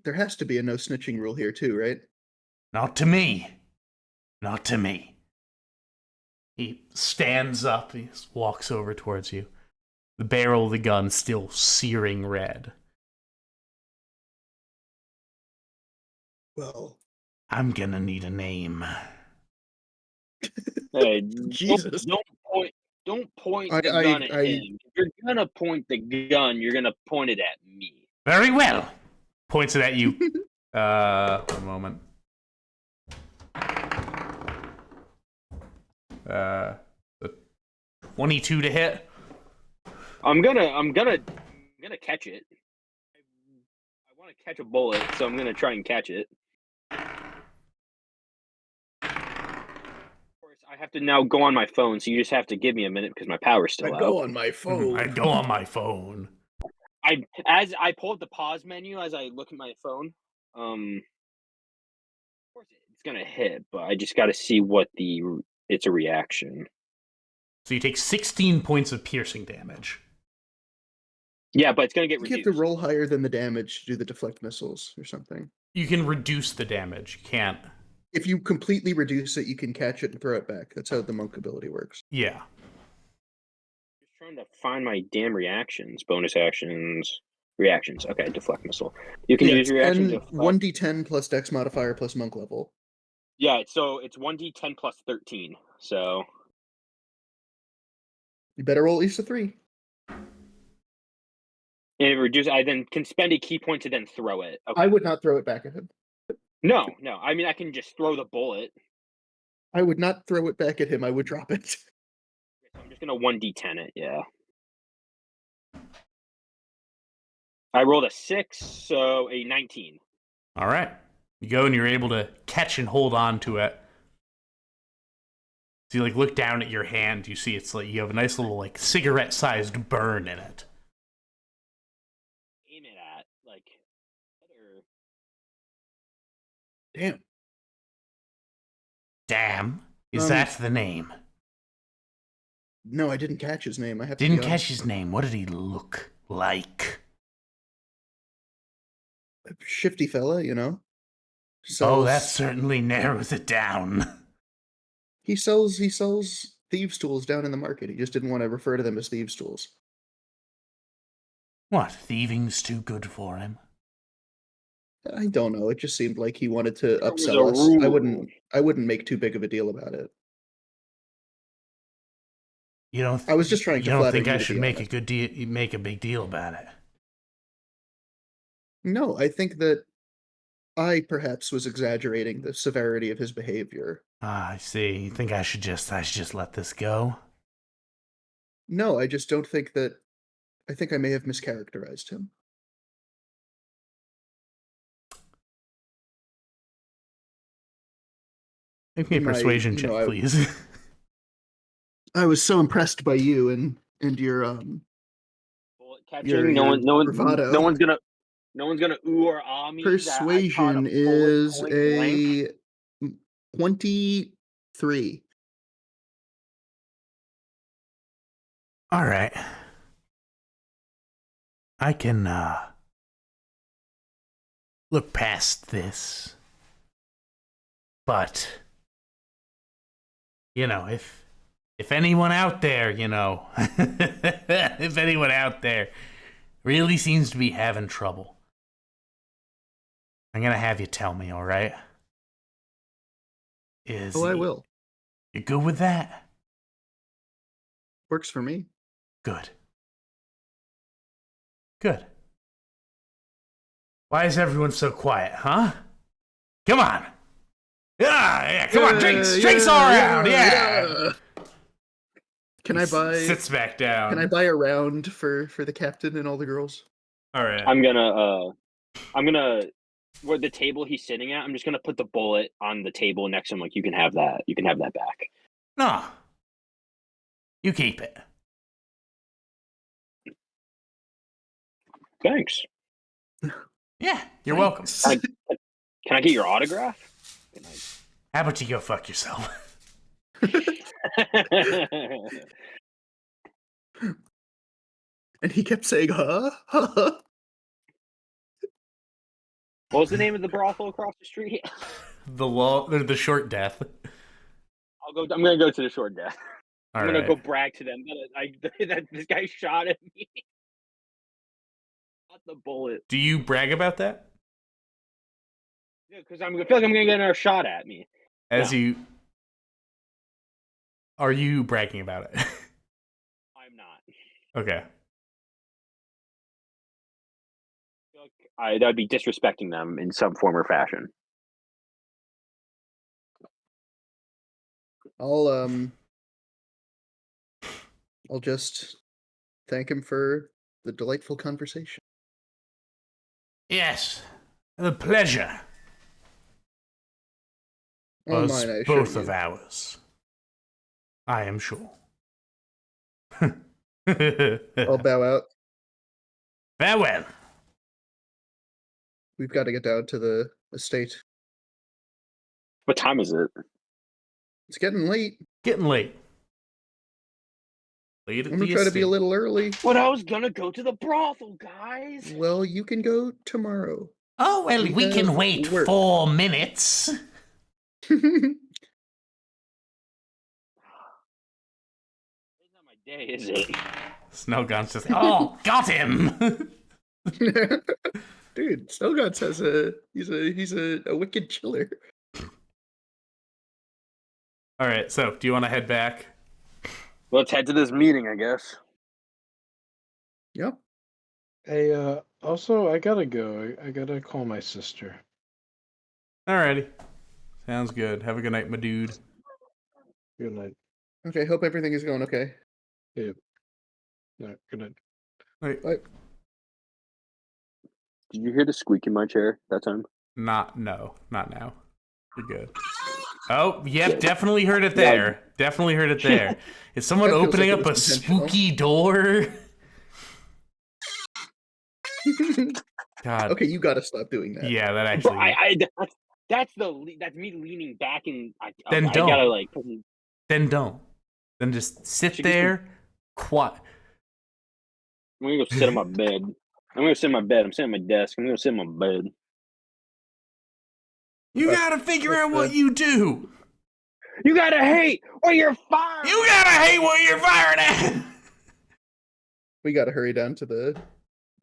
There has to be a no snitching rule here too, right? Not to me. Not to me. He stands up, he walks over towards you. The barrel of the gun still searing red. Well, I'm gonna need a name. Hey, Jesus. Don't point I- the I- gun at I- him. If you're gonna point the gun, you're gonna point it at me. Very well. Points it at you. One moment. 22 to hit. I'm gonna catch it. I want to catch a bullet, so I'm gonna try and catch it. Of course, I have to now go on my phone, so you just have to give me a minute because my power's still out. on my phone. I go on my phone. As I pull up the pause menu as I look at my phone. Of course it's gonna hit, but I just got to see what it's a reaction. So you take 16 points of piercing damage. Yeah, but it's gonna get You have reduced. to roll higher than the damage to do the deflect missiles or something. You can reduce the damage. You can't. If you completely reduce it, you can catch it and throw it back. That's how the monk ability works. Yeah. Just trying to find my damn reactions, bonus actions, reactions. Okay, deflect missile. You can use reaction. And 1d10 plus dex modifier plus monk level. Yeah, so it's 1d10 plus 13. So You better roll at least a 3. and it reduces. I then can spend a key point to then throw it. Okay. I would not throw it back at him. No. I mean, I can just throw the bullet. I would not throw it back at him. I would drop it. So I'm just gonna 1d10 it. Yeah. I rolled a 6, so a 19. All right. You go and you're able to catch and hold on to it. So you like look down at your hand. You see it's like you have a nice little like cigarette-sized burn in it. Aim it at like. Damn. Damn. Is that the name? No, I didn't catch his name. I have to Didn't be catch honest. his name. What did he look like? A shifty fella, you know. Oh, that certainly narrows it down. He sells thieves' tools down in the market. He just didn't want to refer to them as thieves' tools. What? Thieving's too good for him? I don't know. It just seemed like he wanted to There was upsell a us. rule. I wouldn't make too big of a deal about it. You don't? I was just trying to You don't flatter think you, I to should be make a honest. good deal? Make a big deal about it? No, I think that I perhaps was exaggerating the severity of his behavior. Ah, I see. You think I should just let this go? No, I just don't think that. I think I may have mischaracterized him. Make me a My- persuasion you know, check, please. I was so impressed by you and your Bullet catching. Your bravado. No one's gonna ooh or ah me. that I caught a persuasion bullet is point blank. a 23. All right. I can look past this. But, if anyone out there, if anyone out there really seems to be having trouble, I'm gonna have you tell me, all right? I will. You good with that? Works for me. Good. Good. Why is everyone so quiet, huh? Come on. Yeah, come on, drinks all around, yeah. Can I buy? Sits back down. Can I buy a round for the captain and all the girls? All right. I'm gonna where the table he's sitting at, I'm just gonna put the bullet on the table next to him. Like, you can have that. You can have that back. No. You keep it. Thanks. Yeah, you're welcome. Can I get your autograph? Good night. How about you go fuck yourself? And he kept saying, huh? What was the name of the brothel across the street? The short death. I'm gonna go to the short death. All I'm gonna right. go brag to them that this guy shot at me. Not the bullet. Do you brag about that? Yeah, because I feel like I'm gonna get another shot at me. Are you bragging about it? I'm not. Okay. I feel like that'd be disrespecting them in some form or fashion. I'll just thank him for the delightful conversation. Yes. The pleasure Oh, was mine, I assure both you. of ours. I am sure. I'll bow out. Farewell. We've got to get down to the estate. What time is it? It's getting late. Getting late. Late at I'm gonna the try to be a estate. little early. But I was gonna go to the brothel, guys. Well, you can go tomorrow. Oh, well, We we can have wait work. 4 minutes. It's not my day, is it? Snowgun's just. Oh, got him. Dude, Snowguts has he's a wicked chiller. All right. So, do you want to head back? Let's head to this meeting, I guess. Yep. Hey, also, I gotta go. I gotta call my sister. Alrighty. Sounds good. Have a good night, my dude. Good night. Okay, hope everything is going okay. Yeah. No, good night. Wait, Bye. Did you hear the squeak in my chair that time? not now. You're good. Oh, yep, definitely heard it there. Definitely heard it there. Is someone That feels opening like up it a was intentional. spooky door? God. Okay, you gotta stop doing that. Yeah, that Bro, actually. that's me leaning back and Then I don't. gotta like put me. Then don't. Then just sit Should we- there, quiet. I'm gonna go sit on my bed. I'm gonna sit on my bed. I'm sitting on my desk. I'm gonna sit on my bed. You gotta figure out what you do. You gotta hate or you're fired. You gotta hate what you're firing at. We gotta hurry down to the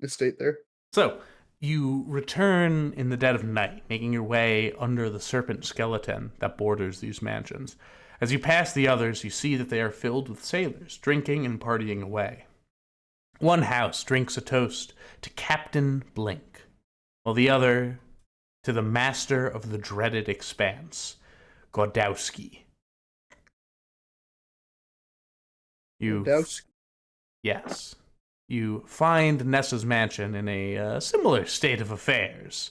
estate there. So, you return in the dead of night, making your way under the serpent skeleton that borders these mansions. As you pass the others, you see that they are filled with sailors, drinking and partying away. One house drinks a toast to Captain Blink, while the other to the master of the dreaded expanse, Godowski. Yes. You find Nessa's mansion in a similar state of affairs.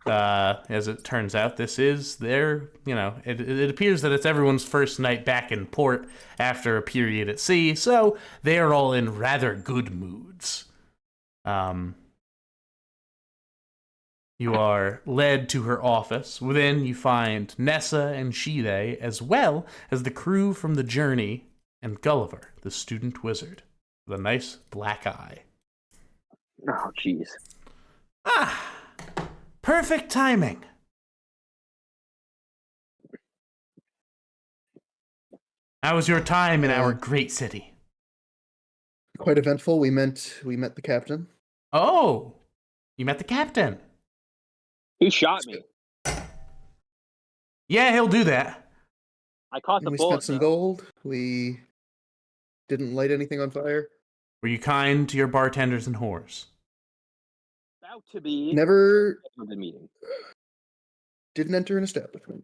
As it turns out, this is their, it appears that it's everyone's first night back in port after a period at sea, so they are all in rather good moods. You are led to her office. Within, you find Nessa and Shide, as well as the crew from the Journey and Gulliver, the student wizard, with a nice black eye. Oh, jeez. Ah, perfect timing. How was your time in our great city? Quite eventful. We met the captain. Oh, you met the captain. He shot me. Yeah, he'll do that. I caught the And we bullet. spent some though. gold. We didn't light anything on fire. Were you kind to your bartenders and whores? About to be. Never For the meeting. didn't enter an establishment.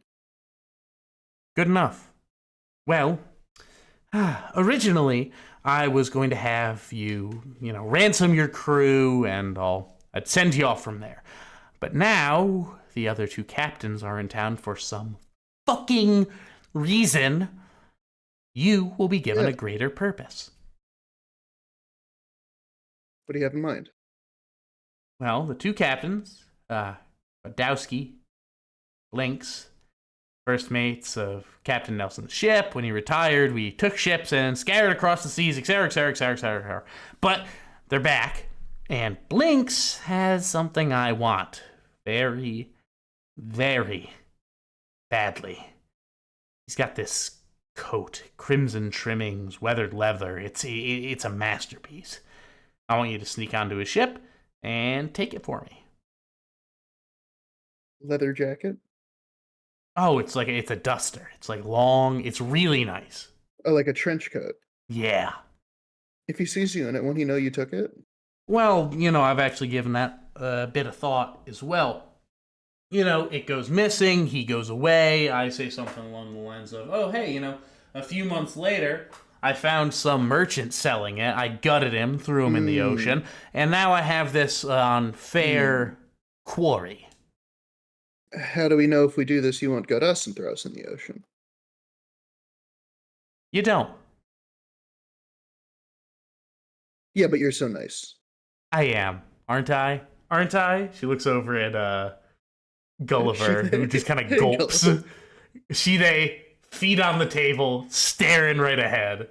Good enough. Well, originally I was going to have you, ransom your crew and I'd send you off from there. But now the other two captains are in town for some fucking reason. You will be given a greater purpose. What do you have in mind? Well, the two captains, Badowski, Blinks, first mates of Captain Nelson's ship. When he retired, we took ships and scattered across the seas, etc., etc., etc., etc. But they're back, and Blinks has something I want very, very badly. He's got this coat, crimson trimmings, weathered leather. It's a masterpiece. I want you to sneak onto his ship and take it for me. Leather jacket? Oh, it's a duster. It's like long. It's really nice. Oh, like a trench coat. Yeah. If he sees you in it, won't he know you took it? Well, I've actually given that a bit of thought as well. It goes missing, he goes away, I say something along the lines of, oh, hey, a few months later, I found some merchant selling it, I gutted him, threw him in the ocean, and now I have this on fair quarry. How do we know if we do this, you won't gut us and throw us in the ocean? You don't. Yeah, but you're so nice. I am, aren't I? Aren't I? She looks over at Gulliver, who just kind of gulps. Shide, feet on the table, staring right ahead.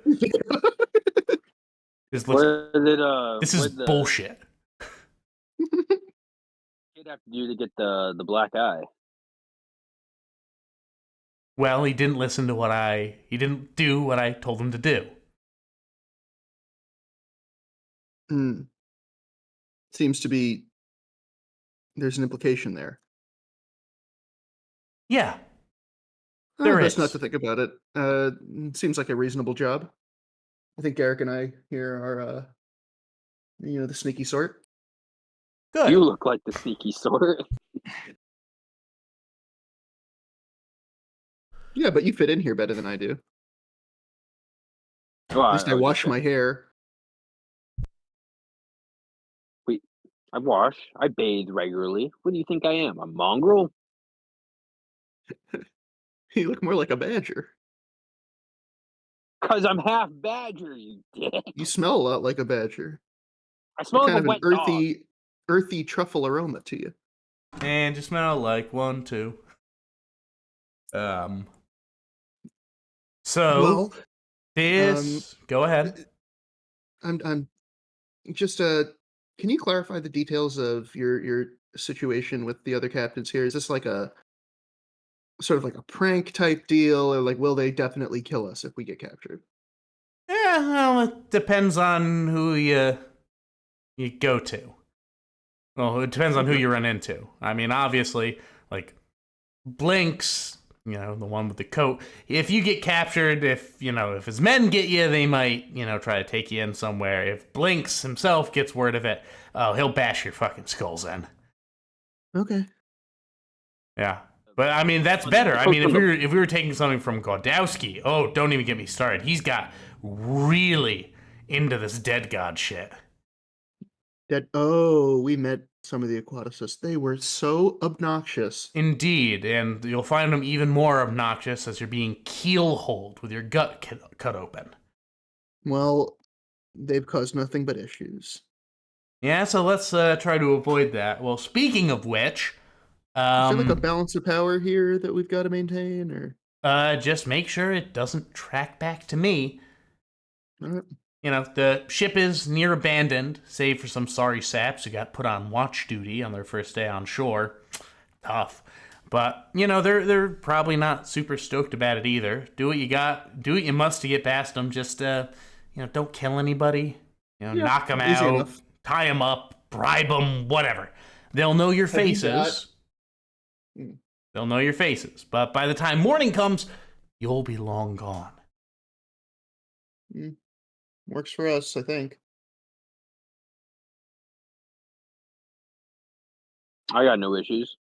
This is bullshit. He'd have to do to get the black eye. Well, he didn't listen to he didn't do what I told him to do. Seems to be there's an implication there. Yeah. There is. Best not to think about it. Seems like a reasonable job. I think Garrick and I here are the sneaky sort. Good. You look like the sneaky sort. Yeah, but you fit in here better than I do. Well, At least I wash my hair. Wait, I wash. I bathe regularly. What do you think I am? A mongrel? You look more like a badger. Because I'm half badger, you dick. You smell a lot like a badger. I smell like Kind a of wet an dog. earthy truffle aroma to you. And you smell like 1, 2. So Well, this. Go ahead. I'm just can you clarify the details of your situation with the other captains here? Is this like a sort of like a prank type deal, or like will they definitely kill us if we get captured? Yeah, well, it depends on who you go to. Well, it depends on who you run into. I mean, obviously, like Blinks, the one with the coat. If you get captured, if his men get you, they might, try to take you in somewhere. If Blinks himself gets word of it, he'll bash your fucking skulls in. Okay. Yeah. But I mean, that's better. I mean, if we were taking something from Godowski, don't even get me started. He's got really into this dead god shit. We met some of the Aquaticists. They were so obnoxious. Indeed, and you'll find them even more obnoxious as you're being keel-holed with your gut cut open. Well, they've caused nothing but issues. Yeah, so let's try to avoid that. Well, speaking of which, Is there like a balance of power here that we've got to maintain, or? Just make sure it doesn't track back to me. All right. The ship is near abandoned, save for some sorry saps who got put on watch duty on their first day on shore. Tough. But you know, they're probably not super stoked about it either. Do what you got, do what you must to get past them. Just don't kill anybody. Knock them easy out, enough. tie them up, bribe them, whatever. They'll know your Have you faces. They'll know your faces. But by the time morning comes, you'll be long gone. Works for us, I think. I got no issues.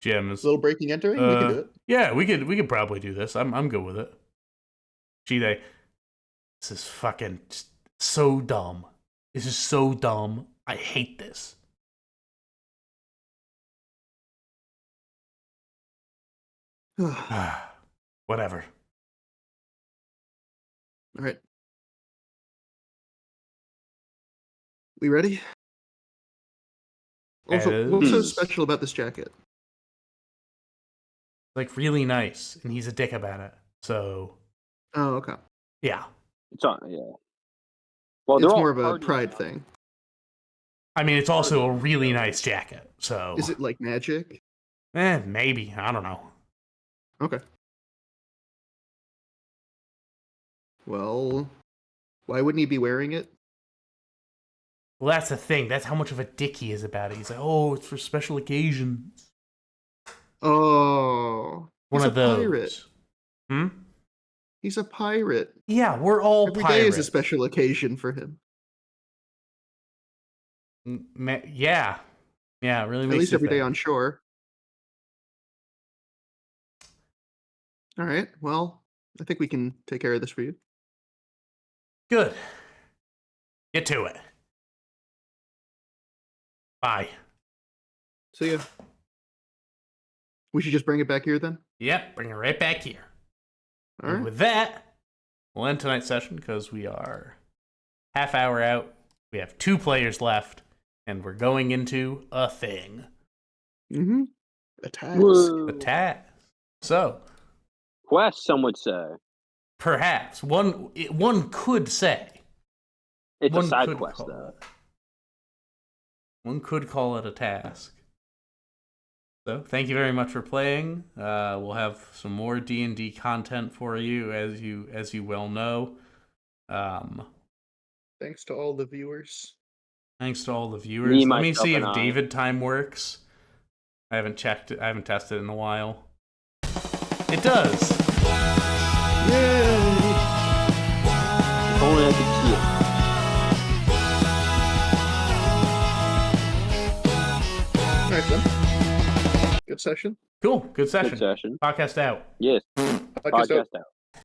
Jim is A little breaking entering, we can do it. Yeah, we could probably do this. I'm good with it. This is fucking just so dumb. This is so dumb. I hate this. Whatever. All right. We ready? Also, what's so special about this jacket? Like really nice, and he's a dick about it. So. Oh, okay. Yeah. It's on. Yeah. Well, It's more of a pride thing. I mean, it's also a really nice jacket. So. Is it like magic? Maybe. I don't know. Okay. Well, why wouldn't he be wearing it? Well, that's the thing. That's how much of a dick he is about it. He's like, oh, it's for special occasions. Oh, One he's of a those. pirate. He's a pirate. Yeah, we're all Every pirates. day is a special occasion for him. Yeah. Yeah, it really makes At least you every day think. on shore. All right. Well, I think we can take care of this for you. Good. Get to it. Bye. See ya. We should just bring it back here then? Yep, bring it right back here. All And right. with that, we'll end tonight's session because we are half hour out. We have 2 players left, and we're going into a thing. Mm-hmm. A task. Whoa. A task. So, Quest, some would say. perhaps one could say. It's One a side could quest, call though. it. One could call it a task. So, thank you very much for playing. We'll have some more D&D content for you, as you well know. Thanks to all the viewers. Thanks to all the viewers. Me, Let me see if myself, and I. David time works. I haven't checked it. I haven't tested it in a while. It does. Yay! If only I could see it. Nice then. Good session. Cool. Good session. Good session. Podcast out. Yes. Podcast out. Podcast out.